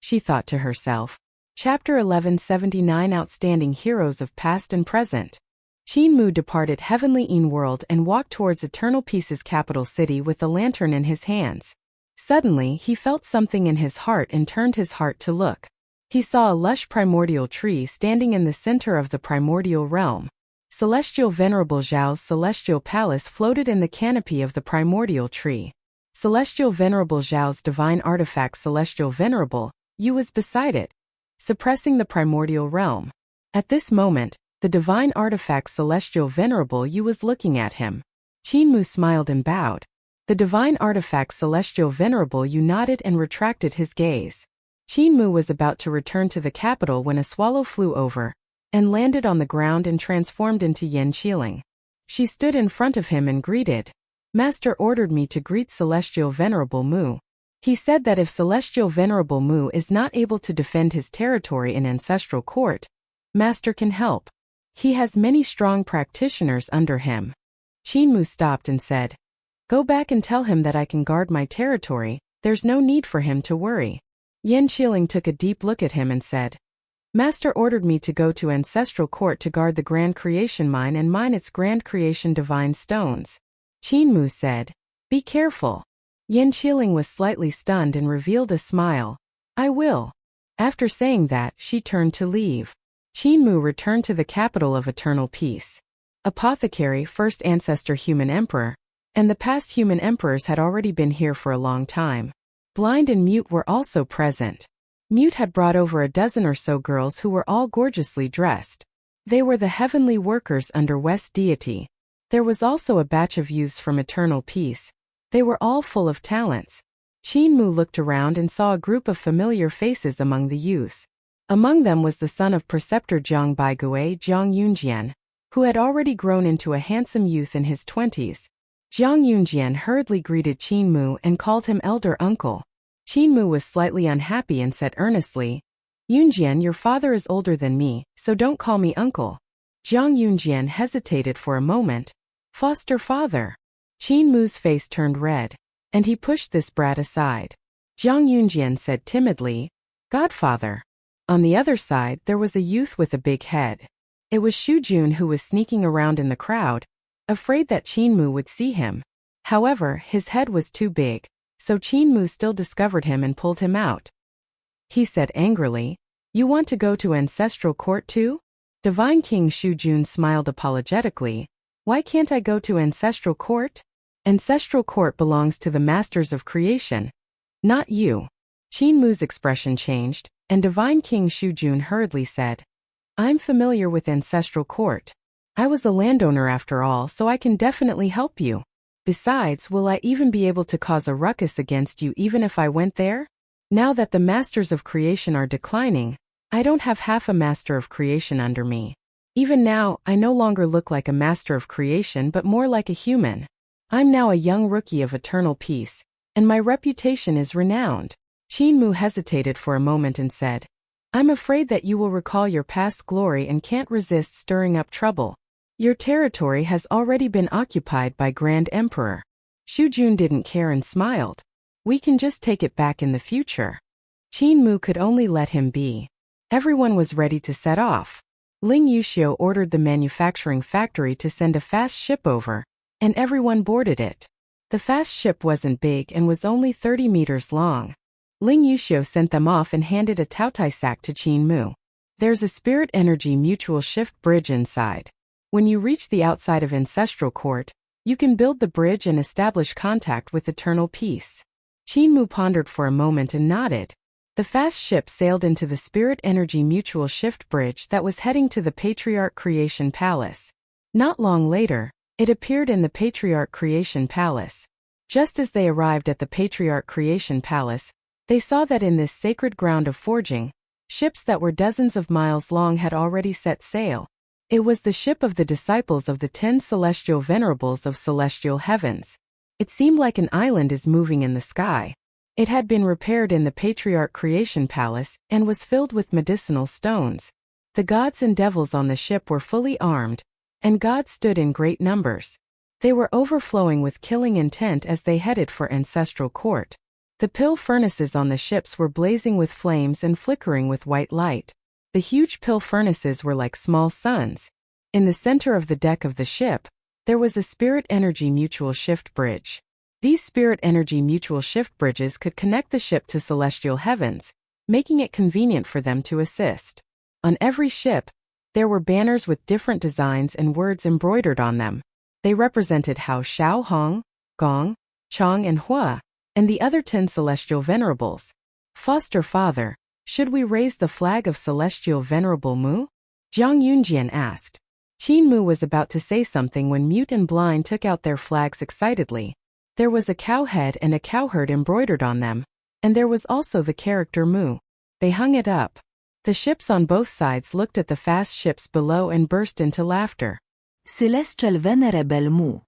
she thought to herself. Chapter 1179 Outstanding Heroes of Past and Present. Qin Mu departed Heavenly Een world and walked towards Eternal Peace's capital city with a lantern in his hands. Suddenly, he felt something in his heart and turned his heart to look. He saw a lush primordial tree standing in the center of the primordial realm. Celestial Venerable Zhao's celestial palace floated in the canopy of the primordial tree. Celestial Venerable Zhao's divine artifact Celestial Venerable Yu was beside it, suppressing the primordial realm. At this moment, the divine artifact Celestial Venerable Yu was looking at him. Qin Mu smiled and bowed. The divine artifact Celestial Venerable Yu nodded and retracted his gaze. Qin Mu was about to return to the capital when a swallow flew over and landed on the ground and transformed into Yan Qiling. She stood in front of him and greeted. "Master ordered me to greet Celestial Venerable Mu. He said that if Celestial Venerable Mu is not able to defend his territory in Ancestral Court, Master can help. He has many strong practitioners under him." Qin Mu stopped and said, "Go back and tell him that I can guard my territory, there's no need for him to worry." Yan Qiling took a deep look at him and said, "Master ordered me to go to Ancestral Court to guard the Grand Creation Mine and mine its Grand Creation Divine Stones." Qin Mu said, "Be careful." Yan Qiling was slightly stunned and revealed a smile. "I will." After saying that, she turned to leave. Qin Mu returned to the capital of Eternal Peace. Apothecary, first ancestor human emperor, and the past human emperors had already been here for a long time. Blind and Mute were also present. Mute had brought over a dozen or so girls who were all gorgeously dressed. They were the heavenly workers under West Deity. There was also a batch of youths from Eternal Peace. They were all full of talents. Qin Mu looked around and saw a group of familiar faces among the youths. Among them was the son of Preceptor Zhang Baigui, Zhang Yunjian, who had already grown into a handsome youth in his 20s. Zhang Yunjian hurriedly greeted Qin Mu and called him elder uncle. Qin Mu was slightly unhappy and said earnestly, "Yunjian, your father is older than me, so don't call me uncle." Zhang Yunjian hesitated for a moment. "Foster father." Qin Mu's face turned red, and he pushed this brat aside. Zhang Yunjian said timidly, "Godfather." On the other side, there was a youth with a big head. It was Xu Jun who was sneaking around in the crowd, afraid that Qin Mu would see him. However, his head was too big, so Qin Mu still discovered him and pulled him out. He said angrily, "You want to go to Ancestral Court too?" Divine King Xu Jun smiled apologetically. "Why can't I go to Ancestral Court? Ancestral Court belongs to the Masters of Creation, not you." Qin Mu's expression changed, and Divine King Xu Jun hurriedly said, "I'm familiar with Ancestral Court. I was a landowner after all, so I can definitely help you. Besides, will I even be able to cause a ruckus against you even if I went there? Now that the Masters of Creation are declining, I don't have half a Master of Creation under me. Even now, I no longer look like a Master of Creation but more like a human. I'm now a young rookie of Eternal Peace, and my reputation is renowned." Qin Mu hesitated for a moment and said, "I'm afraid that you will recall your past glory and can't resist stirring up trouble. Your territory has already been occupied by Grand Emperor." Xu Jun didn't care and smiled. "We can just take it back in the future." Qin Mu could only let him be. Everyone was ready to set off. Ling Yuxiu ordered the manufacturing factory to send a fast ship over, and everyone boarded it. The fast ship wasn't big and was only 30 meters long. Ling Yuxiu sent them off and handed a Taotai sack to Qin Mu. There's a spirit energy mutual shift bridge inside. When you reach the outside of Ancestral Court, you can build the bridge and establish contact with eternal peace. Qin Mu pondered for a moment and nodded. The fast ship sailed into the spirit energy mutual shift bridge that was heading to the Patriarch Creation Palace. Not long later, it appeared in the Patriarch Creation Palace. Just as they arrived at the Patriarch Creation Palace, they saw that in this sacred ground of forging, ships that were dozens of miles long had already set sail. It was the ship of the disciples of the 10 celestial venerables of celestial heavens. It seemed like an island is moving in the sky. It had been repaired in the Patriarch Creation Palace and was filled with medicinal stones. The gods and devils on the ship were fully armed, and gods stood in great numbers. They were overflowing with killing intent as they headed for Ancestral Court. The pill furnaces on the ships were blazing with flames and flickering with white light. The huge pill furnaces were like small suns. In the center of the deck of the ship, there was a spirit energy mutual shift bridge. These spirit energy mutual shift bridges could connect the ship to celestial heavens, making it convenient for them to assist. On every ship, there were banners with different designs and words embroidered on them. They represented Hao Shao Hong, Gong, Chong and Hua, and the other 10 celestial venerables. Foster Father, should we raise the flag of celestial venerable Mu? Jiang Yunjian asked. Qin Mu was about to say something when Mute and Blind took out their flags excitedly. There was a cow head and a cow herd embroidered on them, and there was also the character Mu. They hung it up. The ships on both sides looked at the fast ships below and burst into laughter. Celestial Venerable Mu.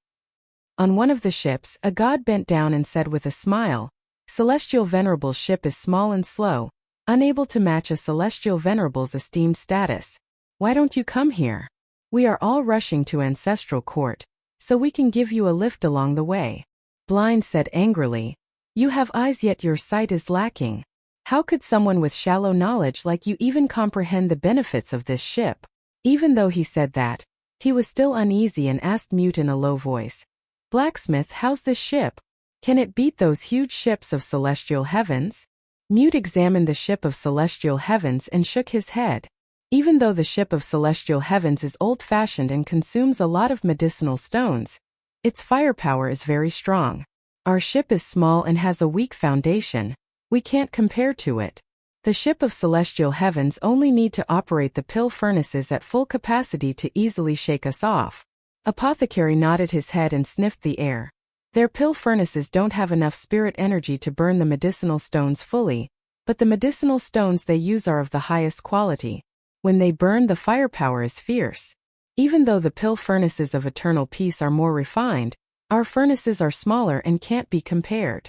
On one of the ships, a god bent down and said with a smile, Celestial Venerable's ship is small and slow, unable to match a Celestial Venerable's esteemed status. Why don't you come here? We are all rushing to Ancestral Court, so we can give you a lift along the way. Blind said angrily, You have eyes yet your sight is lacking. How could someone with shallow knowledge like you even comprehend the benefits of this ship? Even though he said that, he was still uneasy and asked Mute in a low voice, Blacksmith, how's this ship? Can it beat those huge ships of celestial heavens? Mute examined the ship of celestial heavens and shook his head. Even though the ship of celestial heavens is old-fashioned and consumes a lot of medicinal stones, its firepower is very strong. Our ship is small and has a weak foundation. We can't compare to it. The ship of celestial heavens only need to operate the pill furnaces at full capacity to easily shake us off. Apothecary nodded his head and sniffed the air. Their pill furnaces don't have enough spirit energy to burn the medicinal stones fully, but the medicinal stones they use are of the highest quality. When they burn, the firepower is fierce. Even though the pill furnaces of eternal peace are more refined, our furnaces are smaller and can't be compared.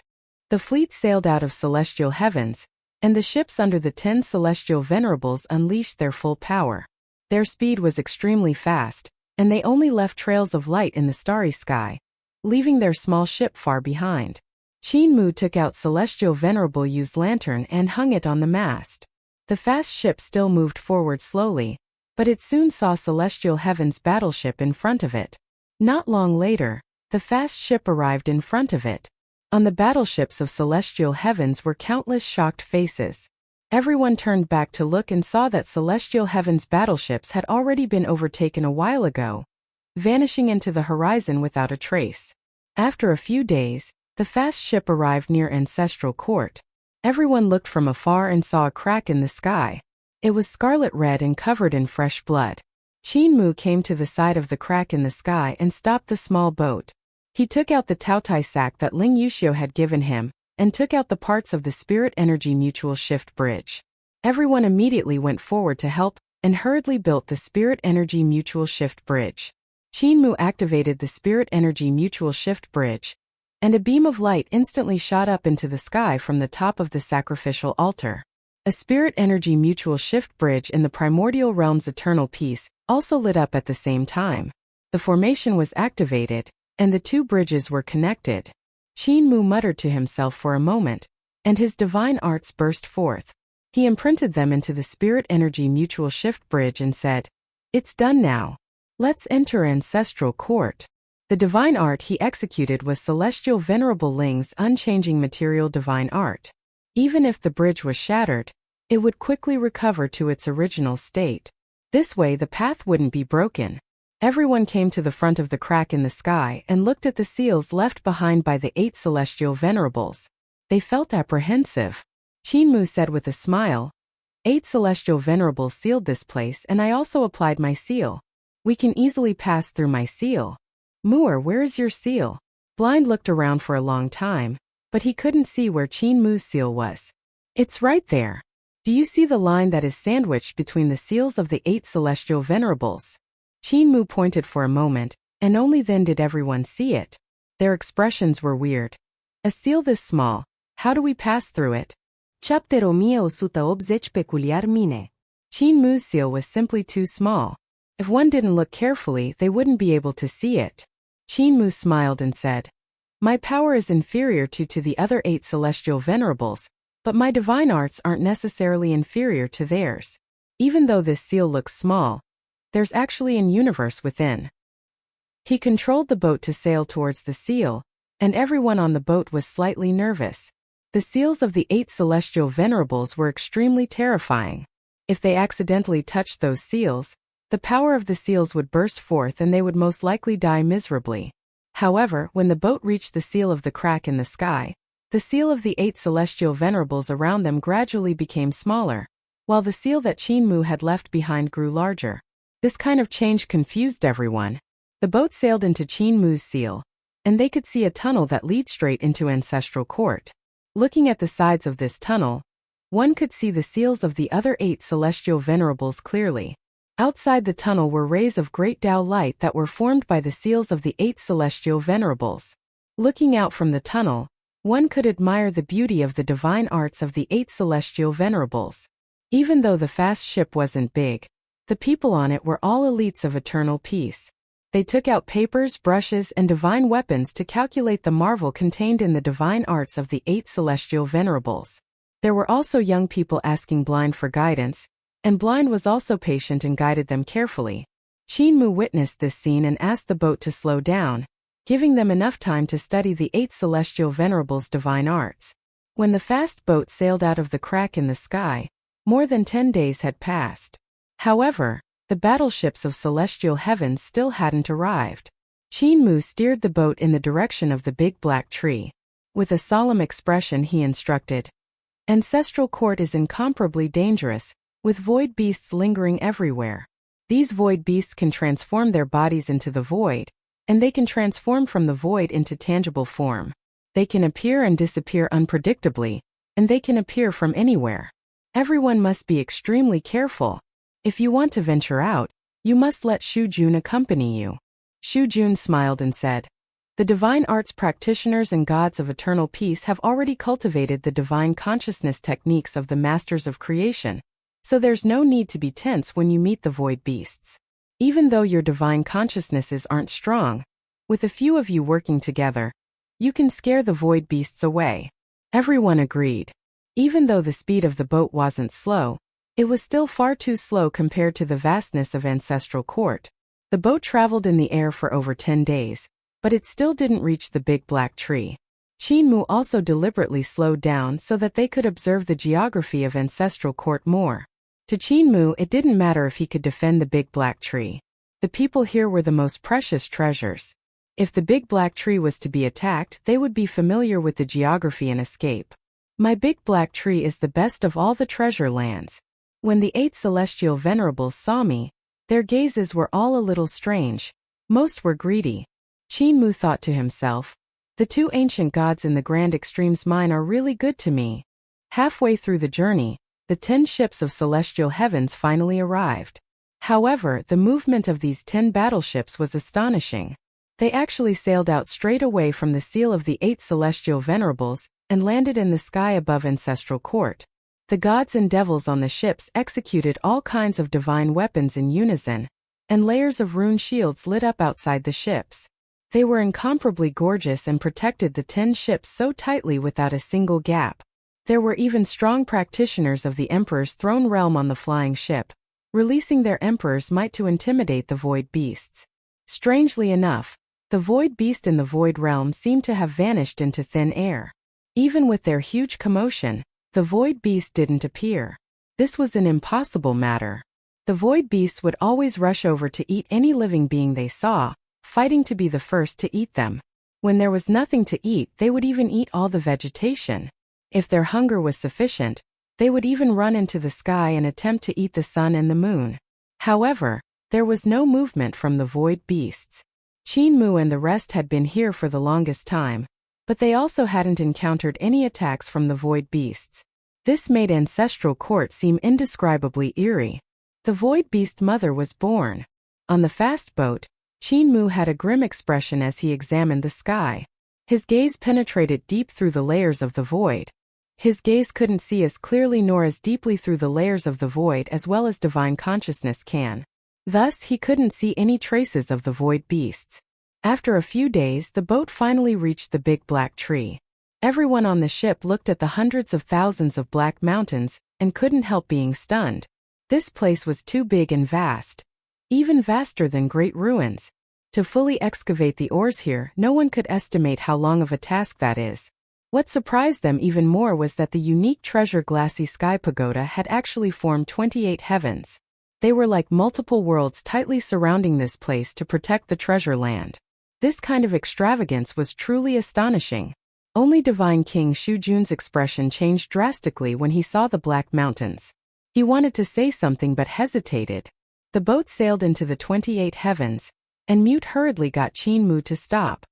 The fleet sailed out of celestial heavens, and the ships under the 10 celestial venerables unleashed their full power. Their speed was extremely fast, and they only left trails of light in the starry sky, leaving their small ship far behind. Qin Mu took out Celestial Venerable Yu's lantern and hung it on the mast. The fast ship still moved forward slowly, but it soon saw Celestial Heaven's battleship in front of it. Not long later, the fast ship arrived in front of it. On the battleships of celestial heavens were countless shocked faces. Everyone turned back to look and saw that celestial heavens' battleships had already been overtaken a while ago, vanishing into the horizon without a trace. After a few days, the fast ship arrived near Ancestral Court. Everyone looked from afar and saw a crack in the sky. It was scarlet red and covered in fresh blood. Qin Mu came to the side of the crack in the sky and stopped the small boat. He took out the Taotai sack that Ling Yuxiu had given him, and took out the parts of the Spirit Energy Mutual Shift Bridge. Everyone immediately went forward to help, and hurriedly built the Spirit Energy Mutual Shift Bridge. Qin Mu activated the Spirit Energy Mutual Shift Bridge, and a beam of light instantly shot up into the sky from the top of the sacrificial altar. A Spirit Energy Mutual Shift Bridge in the Primordial Realm's Eternal Peace also lit up at the same time. The formation was activated, and the two bridges were connected. Qin Mu muttered to himself for a moment, and his divine arts burst forth. He imprinted them into the Spirit Energy Mutual Shift Bridge and said, "It's done now. Let's enter Ancestral Court." The divine art he executed was Celestial Venerable Ling's unchanging material divine art. Even if the bridge was shattered, it would quickly recover to its original state. This way the path wouldn't be broken. Everyone came to the front of the crack in the sky and looked at the seals left behind by the 8 celestial venerables. They felt apprehensive. Qinmu said with a smile, 8 celestial venerables sealed this place and I also applied my seal. We can easily pass through my seal. Mu'er, where is your seal? Blind looked around for a long time, but he couldn't see where Qinmu's seal was. It's right there. Do you see the line that is sandwiched between the seals of the 8 celestial venerables? Qinmu pointed for a moment, and only then did everyone see it. Their expressions were weird. A seal this small, how do we pass through it? Chapter 1180 peculiar mine. Qinmu's seal was simply too small. If one didn't look carefully, they wouldn't be able to see it. Qinmu smiled and said, my power is inferior to the other 8 celestial venerables, but my divine arts aren't necessarily inferior to theirs. Even though this seal looks small, there's actually an universe within. He controlled the boat to sail towards the seal, and everyone on the boat was slightly nervous. The seals of the 8 celestial venerables were extremely terrifying. If they accidentally touched those seals, the power of the seals would burst forth and they would most likely die miserably. However, when the boat reached the seal of the crack in the sky, the seal of the 8 celestial venerables around them gradually became smaller, while the seal that Qinmu had left behind grew larger. This kind of change confused everyone. The boat sailed into Qinmu's seal, and they could see a tunnel that leads straight into Ancestral Court. Looking at the sides of this tunnel, one could see the seals of the other 8 celestial venerables clearly. Outside the tunnel were rays of great Tao light that were formed by the seals of the 8 celestial venerables. Looking out from the tunnel, one could admire the beauty of the divine arts of the 8 celestial venerables. Even though the fast ship wasn't big, the people on it were all elites of eternal peace. They took out papers, brushes, and divine weapons to calculate the marvel contained in the divine arts of the 8 celestial venerables. There were also young people asking Blind for guidance, and Blind was also patient and guided them carefully. Qinmu witnessed this scene and asked the boat to slow down, giving them enough time to study the 8 celestial venerables' divine arts. When the fast boat sailed out of the crack in the sky, more than 10 days had passed. However, the battleships of celestial heavens still hadn't arrived. Qinmu steered the boat in the direction of the big black tree. With a solemn expression he instructed, Ancestral Court is incomparably dangerous, with void beasts lingering everywhere. These void beasts can transform their bodies into the void, and they can transform from the void into tangible form. They can appear and disappear unpredictably, and they can appear from anywhere. Everyone must be extremely careful. If you want to venture out, you must let Shu Jun accompany you. Shu Jun smiled and said, the divine arts practitioners and gods of eternal peace have already cultivated the divine consciousness techniques of the masters of creation, so there's no need to be tense when you meet the void beasts. Even though your divine consciousnesses aren't strong, with a few of you working together, you can scare the void beasts away. Everyone agreed. Even though the speed of the boat wasn't slow, it was still far too slow compared to the vastness of Ancestral Court. The boat traveled in the air for over 10 days, but it still didn't reach the big black tree. Qinmu also deliberately slowed down so that they could observe the geography of Ancestral Court more. To Qinmu, it didn't matter if he could defend the big black tree. The people here were the most precious treasures. If the big black tree was to be attacked, they would be familiar with the geography and escape. My big black tree is the best of all the treasure lands. When the 8 celestial venerables saw me, their gazes were all a little strange. Most were greedy. Qinmu thought to himself, the 2 ancient gods in the Grand Extremes mine are really good to me. Halfway through the journey, the 10 ships of celestial heavens finally arrived. However, the movement of these 10 battleships was astonishing. They actually sailed out straight away from the seal of the 8 celestial venerables and landed in the sky above Ancestral Court. The gods and devils on the ships executed all kinds of divine weapons in unison, and layers of rune shields lit up outside the ships. They were incomparably gorgeous and protected the 10 ships so tightly without a single gap. There were even strong practitioners of the Emperor's throne realm on the flying ship, releasing their emperor's might to intimidate the void beasts. Strangely enough, the void beast in the void realm seemed to have vanished into thin air. Even with their huge commotion, The void beast didn't appear. This was an impossible matter. The void beasts would always rush over to eat any living being they saw, fighting to be the first to eat them. When there was nothing to eat, they would even eat all the vegetation. If their hunger was sufficient, they would even run into the sky and attempt to eat the sun and the moon. However, there was no movement from the void beasts. Qin Mu and the rest had been here for the longest time, but they also hadn't encountered any attacks from the void beasts. This made Ancestral Court seem indescribably eerie. The void beast mother was born. On the fast boat, Qin Mu had a grim expression as he examined the sky. His gaze penetrated deep through the layers of the void. His gaze couldn't see as clearly nor as deeply through the layers of the void as well as divine consciousness can. Thus, he couldn't see any traces of the void beasts. After a few days, the boat finally reached the big black tree. Everyone on the ship looked at the hundreds of thousands of black mountains and couldn't help being stunned. This place was too big and vast. Even vaster than great ruins. To fully excavate the ores here, no one could estimate how long of a task that is. What surprised them even more was that the unique treasure glassy sky pagoda had actually formed 28 heavens. They were like multiple worlds tightly surrounding this place to protect the treasure land. This kind of extravagance was truly astonishing. Only Divine King Shujun's expression changed drastically when he saw the black mountains. He wanted to say something but hesitated. The boat sailed into the 28 heavens, and Mute hurriedly got Qin Mu to stop.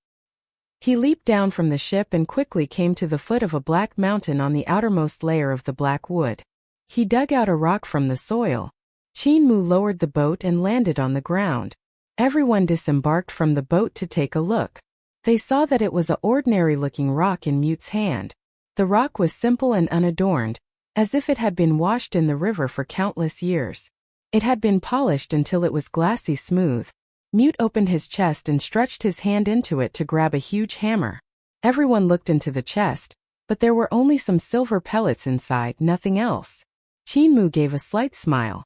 He leaped down from the ship and quickly came to the foot of a black mountain on the outermost layer of the black wood. He dug out a rock from the soil. Qin Mu lowered the boat and landed on the ground. Everyone disembarked from the boat to take a look. They saw that it was an ordinary-looking rock in Mute's hand. The rock was simple and unadorned, as if it had been washed in the river for countless years. It had been polished until it was glassy smooth. Mute opened his chest and stretched his hand into it to grab a huge hammer. Everyone looked into the chest, but there were only some silver pellets inside, nothing else. Qin Mu gave a slight smile.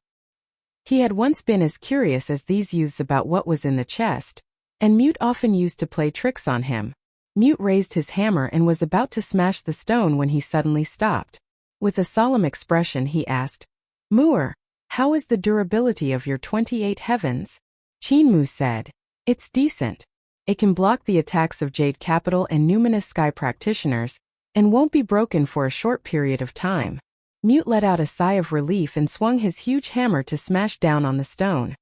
He had once been as curious as these youths about what was in the chest, and Mute often used to play tricks on him. Mute raised his hammer and was about to smash the stone when he suddenly stopped. With a solemn expression he asked, "Mu'er, how is the durability of your 28 heavens?" Qin Mu said, "It's decent. It can block the attacks of Jade Capital and Numinous Sky practitioners, and won't be broken for a short period of time." Mute let out a sigh of relief and swung his huge hammer to smash down on the stone.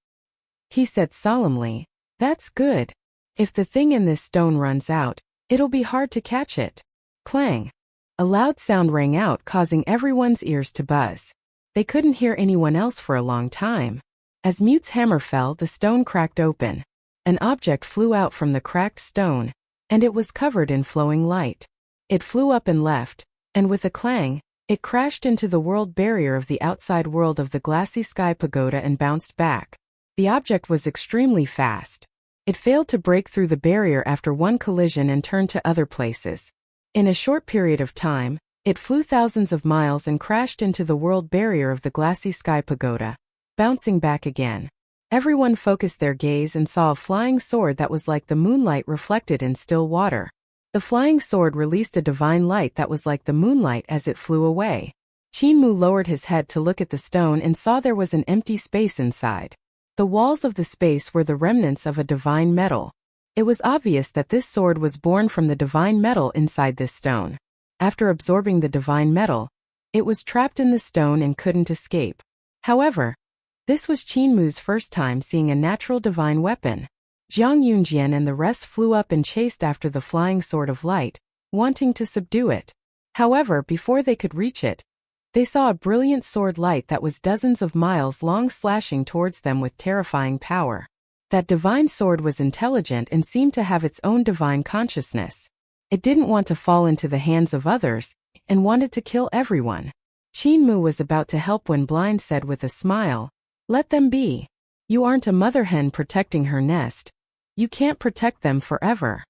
He said solemnly, "That's good. If the thing in this stone runs out, it'll be hard to catch it." Clang! A loud sound rang out, causing everyone's ears to buzz. They couldn't hear anyone else for a long time. As Mute's hammer fell, the stone cracked open. An object flew out from the cracked stone, and it was covered in flowing light. It flew up and left, and with a clang, it crashed into the world barrier of the outside world of the glassy sky pagoda and bounced back. The object was extremely fast. It failed to break through the barrier after one collision and turned to other places. In a short period of time, it flew thousands of miles and crashed into the world barrier of the glassy sky pagoda, bouncing back again. Everyone focused their gaze and saw a flying sword that was like the moonlight reflected in still water. The flying sword released a divine light that was like the moonlight as it flew away. Qin Mu lowered his head to look at the stone and saw there was an empty space inside. The walls of the space were the remnants of a divine metal. It was obvious that this sword was born from the divine metal inside this stone. After absorbing the divine metal, it was trapped in the stone and couldn't escape. However, this was Qin Mu's first time seeing a natural divine weapon. Jiang Yunjian and the rest flew up and chased after the flying sword of light, wanting to subdue it. However, before they could reach it, they saw a brilliant sword light that was dozens of miles long slashing towards them with terrifying power. That divine sword was intelligent and seemed to have its own divine consciousness. It didn't want to fall into the hands of others, and wanted to kill everyone. Qin Mu was about to help when Blind said with a smile, "Let them be. You aren't a mother hen protecting her nest. You can't protect them forever."